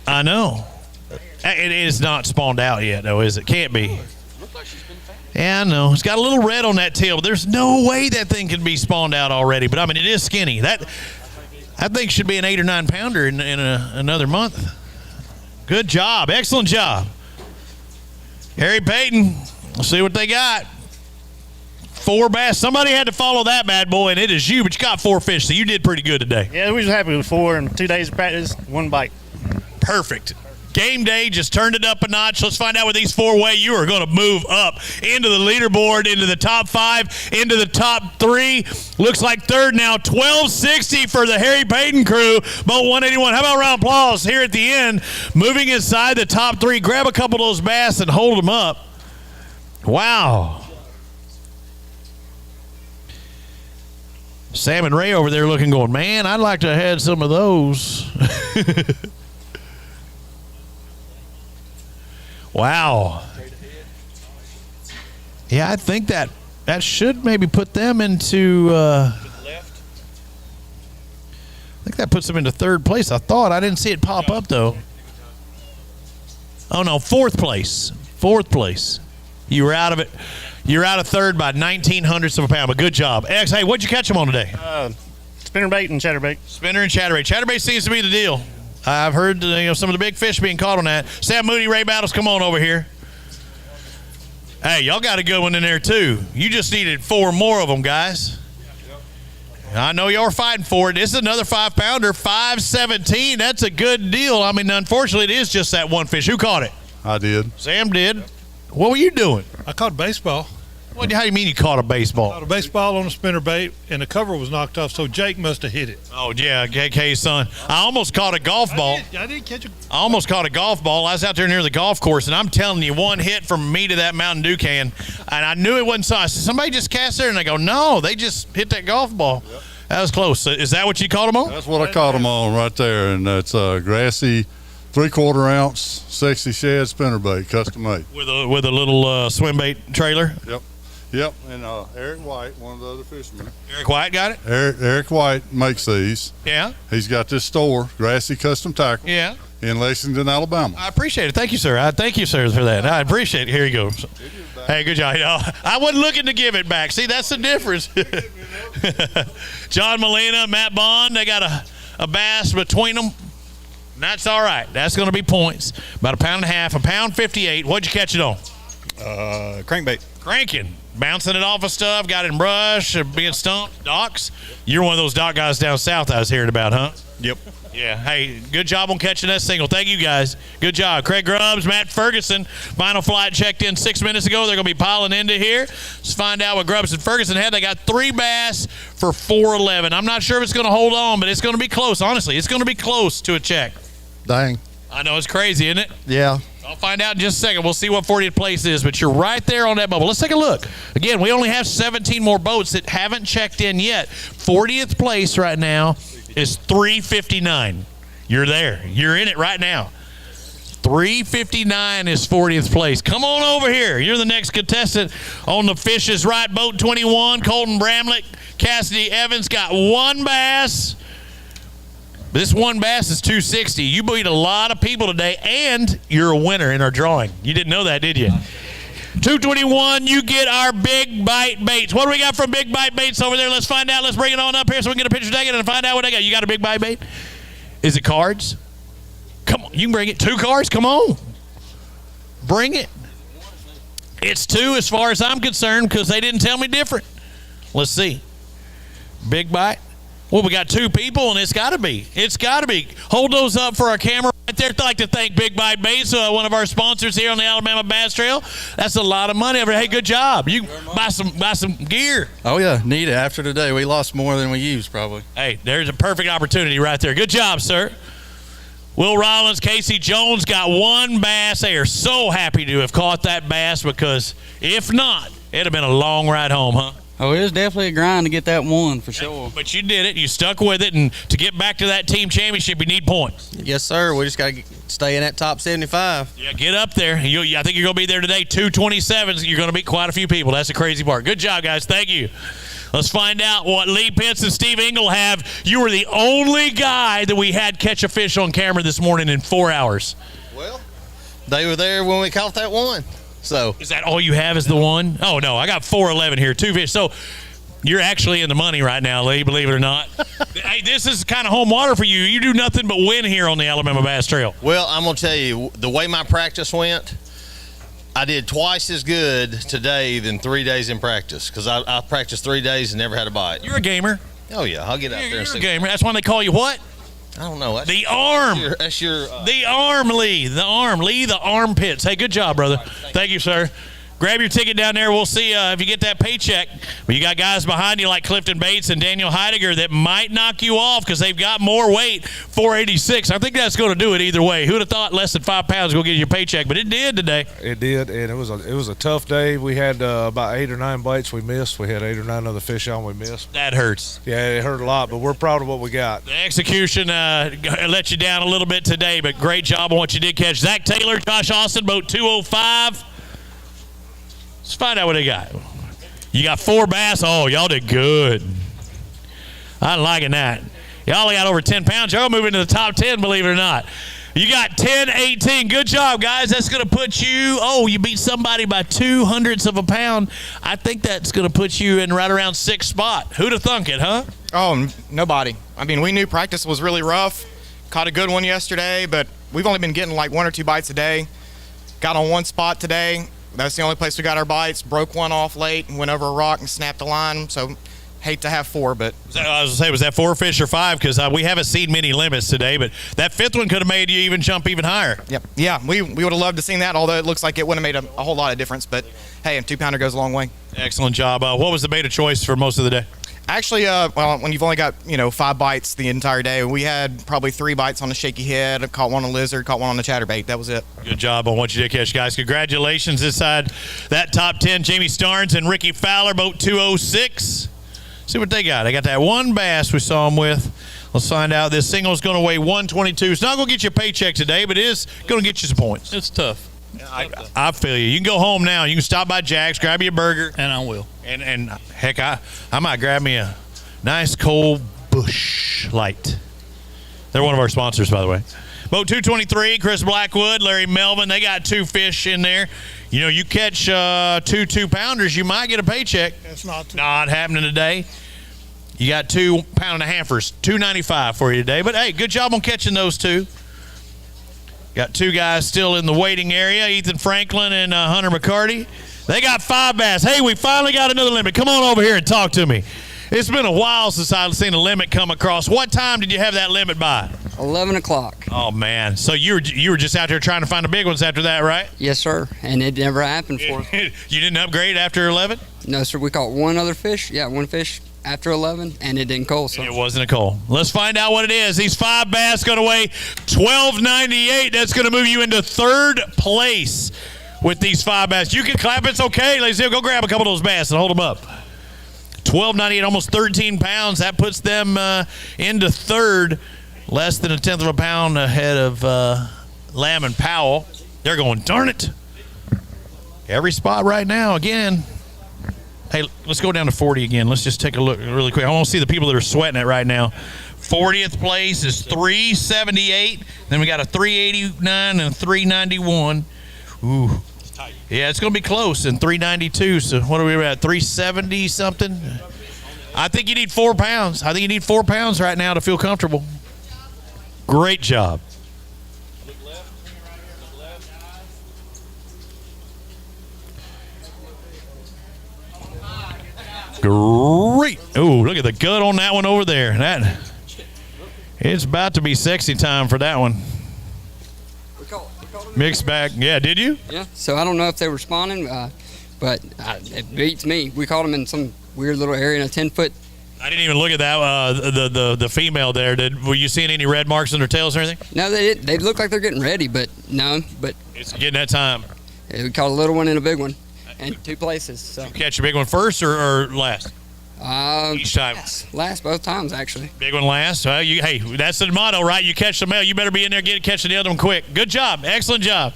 I know. It is not spawned out yet, though, is it? Can't be. Yeah, I know. It's got a little red on that tail, but there's no way that thing can be spawned out already. But, I mean, it is skinny. That thing should be an 8 or 9 pounder in another month. Good job. Excellent job. Harry Payton, let's see what they got. 4 bass. Somebody had to follow that bad boy, and it is you, but you got 4 fish, so you did pretty good today. Yeah, we was happy with 4 and 2 days of practice, 1 bite. Perfect. Game day just turned it up a notch. Let's find out where these 4 weigh. You are going to move up into the leaderboard, into the top 5, into the top 3. Looks like third now. 1260 for the Harry Payton crew. Boat 181. How about a round of applause here at the end? Moving inside the top 3. Grab a couple of those bass and hold them up. Wow. Sam and Ray over there looking, going, man, I'd like to have had some of those. Wow. Yeah, I think that should maybe put them into I think that puts them into 3rd place. I thought. I didn't see it pop up, though. Oh, no, 4th place. 4th place. You were out of it. You're out of 3rd by 1900ths of a pound, but good job. X, hey, what'd you catch them on today? Spinnerbait and chatterbait. Spinner and chatterbait. Chatterbait seems to be the deal. I've heard some of the big fish being caught on that. Sam Moody, Ray Battles, come on over here. Hey, y'all got a good one in there, too. You just needed 4 more of them, guys. I know y'all are fighting for it. This is another 5-pounder, 517. That's a good deal. I mean, unfortunately, it is just that one fish. Who caught it? I did. Sam did. What were you doing? I caught a baseball. How do you mean you caught a baseball? Caught a baseball on a spinnerbait, and the cover was knocked off, so Jake must have hit it. Oh, yeah, KK's son. I almost caught a golf ball. I did catch a... I almost caught a golf ball. I was out there near the golf course, and I'm telling you, one hit from me to that Mountain Dew can, and I knew it wasn't so. I said, somebody just cast there, and they go, no, they just hit that golf ball. Yep. That was close. So is that what you caught them on? That's what I caught them on right there, and it's a grassy 3/4 ounce sexy shad spinnerbait, custom made. With a little swim bait trailer? Yep, and Eric White, one of the other fishermen. Eric White got it? Eric White makes these. Yeah. He's got this store, Grassy Custom Tackle. Yeah. In Lexington, Alabama. I appreciate it. Thank you, sir. Thank you, sir, for that. I appreciate it. Here you go. Hey, good job. I wasn't looking to give it back. See, that's the difference. John Molina, Matt Bond, they got a bass between them. That's all right. That's going to be points. About 1.5 pounds, 1.58 pounds. What'd you catch it on? Crankbait. Cranking. Bouncing it off of stuff, got in brush, being stumped. Docks. You're one of those dock guys down south I was hearing about, huh? Yep. Yeah. Hey, good job on catching that single. Thank you, guys. Good job. Craig Grubbs, Matt Ferguson. Final flight checked in 6 minutes ago. They're going to be piling into here. Let's find out what Grubbs and Ferguson had. They got 3 bass for $4.11. I'm not sure if it's going to hold on, but it's going to be close. Honestly, it's going to be close to a check. Dang. I know it's crazy, isn't it? Yeah. I'll find out in just a second. We'll see what 40th place is, but you're right there on that bubble. Let's take a look. Again, we only have 17 more boats that haven't checked in yet. 40th place right now is 359. You're there. You're in it right now. 359 is 40th place. Come on over here. You're the next contestant on the Fish is Right Boat 21. Colton Bramlett, Cassidy Evans got 1 bass. This 1 bass is $260. You beat a lot of people today, and you're a winner in our drawing. You didn't know that, did you? 221, you get our Big Bite Baits. What do we got from Big Bite Baits over there? Let's find out. Let's bring it on up here so we can get a picture taken and find out what they got. You got a Big Bite Bait? Is it cards? Come on, you can bring it. 2 cards? Come on. Bring it. It's 2 as far as I'm concerned because they didn't tell me different. Let's see. Big Bite. Well, we got 2 people, and it's got to be. It's got to be. Hold those up for our camera right there. I'd like to thank Big Bite Baits, one of our sponsors here on the Alabama Bass Trail. That's a lot of money over there. Hey, good job. You buy some gear. Oh, yeah. Need it. After today, we lost more than we used, probably. Hey, there's a perfect opportunity right there. Good job, sir. Will Rollins, Casey Jones got 1 bass. They are so happy to have caught that bass because if not, it'd have been a long ride home, huh? Oh, it was definitely a grind to get that one for sure. But you did it. You stuck with it, and to get back to that team championship, you need points. Yes, sir. We just got to stay in that top 75. Yeah, get up there. I think you're going to be there today. 227. You're going to beat quite a few people. That's the crazy part. Good job, guys. Thank you. Let's find out what Lee Pitts and Steve Engel have. You were the only guy that we had catch a fish on camera this morning in 4 hours. Well, they were there when we caught that one. So is that all you have is the one? Oh, no, I got 411 here, 2 fish. So you're actually in the money right now, Lee, believe it or not. Hey, this is kind of home water for you. You do nothing but win here on the Alabama Bass Trail. Well, I'm going to tell you, the way my practice went, I did twice as good today than 3 days in practice because I practiced 3 days and never had a bite. You're a gamer. Oh, yeah. I'll get out there and see. You're a gamer. That's why they call you what? I don't know. The arm. That's your the arm, Lee. The arm. Lee, the armpits. Hey, good job, brother. Thank you, sir. Grab your ticket down there. We'll see if you get that paycheck. But you got guys behind you like Clifton Bates and Daniel Heidegger that might knock you off because they've got more weight, 486. I think that's going to do it either way. Who'd have thought less than 5 pounds will get you a paycheck? But it did today. It did, and it was a tough day. We had about 8 or 9 bites we missed. We had 8 or 9 other fish on we missed. That hurts. Yeah, it hurt a lot, but we're proud of what we got. The execution let you down a little bit today, but great job on what you did catch. Zach Taylor, Josh Austin, boat 205. Let's find out what they got. You got 4 bass. Oh, y'all did good. I'm liking that. Y'all got over 10 pounds. Y'all moving to the top 10, believe it or not. You got 10-18. Good job, guys. That's going to put you, you beat somebody by 0.02 of a pound. I think that's going to put you in right around 6th spot. Who'd have thunk it, huh? Oh, nobody. I mean, we knew practice was really rough. Caught a good one yesterday, but we've only been getting like 1 or 2 bites a day. Got on 1 spot today. That's the only place we got our bites. Broke one off late and went over a rock and snapped the line. So, hate to have 4, but. I was going to say, was that 4 fish or 5? Because we haven't seen many limits today, but that 5th one could have made you even jump even higher. Yep. Yeah, we would have loved to seen that, although it looks like it wouldn't have made a whole lot of difference. But, hey, a 2-pounder goes a long way. Excellent job. What was the bait of choice for most of the day? Actually, when you've only got, 5 bites the entire day, we had probably 3 bites on the shaky head. I caught one on a lizard, caught one on the chatterbait. That was it. Good job on what you did catch, guys. Congratulations inside that top 10. Jamie Starnes and Ricky Fowler, boat 206. See what they got. They got that 1 bass we saw them with. Let's find out. This single is going to weigh 122. It's not going to get you a paycheck today, but it is going to get you some points. It's tough. I feel you. You can go home now. You can stop by Jack's, grab you a burger. And I will. And heck, I might grab me a nice cold Busch Light. They're one of our sponsors, by the way. Boat 223, Chris Blackwood, Larry Melvin. They got 2 fish in there. You catch 2 2-pounders, you might get a paycheck. It's not happening today. You got 2 pound-and-a-halfers, $2.95 for you today. But, hey, good job on catching those 2. Got 2 guys still in the waiting area, Ethan Franklin and Hunter McCarty. They got 5 bass. Hey, we finally got another limit. Come on over here and talk to me. It's been a while since I've seen a limit come across. What time did you have that limit by? 11 o'clock. Oh, man. So you were just out there trying to find the big ones after that, right? Yes, sir. And it never happened for us. You didn't upgrade after 11? No, sir. We caught 1 other fish. Yeah, 1 fish after 11, and it didn't coal. So. It wasn't a coal. Let's find out what it is. These 5 bass going to weigh 1298. That's going to move you into 3rd place with these 5 bass. You can clap. It's okay. Ladies and gentlemen, go grab a couple of those bass and hold them up. 1298, almost 13 pounds. That puts them into 3rd, less than 1/10 of a pound ahead of Lamb and Powell. They're going, darn it. Every spot right now, again. Hey, let's go down to 40 again. Let's just take a look really quick. I want to see the people that are sweating it right now. 40th place is 378. Then we got a 389 and a 391. Ooh. Yeah, it's going to be close in 392. So what are we at? 370 something? I think you need 4 pounds. I think you need 4 pounds right now to feel comfortable. Great job. Great. Oh, look at the gut on that one over there. It's about to be sexy time for that one. Mixed bag. Yeah, did you? Yeah. So I don't know if they were responding, but it beats me. We caught them in some weird little area in a 10-foot. I didn't even look at that. The female there. Were you seeing any red marks on their tails or anything? No, they look like they're getting ready, but no. But it's getting that time. Yeah, we caught a little one and a big one, in 2 places. So. You catch a big one first or last? Each time. Last both times, actually. Big one last. Well, hey, that's the motto, right? You catch the male, you better be in there catching the other one quick. Good job. Excellent job.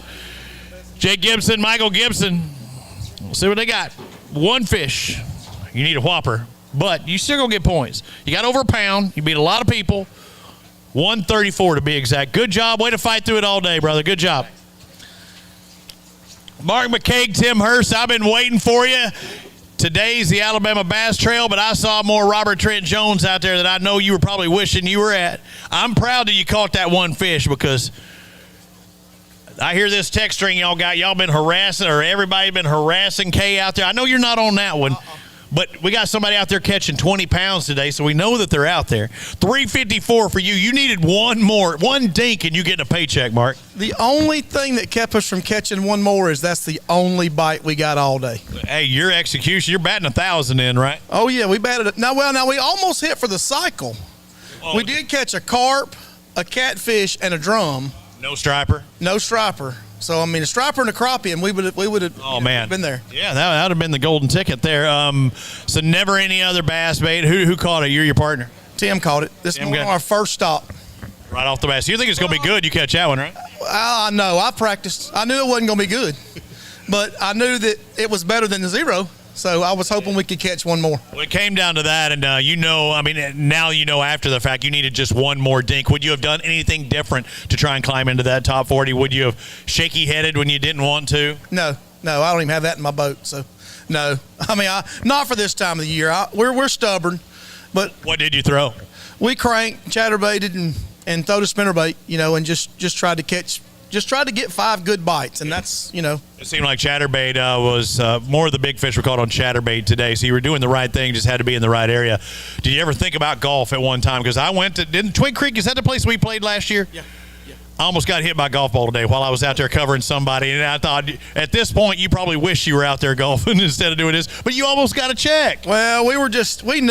Jake Gibson, Michael Gibson. We'll see what they got. 1 fish. You need a whopper, but you still going to get points. You got over a pound. You beat a lot of people. 134 to be exact. Good job. Way to fight through it all day, brother. Good job. Mark McCaig, Tim Hurst, I've been waiting for you. Today's the Alabama Bass Trail, but I saw more Robert Trent Jones out there that I know you were probably wishing you were at. I'm proud that you caught that 1 fish because I hear this text string y'all got. Y'all been harassing, or everybody been harassing Kay out there. I know you're not on that one. But we got somebody out there catching 20 pounds today, so we know that they're out there. 354 for you. You needed one dink, and you getting a paycheck, Mark. The only thing that kept us from catching one more is that's the only bite we got all day. Hey, your execution, you're batting 1,000 in, right? Oh, yeah, we batted it. Now we almost hit for the cycle. Oh. We did catch a carp, a catfish, and a drum. No striper? No striper. So, I mean, a striper and a crappie, and we would have been there. Yeah, that would have been the golden ticket there. So never any other bass bait. Who caught it? You're your partner? Tim caught it. This was our first stop. Right off the bat. So you think it's going to be good? You catch that one, right? I know. I practiced. I knew it wasn't going to be good. But I knew that it was better than the 0. So I was hoping we could catch one more. Well, it came down to that, and now you know after the fact you needed just one more dink. Would you have done anything different to try and climb into that top 40? Would you have shaky-headed when you didn't want to? No, I don't even have that in my boat, so no. I mean, not for this time of the year. We're stubborn. But what did you throw? We cranked, chatterbaited, and throw the spinnerbait, and just tried to catch. Just tried to get 5 good bites, and that's, It seemed like chatterbait was more of the big fish were caught on chatterbait today, so you were doing the right thing, just had to be in the right area. Did you ever think about golf at one time? Because I went to Twin Creek, is that the place we played last year? Yeah. I almost got hit by a golf ball today while I was out there covering somebody, and I thought at this point you probably wish you were out there golfing instead of doing this, but you almost got a check. Well, we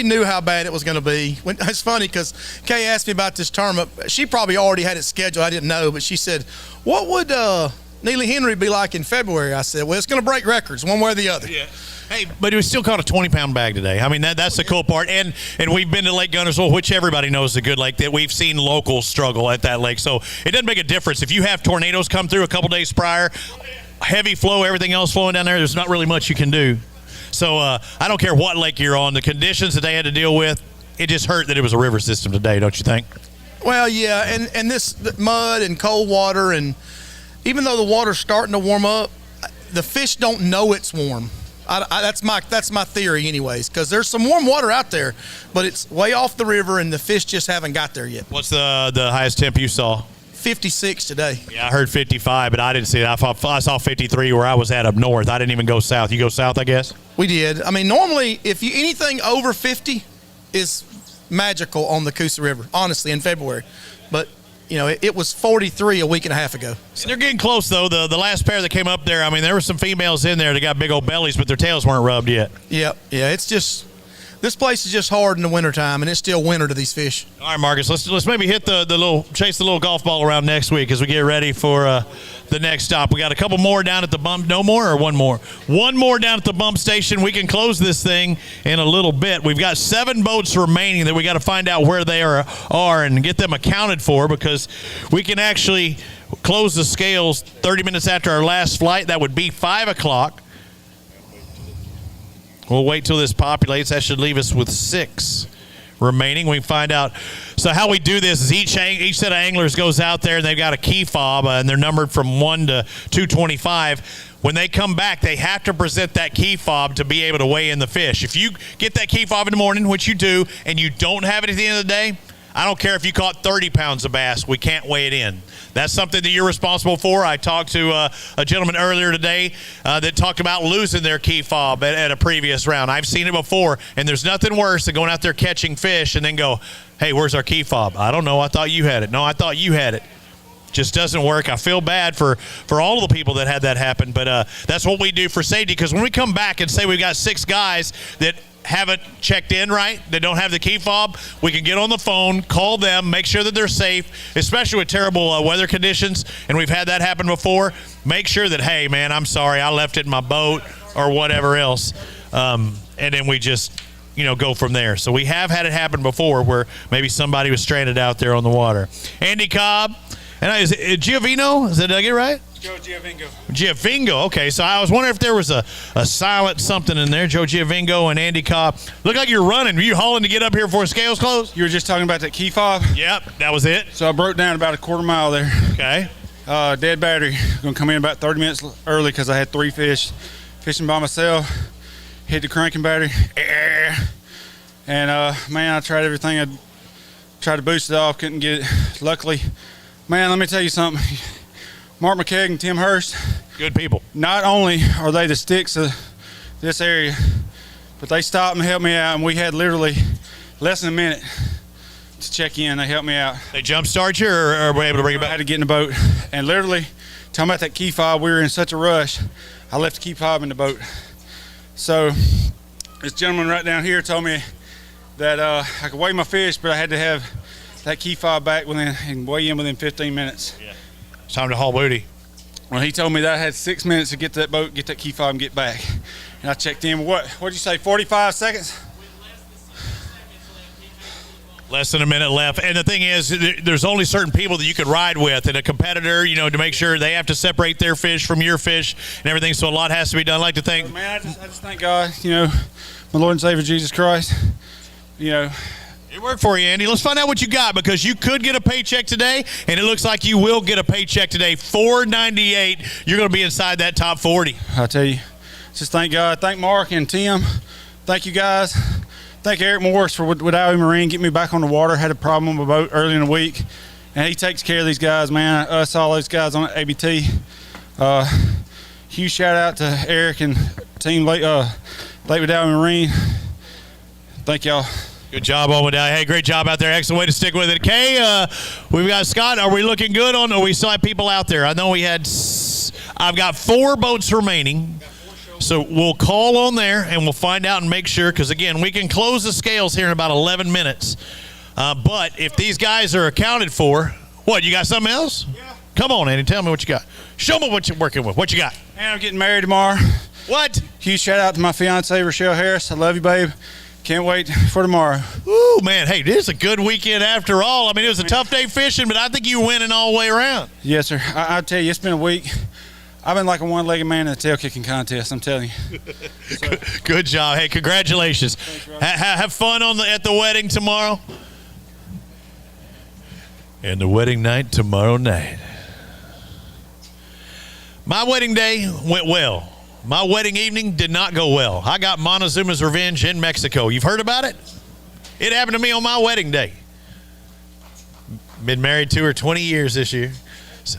knew how bad it was going to be. It's funny because Kay asked me about this tournament. She probably already had it scheduled. I didn't know, but she said, what would Neely Henry be like in February? I said, well, it's going to break records one way or the other. Yeah. Hey, but it was still caught a 20-pound bag today. I mean, that's the cool part. And we've been to Lake Guntersville, which everybody knows is a good lake, that we've seen locals struggle at that lake. So it doesn't make a difference. If you have tornadoes come through a couple days prior, heavy flow, everything else flowing down there, there's not really much you can do. So I don't care what lake you're on. The conditions that they had to deal with, it just hurt that it was a river system today, don't you think? Well, yeah, and this mud and cold water, and even though the water's starting to warm up, the fish don't know it's warm. That's my theory anyways, because there's some warm water out there, but it's way off the river and the fish just haven't got there yet. What's the highest temp you saw? 56 today. Yeah, I heard 55, but I didn't see it. I saw 53 where I was at up north. I didn't even go south. You go south, I guess? We did. I mean, normally anything over 50 is magical on the Coosa River, honestly, in February. But it was 43 a week and a half ago. So. They're getting close, though. The last pair that came up there, I mean, there were some females in there that got big old bellies, but their tails weren't rubbed yet. Yep. Yeah, it's just – this place is just hard in the wintertime, and it's still winter to these fish. All right, Marcus, let's maybe hit chase the little golf ball around next week as we get ready for the next stop. We got a couple more down at the bump. No more or one more? One more down at the bump station. We can close this thing in a little bit. We've got 7 boats remaining that we got to find out where they are and get them accounted for, because we can actually close the scales 30 minutes after our last flight. That would be 5 o'clock. We'll wait till this populates. That should leave us with 6 remaining. We find out. So how we do this is each set of anglers goes out there and they've got a key fob and they're numbered from 1 to 225. When they come back, they have to present that key fob to be able to weigh in the fish. If you get that key fob in the morning, which you do, and you don't have it at the end of the day, I don't care if you caught 30 pounds of bass, we can't weigh it in. That's something that you're responsible for. I talked to a gentleman earlier today that talked about losing their key fob at a previous round. I've seen it before, and there's nothing worse than going out there catching fish and then go, hey, where's our key fob? I don't know. I thought you had it. No, I thought you had it. Just doesn't work. I feel bad for all of the people that had that happen, but that's what we do for safety, because when we come back and say we've got 6 guys that haven't checked in right, that don't have the key fob, we can get on the phone, call them, make sure that they're safe, especially with terrible weather conditions, and we've had that happen before. Make sure that, hey, man, I'm sorry, I left it in my boat or whatever else, and then we just go from there. So we have had it happen before where maybe somebody was stranded out there on the water. Andy Cobb. And is it Giovino? Did I get it right? Joe Giovingo. Giovingo. Okay, so I was wondering if there was a silent something in there. Joe Giovingo and Andy Cobb. Look like you're running. Were you hauling to get up here before scales closed? You were just talking about that key fob? Yep, that was it. So I broke down about a quarter mile there. Okay. Dead battery. Going to come in about 30 minutes early because I had 3 fish fishing by myself. Hit the cranking battery. And, man, I tried everything. I tried to boost it off. Couldn't get it. Luckily, man, let me tell you something. Mark McKegg and Tim Hurst. Good people. Not only are they the sticks of this area, but they stopped and helped me out, and we had literally less than a minute to check in. They helped me out. They jump-start you, or were able to bring it back? I had to get in the boat. And literally, talking about that key fob, we were in such a rush, I left the key fob in the boat. So this gentleman right down here told me that I could weigh my fish, but I had to have that key fob back and weigh in within 15 minutes. Yeah. It's time to haul booty. Well, he told me that I had 6 minutes to get to that boat, get that key fob, and get back. And I checked in. What'd you say, 45 seconds? Less than a minute left. And the thing is, there's only certain people that you could ride with, and a competitor, to make sure they have to separate their fish from your fish and everything. So a lot has to be done. I'd like to think. Man, I just thank God, my Lord and Savior Jesus Christ. It worked for you, Andy. Let's find out what you got, because you could get a paycheck today, and it looks like you will get a paycheck today. $498. You're going to be inside that top 40. I tell you, just thank God. Thank Mark and Tim. Thank you guys. Thank Eric Morris for with Iowa Marine getting me back on the water. Had a problem with my boat early in the week, and he takes care of these guys, man. Us, all those guys on ABT. Huge shout out to Eric and team Lake with Iowa Marine. Thank y'all. Good job on with that. Hey, great job out there. Excellent way to stick with it. Kay, we've got Scott. Are we looking good on? Or we still have people out there? I know I've got 4 boats remaining. So we'll call on there and we'll find out and make sure, because again, we can close the scales here in about 11 minutes. But if these guys are accounted for, what, you got something else? Yeah. Come on, Andy, tell me what you got. Show me what you're working with. What you got? And I'm getting married tomorrow. What? Huge shout out to my fiance, Rochelle Harris. I love you, babe. Can't wait for tomorrow. Ooh, man. Hey, this is a good weekend after all. I mean, it was a tough day fishing, but I think you winning all the way around. Yes, sir. I'll tell you, it's been a week. I've been like a one-legged man in a tail kicking contest, I'm telling you. So. Good job. Hey, congratulations. Thanks, have fun at the wedding tomorrow. And the wedding night tomorrow night. My wedding day went well. My wedding evening did not go well. I got Montezuma's revenge in Mexico. You've heard about it? It happened to me on my wedding day. Been married to her 20 years this year. So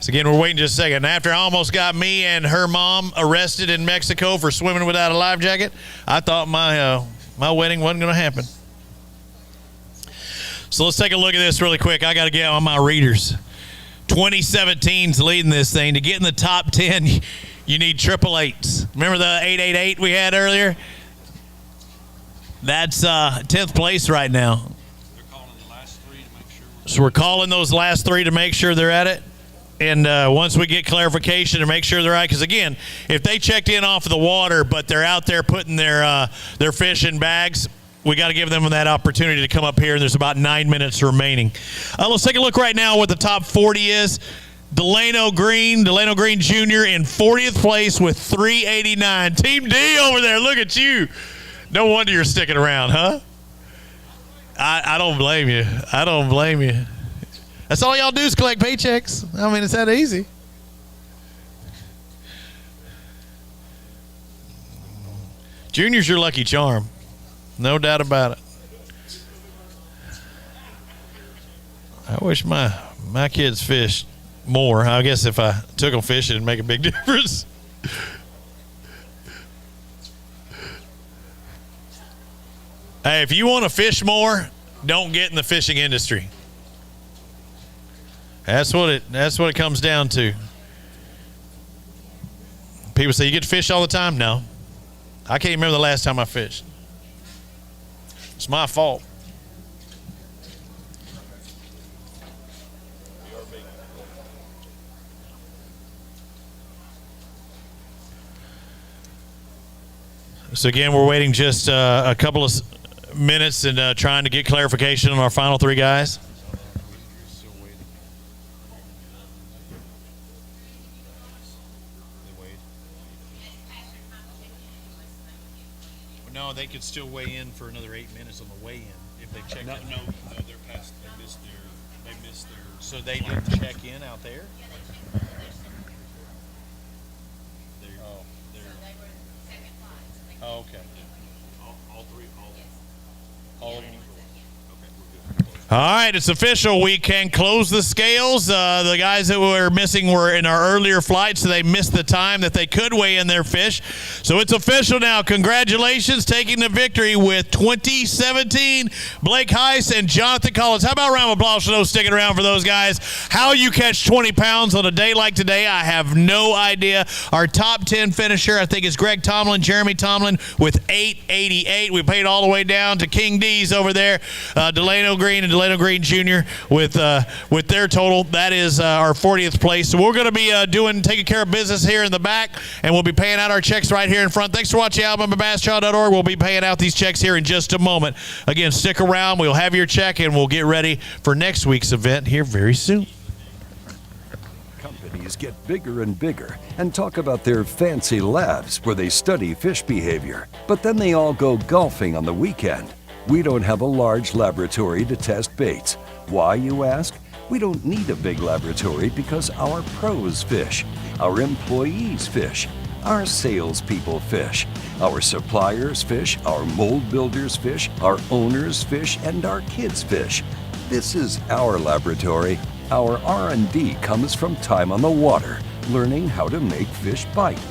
again, we're waiting just a second. After I almost got me and her mom arrested in Mexico for swimming without a life jacket, I thought my wedding wasn't going to happen. So let's take a look at this really quick. I got to get on my readers. 2017's leading this thing. To get in the top 10, you need 888s. Remember the 888 we had earlier? That's 10th place right now. They're calling the last 3 to make sure. So we're calling those last 3 to make sure they're at it. And once we get clarification to make sure they're right, because again, if they checked in off of the water, but they're out there putting their fish in bags, we got to give them that opportunity to come up here. And there's about 9 minutes remaining. Let's take a look right now what the top 40 is. Delano Green Jr. in 40th place with 389. Team D over there, look at you. No wonder you're sticking around, huh? I don't blame you. I don't blame you. That's all y'all do is collect paychecks. I mean, it's that easy. Junior's your lucky charm. No doubt about it. I wish my kids fished more. I guess if I took them fishing, it'd make a big difference. Hey, if you want to fish more, don't get in the fishing industry. That's what it comes down to. People say, you get to fish all the time? No. I can't remember the last time I fished. It's my fault. So again, we're waiting just a couple of minutes and trying to get clarification on our final three guys. No, they could still weigh in for another 8 minutes on the weigh-in if they checked in. No, they're past. They missed their. So they didn't check in out there. Oh, okay. All three. All of them. All right, it's official. We can close the scales. The guys that were missing were in our earlier flight, so they missed the time that they could weigh in their fish. So it's official now. Congratulations, taking the victory with 2017, Blake Heiss and Jonathan Collins. How about a round of applause for those sticking around for those guys? How you catch 20 pounds on a day like today, I have no idea. Our top 10 finisher, I think, is Greg Tomlin, Jeremy Tomlin with 888. We paid all the way down to King D's over there, Delano Green and Delano Green Jr. with their total. That is our 40th place. So we're going to be taking care of business here in the back, and we'll be paying out our checks right here in front. Thanks for watching AlabamaBassChaw.org. We'll be paying out these checks here in just a moment. Again, stick around. We'll have your check, and we'll get ready for next week's event here very soon. Companies get bigger and bigger and talk about their fancy labs where they study fish behavior, but then they all go golfing on the weekend. We don't have a large laboratory to test baits. Why, you ask? We don't need a big laboratory because our pros fish, our employees fish, our salespeople fish, our suppliers fish, our mold builders fish, our owners fish, and our kids fish. This is our laboratory. Our R&D comes from time on the water, learning how to make fish bite.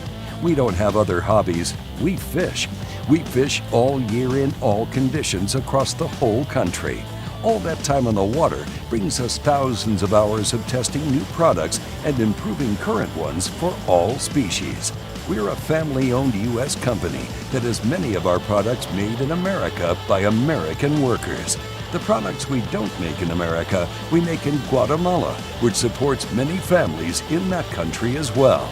We don't have other hobbies. We fish. We fish all year in all conditions across the whole country. All that time on the water brings us thousands of hours of testing new products and improving current ones for all species. We're a family-owned U.S. company that has many of our products made in America by American workers. The products we don't make in America, we make in Guatemala, which supports many families in that country as well.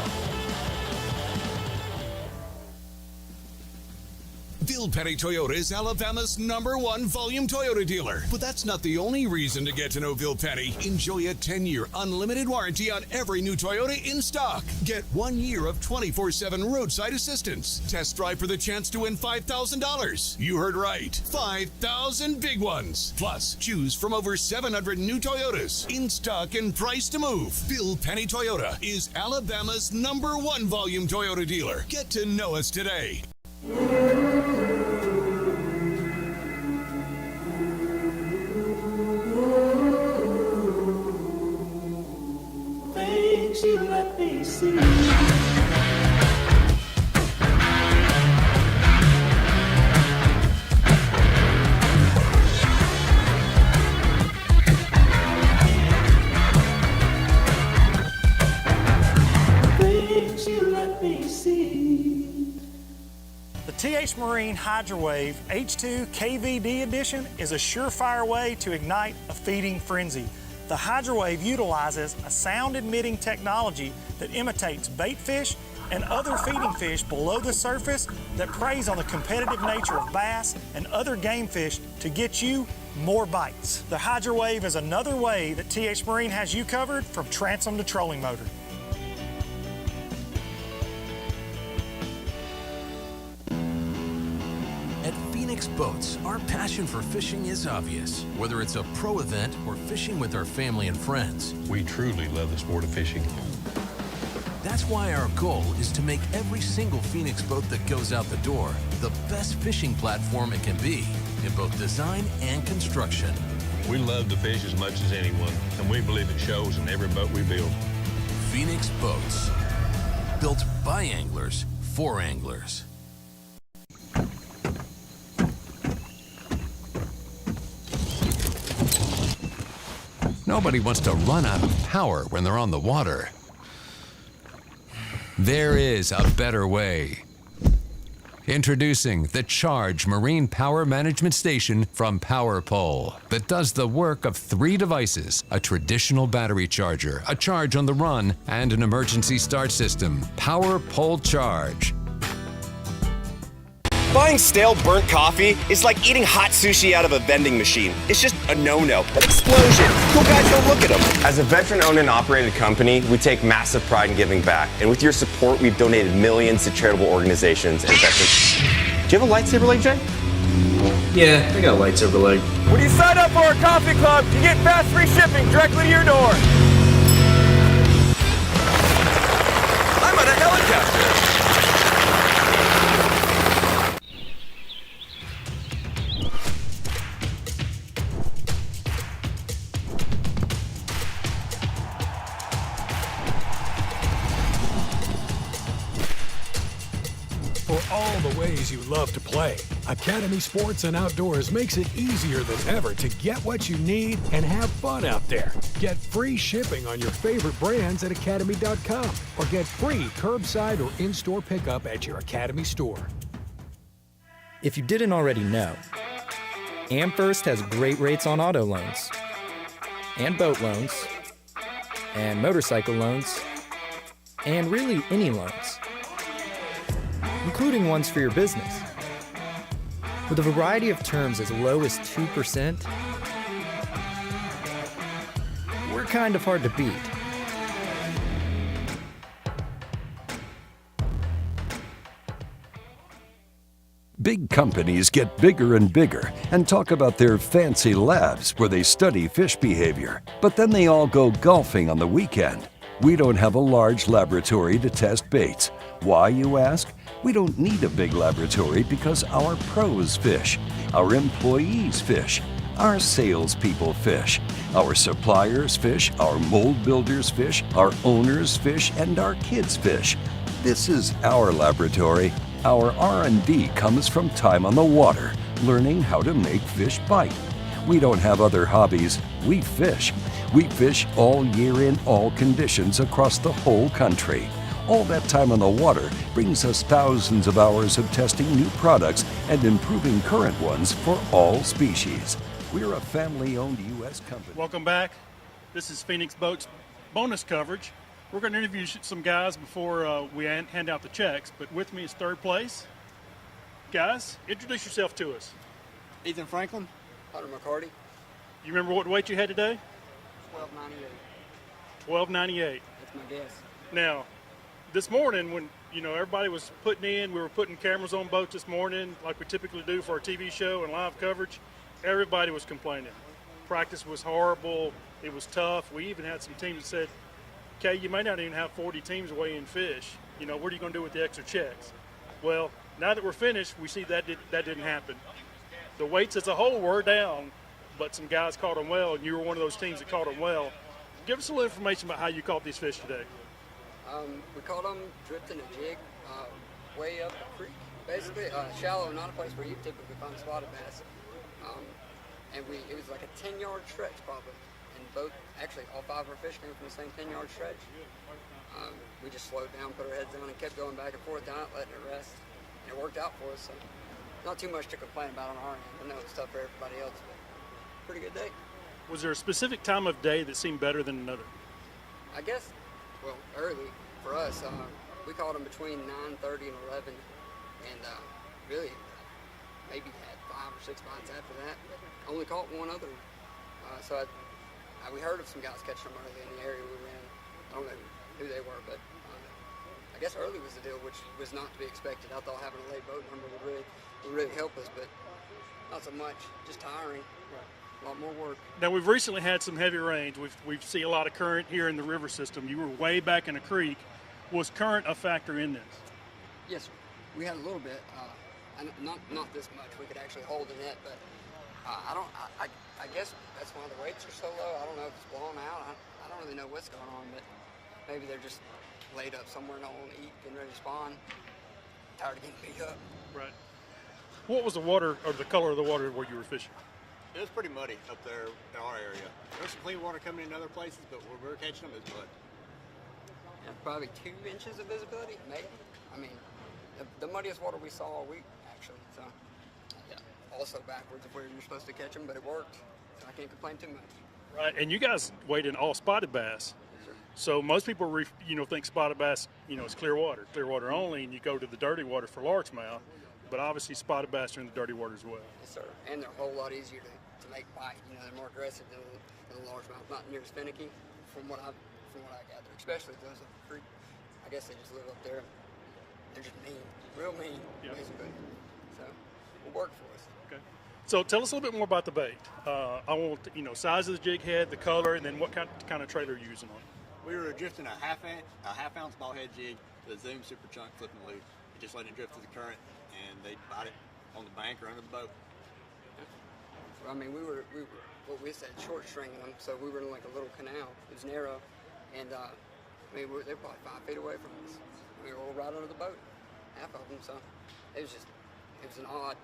Bill Petty Toyota is Alabama's #1 volume Toyota dealer. But that's not the only reason to get to know Bill Petty. Enjoy a 10-year unlimited warranty on every new Toyota in stock. Get 1 year of 24/7 roadside assistance. Test drive for the chance to win $5,000. You heard right. 5,000 big ones. Plus, choose from over 700 new Toyotas in stock and price to move. Bill Petty Toyota is Alabama's #1 volume Toyota dealer. Get to know us today. Things you let me see. Things you let me see. The TH Marine HydroWave H2 KVD edition is a surefire way to ignite a feeding frenzy. The HydroWave utilizes a sound-emitting technology that imitates bait fish and other feeding fish below the surface that preys on the competitive nature of bass and other game fish to get you more bites. The HydroWave is another way that TH Marine has you covered from transom to trolling motor. At Phoenix Boats, our passion for fishing is obvious. Whether it's a pro event or fishing with our family and friends, We truly love the sport of fishing. that's why our goal is to make every single Phoenix boat that goes out the door the best fishing platform it can be in both design and construction. We love to fish as much as anyone, and we believe it shows in every boat we build. Phoenix Boats, built by anglers for anglers. Nobody wants to run out of power when they're on the water. There is a better way. Introducing the Charge Marine Power Management Station from PowerPole that does the work of 3 devices: a traditional battery charger, a charge on the run, and an emergency start system. PowerPole Charge. Buying stale, burnt coffee is like eating hot sushi out of a vending machine. It's just a no-no. Explosion. Cool guys don't look at them. As a veteran-owned and operated company, we take massive pride in giving back. And with your support, we've donated millions to charitable organizations and veterans. Do you have a lightsaber leg, Jay? Yeah, I got a lightsaber leg. When you sign up for our coffee club, you get fast free shipping directly to your door. I'm on a helicopter. For all the ways you love to play, Academy Sports and Outdoors makes it easier than ever to get what you need and have fun out there. Get free shipping on your favorite brands at academy.com or get free curbside or in-store pickup at your Academy store. If you didn't already know, AmFirst has great rates on auto loans and boat loans and motorcycle loans and really any loans, including ones for your business. With a variety of terms as low as 2%, we're kind of hard to beat. Big companies get bigger and bigger and talk about their fancy labs where they study fish behavior, but then they all go golfing on the weekend. We don't have a large laboratory to test baits. Why, you ask? We don't need a big laboratory because our pros fish, our employees fish, our salespeople fish, our suppliers fish, our mold builders fish, our owners fish, and our kids fish. This is our laboratory. Our R&D comes from time on the water, learning how to make fish bite. We don't have other hobbies. We fish. We fish all year in all conditions across the whole country. All that time on the water brings us thousands of hours of testing new products and improving current ones for all species. We're a family-owned U.S. company. Welcome back. This is Phoenix Boats bonus coverage. We're going to interview some guys before we hand out the checks, but with me is third place. Guys, introduce yourself to us. Ethan Franklin. Hunter McCarty. You remember what weight you had today? 1298. 1298. That's my guess. Now, this morning when everybody was putting in, we were putting cameras on boats this morning like we typically do for our TV show and live coverage. Everybody was complaining. Practice was horrible. It was tough. We even had some teams that said, okay, you may not even have 40 teams weigh in fish. What are you going to do with the extra checks? Well, now that we're finished, we see that didn't happen. The weights as a whole were down, but some guys caught them well, and you were one of those teams that caught them well. Give us a little information about how you caught these fish today. We caught them drifting a jig way up the creek, basically. Shallow, not a place where you typically find spotted bass. And it was like a 10-yard stretch probably. And all 5 of our fish came from the same 10-yard stretch. We just slowed down, put our heads down, and kept going back and forth down it, letting it rest. And it worked out for us, so not too much to complain about on our end. I know it's tough for everybody else, but pretty good day. Was there a specific time of day that seemed better than another? I guess, early for us. We caught them between 9:30 and 11, and really maybe had 5 or 6 bites after that. Only caught one other. So we heard of some guys catching them early in the area we were in. I don't know who they were, but I guess early was the deal, which was not to be expected. I thought having a late boat number would really help us, but not so much, just tiring. A lot more work. Now, we've recently had some heavy rains. We've seen a lot of current here in the river system. You were way back in a creek. Was current a factor in this? Yes, sir. We had a little bit, not this much. We could actually hold the net, but I guess that's why the weights are so low. I don't know if it's blown out. I don't really know what's going on, but maybe they're just laid up somewhere, not wanting to eat, getting ready to spawn. Tired of getting beat up. Right. What was the water, or the color of the water where you were fishing? It was pretty muddy up there in our area. There was some clean water coming in other places, but where we were catching them is mud. And probably 2 inches of visibility, maybe. I mean, the muddiest water we saw all week, actually. So, yeah, also backwards of where you're supposed to catch them, but it worked. So I can't complain too much. Right, and you guys weighed in all spotted bass. So most people, think spotted bass, is clear water only, and you go to the dirty water for largemouth. But obviously, spotted bass are in the dirty water as well. Yes, sir. And they're a whole lot easier to make bite. They're more aggressive than the largemouth. Not near as finicky, from what I gather. Especially those up the creek. I guess they just live up there. They're just mean, real mean, basically. So, it worked for us. Okay. So tell us a little bit more about the bait. I want size of the jig head, the color, and then what kind of trailer you're using on it. We were drifting a half ounce ball head jig with a Zoom Super Chunk flipping loop. We just let it drift through the current, and they'd bite it on the bank or under the boat. I mean, we were what we said, short stringing them, so we were in like a little canal. It was narrow, and they're probably 5 feet away from us. We were all right under the boat, half of them. So it was an odd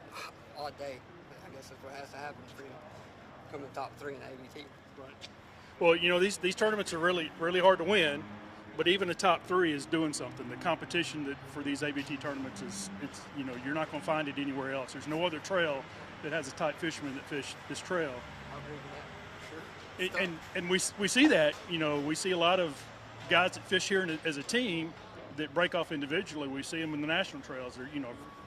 day. But I guess that's what has to happen for you to come in the top 3 in the ABT. Right. Well, these tournaments are really, really hard to win, but even the top 3 is doing something. The competition for these ABT tournaments you're not going to find it anywhere else. There's no other trail that has a tight fisherman that fish this trail. I agree with that. Sure. And we see that, we see a lot of guys that fish here as a team that break off individually. We see them in the national trails or,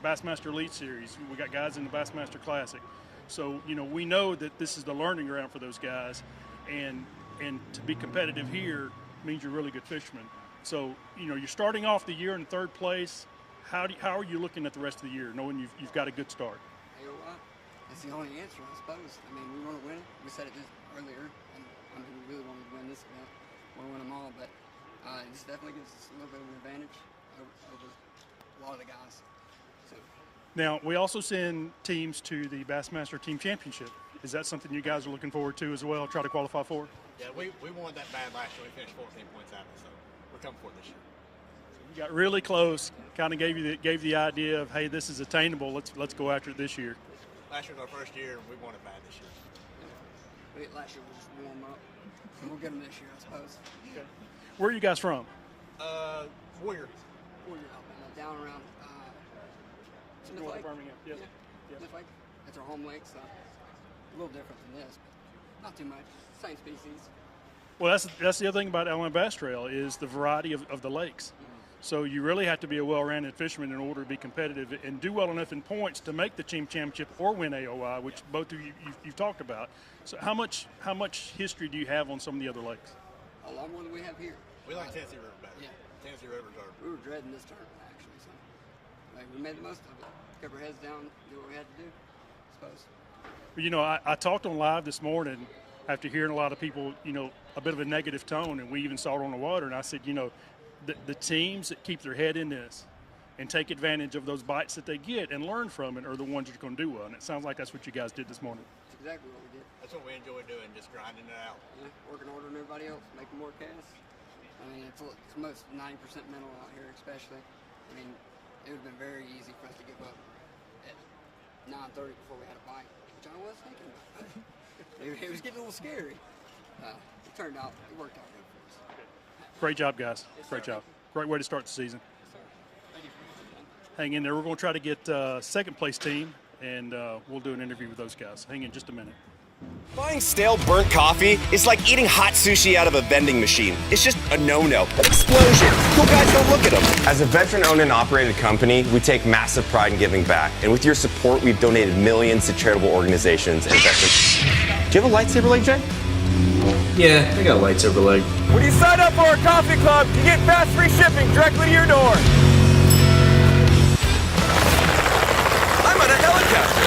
Bassmaster Elite Series. We got guys in the Bassmaster Classic. So, we know that this is the learning ground for those guys. And to be competitive here means you're a really good fisherman. So, you're starting off the year in 3rd place. How are you looking at the rest of the year, knowing you've got a good start? That's the only answer, I suppose. I mean, we want to win. We said it just earlier, and we really wanted to win this event. We want to win them all, but this definitely gives us a little bit of an advantage over a lot of the guys. So. Now, we also send teams to the Bassmaster Team Championship. Is that something you guys are looking forward to as well, try to qualify for? Yeah, we wanted that bad last year. We finished 14 points out of it, so we're coming for it this year. You got really close, kind of gave the idea of, hey, this is attainable. Let's go after it this year. Last year was our first year, and we won it bad this year. Last year was just warm up, and we'll get them this year, I suppose. Okay. Where are you guys from? Warrior, Alabama, down around Smith North Lake. Birmingham, yes. Yeah. Smith Lake. That's our home lake, so a little different than this, but not too much. Same species. Well, that's the other thing about Alabama Bass Trail is the variety of the lakes. So you really have to be a well-rounded fisherman in order to be competitive and do well enough in points to make the team championship or win AOI, which both of you've talked about. So how much history do you have on some of the other lakes? A lot more than we have here. We like Tennessee River better. Yeah. Tennessee River's our. We were dreading this tournament actually, so we made the most of it. Kept our heads down, do what we had to do, I suppose. Well, I talked on live this morning after hearing a lot of people, a bit of a negative tone, and we even saw it on the water. And I said, the teams that keep their head in this and take advantage of those bites that they get and learn from it are the ones that are going to do well. And it sounds like that's what you guys did this morning. That's exactly what we did. That's what we enjoy doing, just grinding it out. Yeah, working harder than everybody else, making more casts. I mean, it's most 90% mental out here, especially. I mean, it would have been very easy for us to give up at 9:30 before we had a bite, which I was thinking about. It was getting a little scary. It turned out, it worked out good for us. Great job, guys. Yes, Great sir. job. Great way to start the season. Yes, sir. Thank you. Hang in there. We're going to try to get second place team, and we'll do an interview with those guys. Hang in just a minute. Buying stale burnt coffee is like eating hot sushi out of a vending machine. It's just a no-no. Explosion. Cool guys don't look at them. As a veteran-owned and operated company, we take massive pride in giving back. And with your support, we've donated millions to charitable organizations and veterans. Do you have a lightsaber leg, Jay? Yeah, I got a lightsaber leg. When you sign up for our coffee club, you get fast free shipping directly to your door. I'm on a helicopter.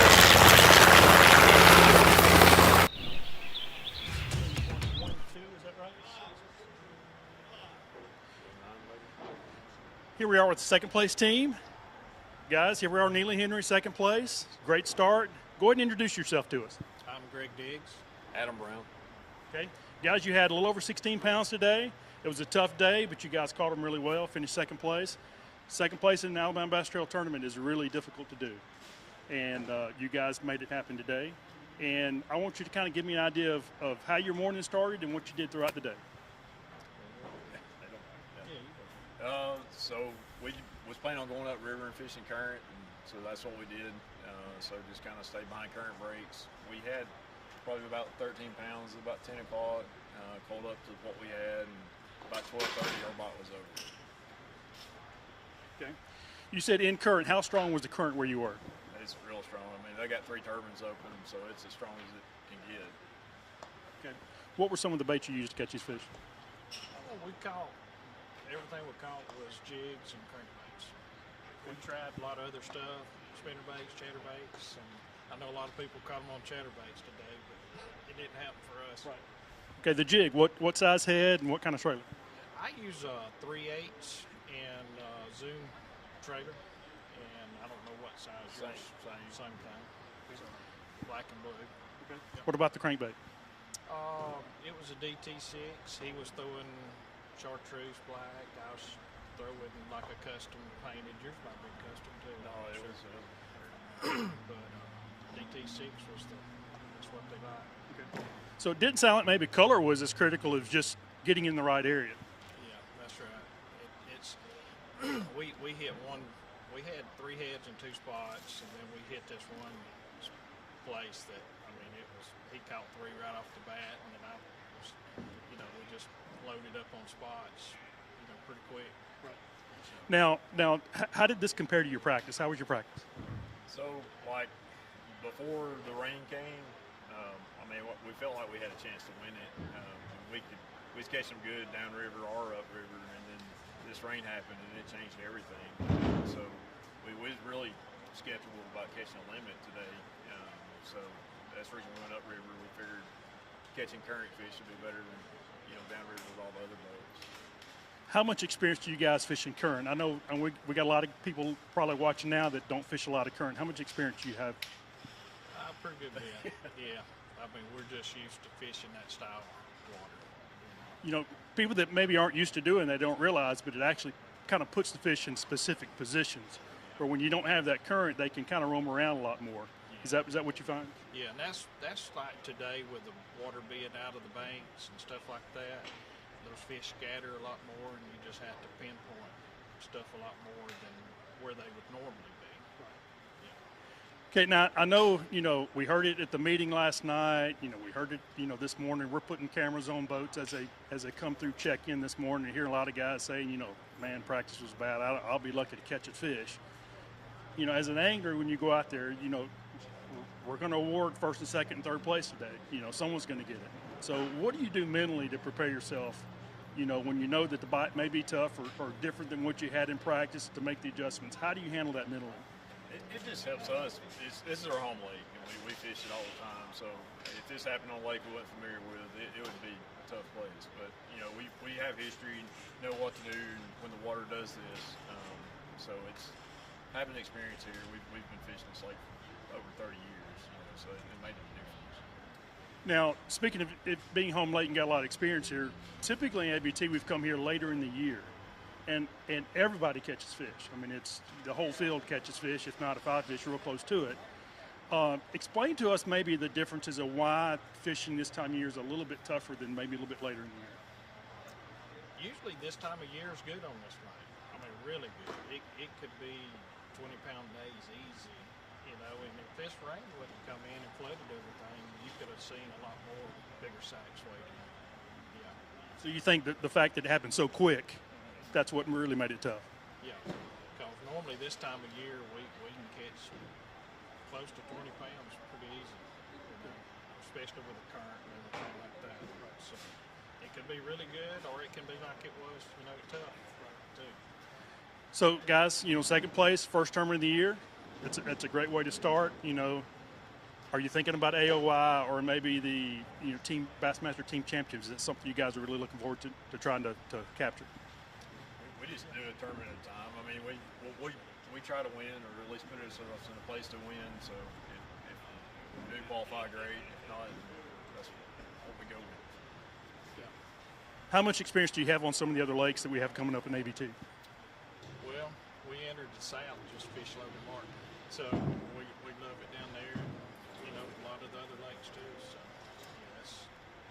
Here we are with the second place team. Guys, here we are, Neely Henry, second place. Great start. Go ahead and introduce yourself to us. I'm Greg Diggs. Adam Brown. Okay. Guys, you had a little over 16 pounds today. It was a tough day, but you guys caught them really well, finished second place. Second place in the Alabama Bass Trail Tournament is really difficult to do. And you guys made it happen today. And I want you to kind of give me an idea of how your morning started and what you did throughout the day. So we was planning on going up river and fishing current, and so that's what we did. So just kind of stayed behind current breaks. We had probably about 13 pounds, about 10 o'clock, cold up to what we had, and about 12:30 our bite was over. Okay. You said in current. How strong was the current where you were? It's real strong. I mean, they got 3 turbines open, so it's as strong as it can get. Okay. What were some of the baits you used to catch these fish? We caught, everything we caught was jigs and crankbaits. We tried a lot of other stuff, spinner baits, chatterbaits, and I know a lot of people caught them on chatterbaits today, but it didn't happen for us. Right. Okay, the jig, what size head and what kind of trailer? I use a 3/8 and Zoom trailer, and I don't know what size. Same thing. Black and blue. Okay. Yep. What about the crankbait? It was a DT6. He was throwing chartreuse black. I was throwing like a custom painted. Yours might be custom too. No, it was. But DT6 was that's what they like. Okay. So it didn't sound like maybe color was as critical as just getting in the right area. Yeah, that's right. It's we hit one. We had 3 heads in 2 spots, and then we hit this one place that he caught 3 right off the bat, and then I was, we just loaded up on spots, pretty quick. Right. Now, how did this compare to your practice? How was your practice? So, like before the rain came, we felt like we had a chance to win it. We was catching them good downriver or upriver, and then this rain happened and it changed everything. So we was really skeptical about catching a limit today. So that's the reason we went upriver. We figured catching current fish would be better than downriver with all the other boats. How much experience do you guys fishing current? I know we got a lot of people probably watching now that don't fish a lot of current. How much experience do you have? Pretty good bit. Yeah. We're just used to fishing that style of water. People that maybe aren't used to doing that don't realize, but it actually kind of puts the fish in specific positions. Where when you don't have that current, they can kind of roam around a lot more. Yeah. Is that what you find? Yeah, and that's like today with the water being out of the banks and stuff like that. Those fish scatter a lot more, and you just have to pinpoint stuff a lot more than where they would normally be. Okay, now I know, we heard it at the meeting last night. We heard it, this morning. We're putting cameras on boats as they come through check-in this morning. You hear a lot of guys saying, man, practice was bad. I'll be lucky to catch a fish. As an angler, when you go out there, we're going to award first and second and third place today. Someone's going to get it. So what do you do mentally to prepare yourself, when you know that the bite may be tough or different than what you had in practice to make the adjustments? How do you handle that mentally? It just helps us. This is our home lake, and we fish it all the time. So if this happened on a lake we weren't familiar with, it would be a tough place. But we have history, know what to do when the water does this. So it's having experience here. We've been fishing this lake for over 30 years, so it made a difference. Now, speaking of it being home late and got a lot of experience here, typically in ABT we've come here later in the year. And everybody catches fish. It's the whole field catches fish, if not if I fish real close to it. Explain to us maybe the differences of why fishing this time of year is a little bit tougher than maybe a little bit later in the year. Usually this time of year is good on this lake. Really good. It could be 20-pound days easy, and if this rain wouldn't come in and flooded everything, you could have seen a lot more bigger sites waiting. Yeah. So you think that the fact that it happened so quick, that's what really made it tough? Yeah, because normally this time of year we can catch close to 20 pounds pretty easy, especially with the current and everything like that. So it could be really good, or it can be like it was, tough too. So guys, second place, first tournament of the year. It's a great way to start. Are you thinking about AOY or maybe the team Bassmaster Team Championships? Is that something you guys are really looking forward to trying to capture? We just do a tournament at a time. I mean, we try to win, or at least put ourselves in a place to win. So if we do qualify, great. If not, that's what we go with. How much experience do you have on some of the other lakes that we have coming up in ABT? Well, we entered the South, just fish Logan Martin. So we love it down there. You know, a lot of the other lakes too. So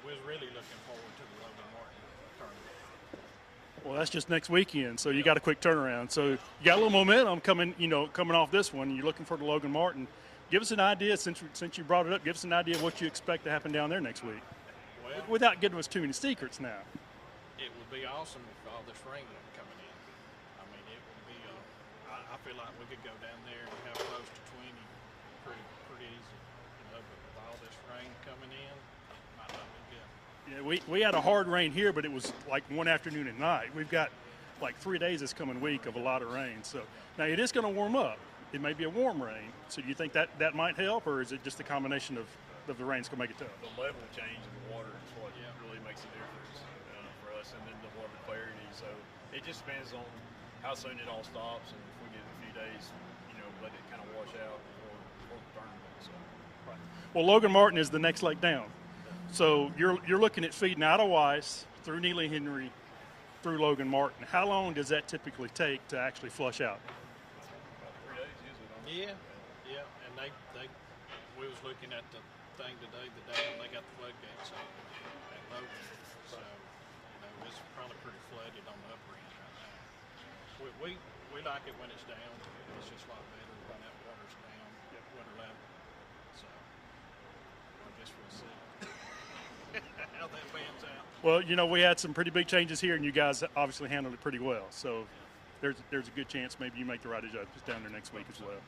we was really looking forward to the Logan Martin tournament. Well, that's just next weekend, so you got a quick turnaround. So you got a little momentum coming off this one. You're looking for the Logan Martin. Give us an idea, since you brought it up, give us an idea of what you expect to happen down there next week. Well, without giving us too many secrets now. It would be awesome if all this rain wasn't coming in. I mean, it would be, I feel like we could go down there and have close to 20 pretty easy. You know, but with all this rain coming in, it might not be good. Yeah, we had a hard rain here, but it was like one afternoon and night. We've got like 3 days this coming week of a lot of rain. So now it is going to warm up. It may be a warm rain. So do you think that might help, or is it just a combination of the rain's going to make it tough? The level change of the water is what really makes a difference for us, and then the water clarity. So it just depends on how soon it all stops, and if we get a few days, let it kind of wash out before the tournament. So. Right. Well, Logan Martin is the next lake down. So you're looking at feeding out of Weiss through Neely Henry through Logan Martin. How long does that typically take to actually flush out? About 3 days usually. Yeah, and we was looking at the thing today, the dam, they got the floodgates on at Logan, so it's probably pretty flooded on the upper end right now. We like it when it's down. It's just a lot better when that water's down, water level. So I guess we'll see how that pans out. Well, we had some pretty big changes here, and you guys obviously handled it pretty well. So there's a good chance maybe you make the right adjustments down there next week as well.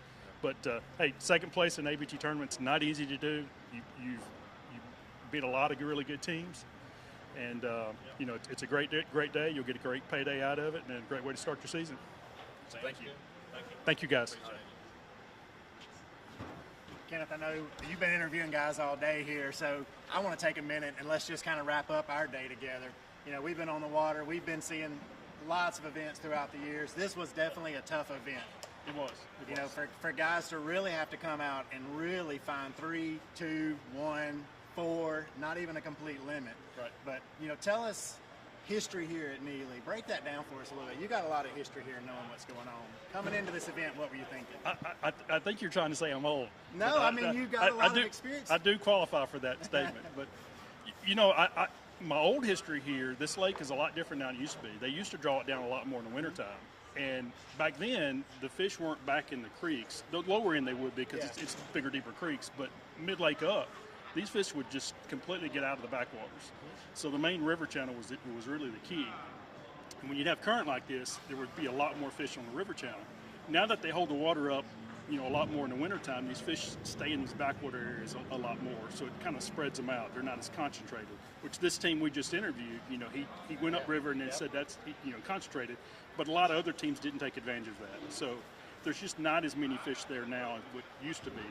But hey, second place in ABT tournament's not easy to do. You beat a lot of really good teams, and it's a great day. You'll get a great payday out of it, and a great way to start your season. Thank you. Thank you, guys. Kenneth, I know you've been interviewing guys all day here, so I want to take a minute and let's just kind of wrap up our day together. We've been on the water. We've been seeing lots of events throughout the years. This was definitely a tough event. It was. For guys to really have to come out and really find 3, 2, 1, 4, not even a complete limit. Right. But, tell us history here at Neely. Break that down for us a little bit. You got a lot of history here knowing what's going on. Coming into this event, what were you thinking? I think you're trying to say I'm old. No, I mean, you've got a lot of experience. I do qualify for that statement. But, my old history here, this lake is a lot different than it used to be. They used to draw it down a lot more in the wintertime. And back then, the fish weren't back in the creeks. The lower end they would be because it's bigger, deeper creeks. But mid-lake up, these fish would just completely get out of the backwaters. So the main river channel was really the key. And when you'd have current like this, there would be a lot more fish on the river channel. Now that they hold the water up, a lot more in the wintertime, these fish stay in these backwater areas a lot more. So it kind of spreads them out. They're not as concentrated, which this team we just interviewed, he went upriver and then said that's, concentrated. But a lot of other teams didn't take advantage of that. So there's just not as many fish there now as what used to be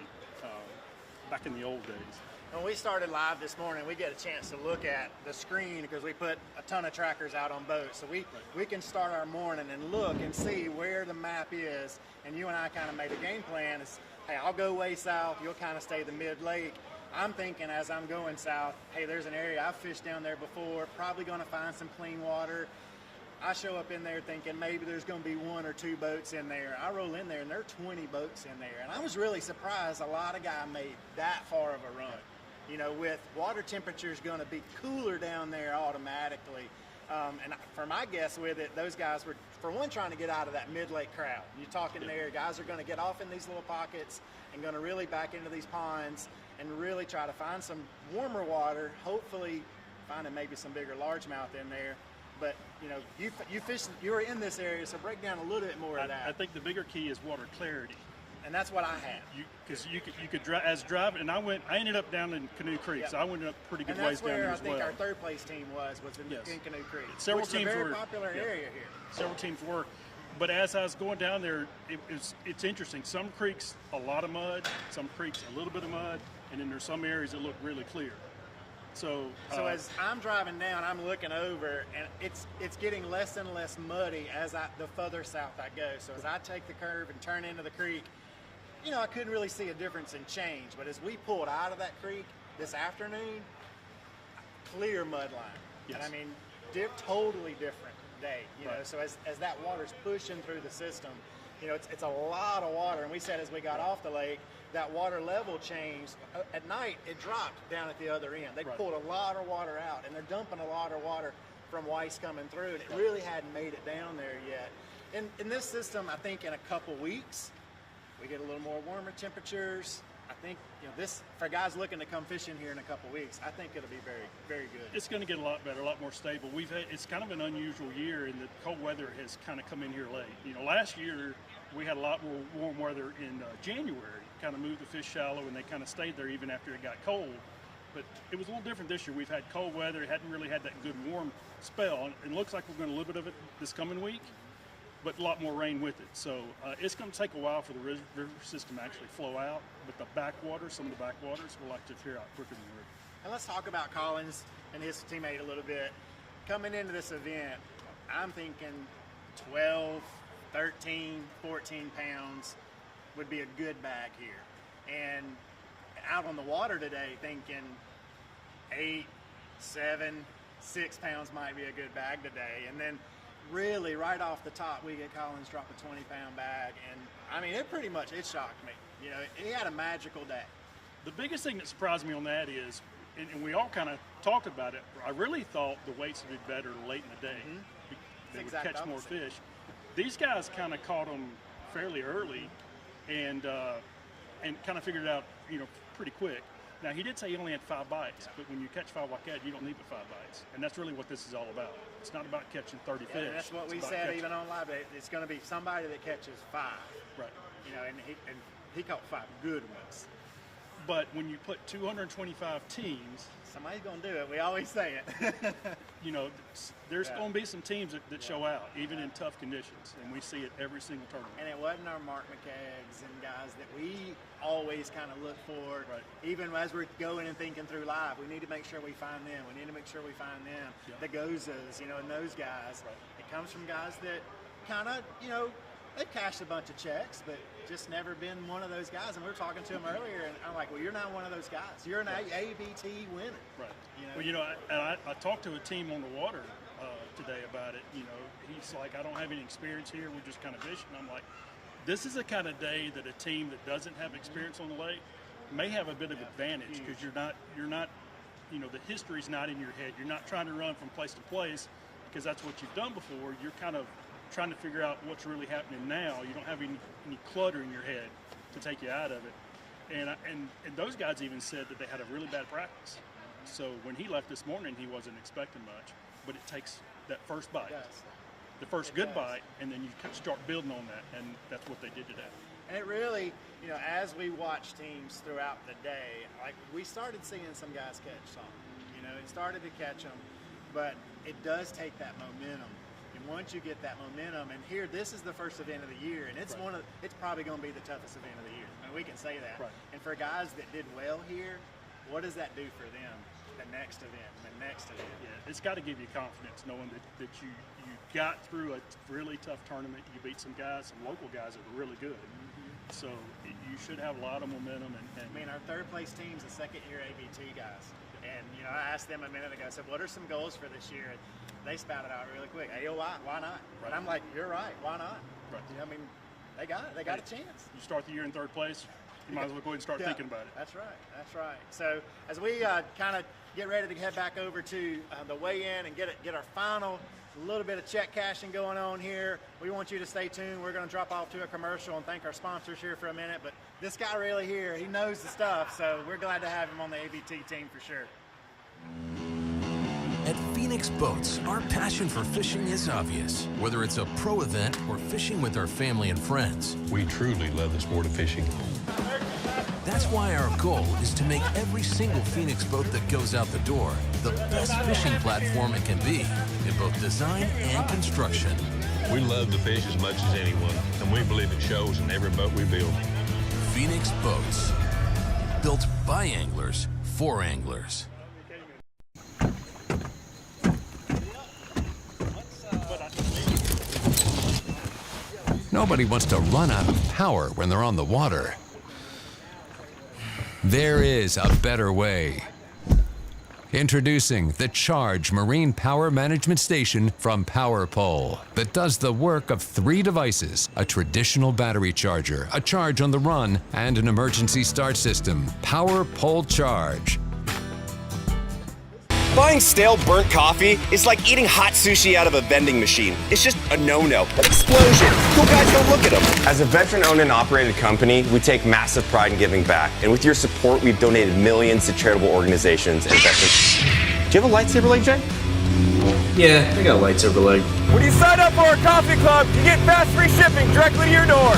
back in the old days. When we started live this morning, we get a chance to look at the screen because we put a ton of trackers out on boats. So we can start our morning and look and see where the map is. And you and I kind of made a game plan. Is, hey, I'll go way south. You'll kind of stay the mid-lake. I'm thinking as I'm going south, hey, there's an area I've fished down there before, probably going to find some clean water. I show up in there thinking maybe there's going to be 1 or 2 boats in there. I roll in there and there are 20 boats in there. And I was really surprised a lot of guys made that far of a run. With water temperatures going to be cooler down there automatically. And for my guess with it, those guys were, for one, trying to get out of that mid-lake crowd. You're talking there, guys are going to get off in these little pockets and going to really back into these ponds and really try to find some warmer water, hopefully finding maybe some bigger largemouth in there. But, you were in this area, so break down a little bit more of that. I think the bigger key is water clarity. And that's what I had. Because you could drive, and I ended up down in Canoe Creek, so I went up pretty good ways down there as well. And that's where I think our third place team was in Canoe Creek. Several teams is a very were popular area here. Several teams were, but as I was going down there, it's interesting. Some creeks a lot of mud, some creeks a little bit of mud, and then there's some areas that look really clear. So as I'm driving down, I'm looking over, and it's getting less and less muddy as the further south I go. So as I take the curve and turn into the creek, you know, I couldn't really see a difference in change. But as we pulled out of that creek this afternoon, clear mud line. Yes. And I mean, totally different day. You know, so as that water's pushing through the system, you know, it's a lot of water. And we said as we got off the lake, that water level changed. At night, it dropped down at the other end. They pulled a lot of water out, and they're dumping a lot of water from Weiss coming through, and it really hadn't made it down there yet. In this system, I think in a couple weeks, we get a little more warmer temperatures. I think, you know, this, for guys looking to come fishing here in a couple weeks, I think it'll be very, very good. It's going to get a lot better, a lot more stable. It's kind of an unusual year, and the cold weather has kind of come in here late. You know, last year we had a lot more warm weather in January, kind of moved the fish shallow, and they kind of stayed there even after it got cold. But it was a little different this year. We've had cold weather, hadn't really had that good warm spell, and it looks like we're going to a little bit of it this coming week, but a lot more rain with it. So it's going to take a while for the river system to actually flow out, but the backwater, some of the backwaters will like to clear out quicker than the river. And let's talk about Collins and his teammate a little bit. Coming into this event, I'm thinking 12, 13, 14 pounds would be a good bag here. And out on the water today, thinking 8, 7, 6 pounds might be a good bag today. And then really right off the top, we get Collins drop a 20-pound bag. And I mean, it shocked me. You know, he had a magical day. The biggest thing that surprised me on that is, and we all kind of talked about it, I really thought the weights would be better late in the day. They would catch more fish. These guys kind of caught them fairly early and kind of figured it out, you know, pretty quick. Now, he did say he only had 5 bites, but when you catch 5 like that, you don't need but 5 bites. And that's really what this is all about. It's not about catching 30 fish. And that's what we said even on live. It's going to be somebody that catches 5. Right. You know, and he caught 5 good ones. But when you put 225 teams, somebody's going to do it. We always say it. You know, there's going to be some teams that show out, even in tough conditions, and we see it every single tournament. And it wasn't our Mark McKeggs and guys that we always kind of look for. Right. Even as we're going and thinking through live, we need to make sure we find them. We need to make sure we find them. The Gozas, you know, and those guys. Right. It comes from guys that kind of, you know, they've cashed a bunch of checks, but just never been one of those guys. And we were talking to him earlier, and I'm like, well, you're not one of those guys. You're an ABT winner. Right. You know? Well, you know, I talked to a team on the water today about it. You know, he's like, I don't have any experience here. We're just kind of fishing. I'm like, this is the kind of day that a team that doesn't have experience on the lake may have a bit of advantage because you're not, you know, the history's not in your head. You're not trying to run from place to place because that's what you've done before. You're kind of trying to figure out what's really happening now. You don't have any clutter in your head to take you out of it. And those guys even said that they had a really bad practice. So when he left this morning, he wasn't expecting much. But it takes that first bite, the first good bite, and then you start building on that. And that's what they did today. And it really, you know, as we watch teams throughout the day, like we started seeing some guys catch some. You know, it started to catch them, but it does take that momentum. And once you get that momentum, and here, this is the first event of the year, and it's it's probably going to be the toughest event of the year. I mean, we can say that. Right. And for guys that did well here, what does that do for them? The next event, the next event. Yeah, it's got to give you confidence knowing that you got through a really tough tournament. You beat some guys, some local guys that were really good. So you should have a lot of momentum. And I mean, our third place team's a second-year ABT guys. And, you know, I asked them a minute ago, I said, what are some goals for this year? And they spouted out really quick. AOI, why not? Right. And I'm like, you're right, why not? Right. You know, I mean, they got it. They got a chance. You start the year in third place, you might as well go ahead and start thinking about it. That's right. That's right. So as we kind of get ready to head back over to the weigh-in and get our final little bit of check cashing going on here, we want you to stay tuned. We're going to drop off to a commercial and thank our sponsors here for a minute. But this guy really here, he knows the stuff. So we're glad to have him on the ABT team for sure. At Phoenix Boats, our passion for fishing is obvious. Whether it's a pro event or fishing with our family and friends, we truly love the sport of fishing. That's why our goal is to make every single Phoenix boat that goes out the door the best fishing platform it can be in both design and construction. We love the fish as much as anyone, and we believe it shows in every boat we build. Phoenix Boats, built by anglers for anglers. Nobody wants to run out of power when they're on the water. There is a better way. Introducing the Charge Marine Power Management Station from PowerPole that does the work of 3 devices: a traditional battery charger, a charge on the run, and an emergency start system. PowerPole Charge. Buying stale burnt coffee is like eating hot sushi out of a vending machine. It's just a no-no. Explosion. Cool guys don't look at them. As a veteran-owned and operated company, we take massive pride in giving back. And with your support, we've donated millions to charitable organizations and veterans. Do you have a lightsaber leg, Jay? Yeah, I got a lightsaber leg. When you sign up for our coffee club, you get fast free shipping directly to your door.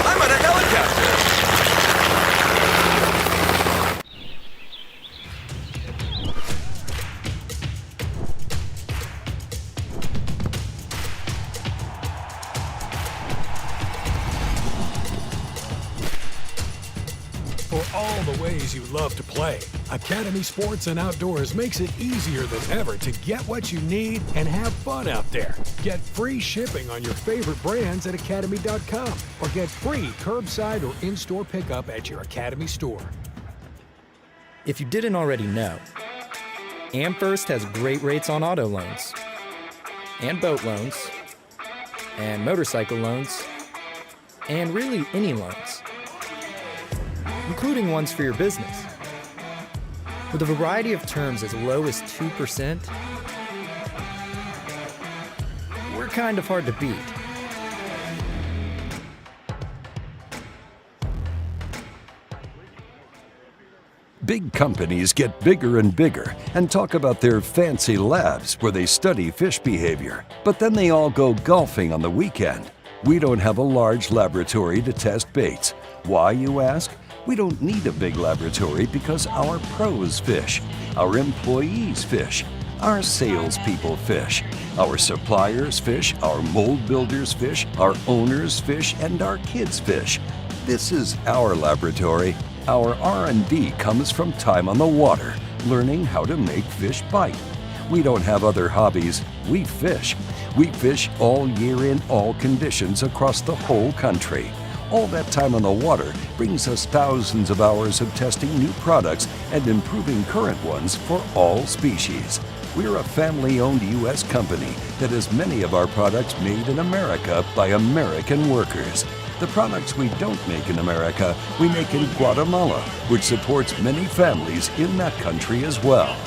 I'm on a helicopter. For all the ways you love to play, Academy Sports and Outdoors makes it easier than ever to get what you need and have fun out there. Get free shipping on your favorite brands at academy.com or get free curbside or in-store pickup at your Academy store. If you didn't already know, AmFirst has great rates on auto loans and boat loans and motorcycle loans and really any loans, including ones for your business. With a variety of terms as low as 2%, we're kind of hard to beat. Big companies get bigger and bigger and talk about their fancy labs where they study fish behavior, but then they all go golfing on the weekend. We don't have a large laboratory to test baits. Why, you ask? We don't need a big laboratory because our pros fish, our employees fish, our salespeople fish, our suppliers fish, our mold builders fish, our owners fish, and our kids fish. This is our laboratory. Our R&D comes from time on the water, learning how to make fish bite. We don't have other hobbies. We fish. We fish all year in all conditions across the whole country. All that time on the water brings us thousands of hours of testing new products and improving current ones for all species. We're a family-owned U.S. company that has many of our products made in America by American workers. The products we don't make in America, we make in Guatemala, which supports many families in that country as well.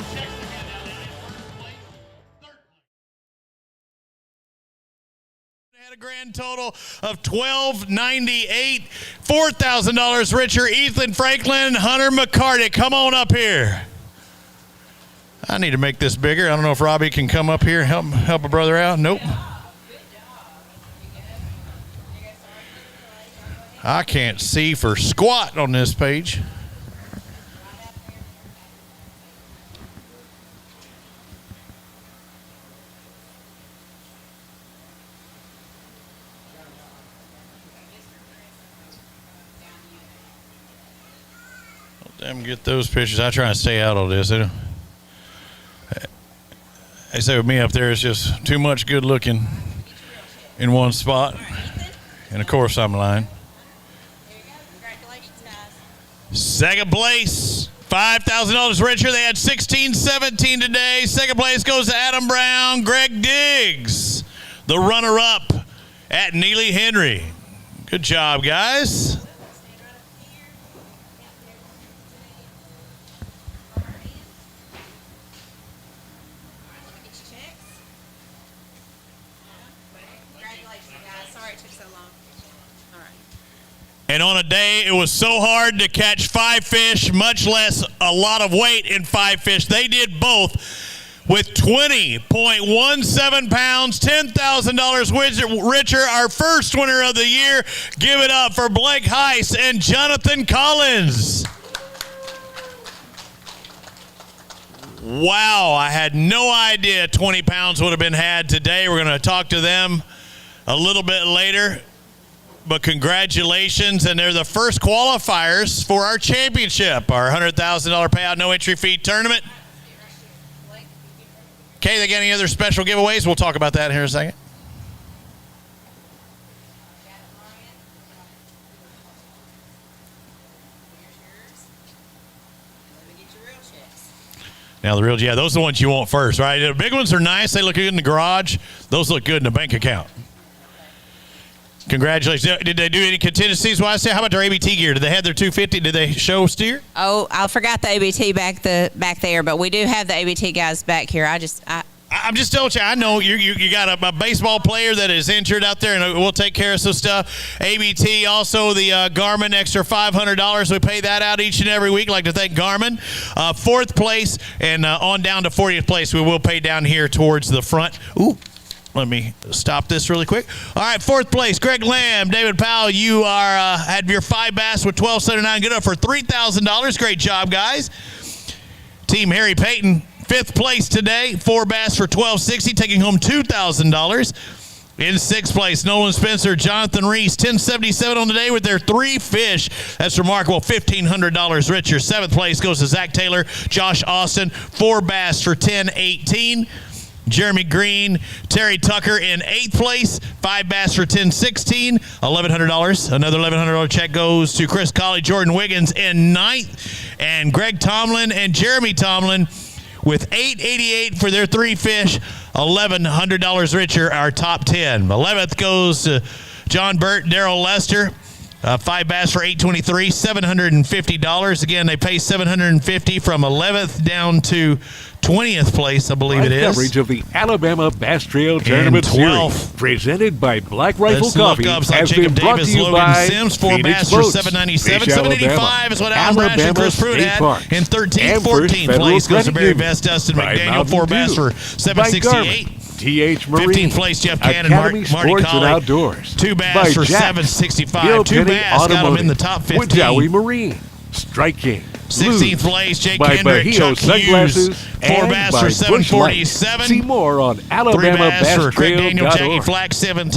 A grand total of $1,298, $4,000 richer. Ethan Franklin, Hunter McCarty, come on up here. I need to make this bigger. I don't know if Robbie can come up here and help a brother out. Nope. I can't see for squat on this page. Let them get those pictures. I try to stay out of this. They say with me up there, it's just too much good looking in one spot. And of course, I'm lying. Second place, $5,000 richer. They had 16-17 today. Second place goes to Adam Brown, Greg Diggs, the runner-up at Neely Henry. Good job, guys. And on a day it was so hard to catch 5 fish, much less a lot of weight in 5 fish. They did both with 20.17 pounds, $10,000 richer. Our first winner of the year. Give it up for Blake Heiss and Jonathan Collins. Wow, I had no idea 20 pounds would have been had today. We're going to talk to them a little bit later. But congratulations, and they're the first qualifiers for our championship, our $100,000 payout, no entry fee tournament. Okay, they got any other special giveaways? We'll talk about that here in a second. Now, those are the ones you want first, right? The big ones are nice. They look good in the garage. Those look good in the bank account. Congratulations. Did they do any contingencies? Well, I say, how about their ABT gear? Did they have their 250? Did they show steer? Oh, I forgot the ABT back there, but we do have the ABT guys back here. I'm just telling you, I know you got a baseball player that is injured out there, and we'll take care of some stuff. ABT, also the Garmin extra $500. We pay that out each and every week. I'd like to thank Garmin. Fourth place and on down to 40th place. We will pay down here towards the front. Ooh. Let me stop this really quick. All right, fourth place, Greg Lamb, David Powell. You are had your 5 bass with $12.79. Good up for $3,000. Great job, guys. Team Harry Payton, 5th place today, 4 bass for $12.60, taking home $2,000. In 6th place, Nolan Spencer, Jonathan Reese, $10.77 on the day with their 3 fish. That's remarkable, $1,500 richer. 7th place goes to Zach Taylor, Josh Austin, 4 bass for $10.18. Jeremy Green, Terry Tucker in 8th place, 5 bass for $10.16, $1,100. Another $1,100 check goes to Chris Colley, Jordan Wiggins in 9th, and Greg Tomlin and Jeremy Tomlin with $8.88 for their 3 fish, $1,100 richer, our top 10. 11th goes to John Burt, Darrell Lester. 5 bass for $8.23, $750. Again, they pay $750 from 11th down to 20th place, I believe it is. Coverage of the Alabama Bass Trail Tournament Series, presented by Black Rifle Coffee, like has Jacob been brought Davis, to you Logan by Sims, 4 Phoenix bass for Boats, $797, Fish $785 is what Alan Brash and Chris Pruitt had. In 13th, 14th place goes to Barry Vest, Dustin McDaniel, 4 bass for $768. TH Marine, 15th place, Jeff Cannon, Academy Marty Sports Colley. and Outdoors, 2 bass by for Jack, $765. 2 bass got them in the top 15. Woodjowie Marine, Striking, 16th place, Jake by Hendrick, Bahio Chuck Hughes, 4 bass for $747. See more on $3 Alabama bass Bass for Craig Trail Daniel, Jackie .org. Flack, 17.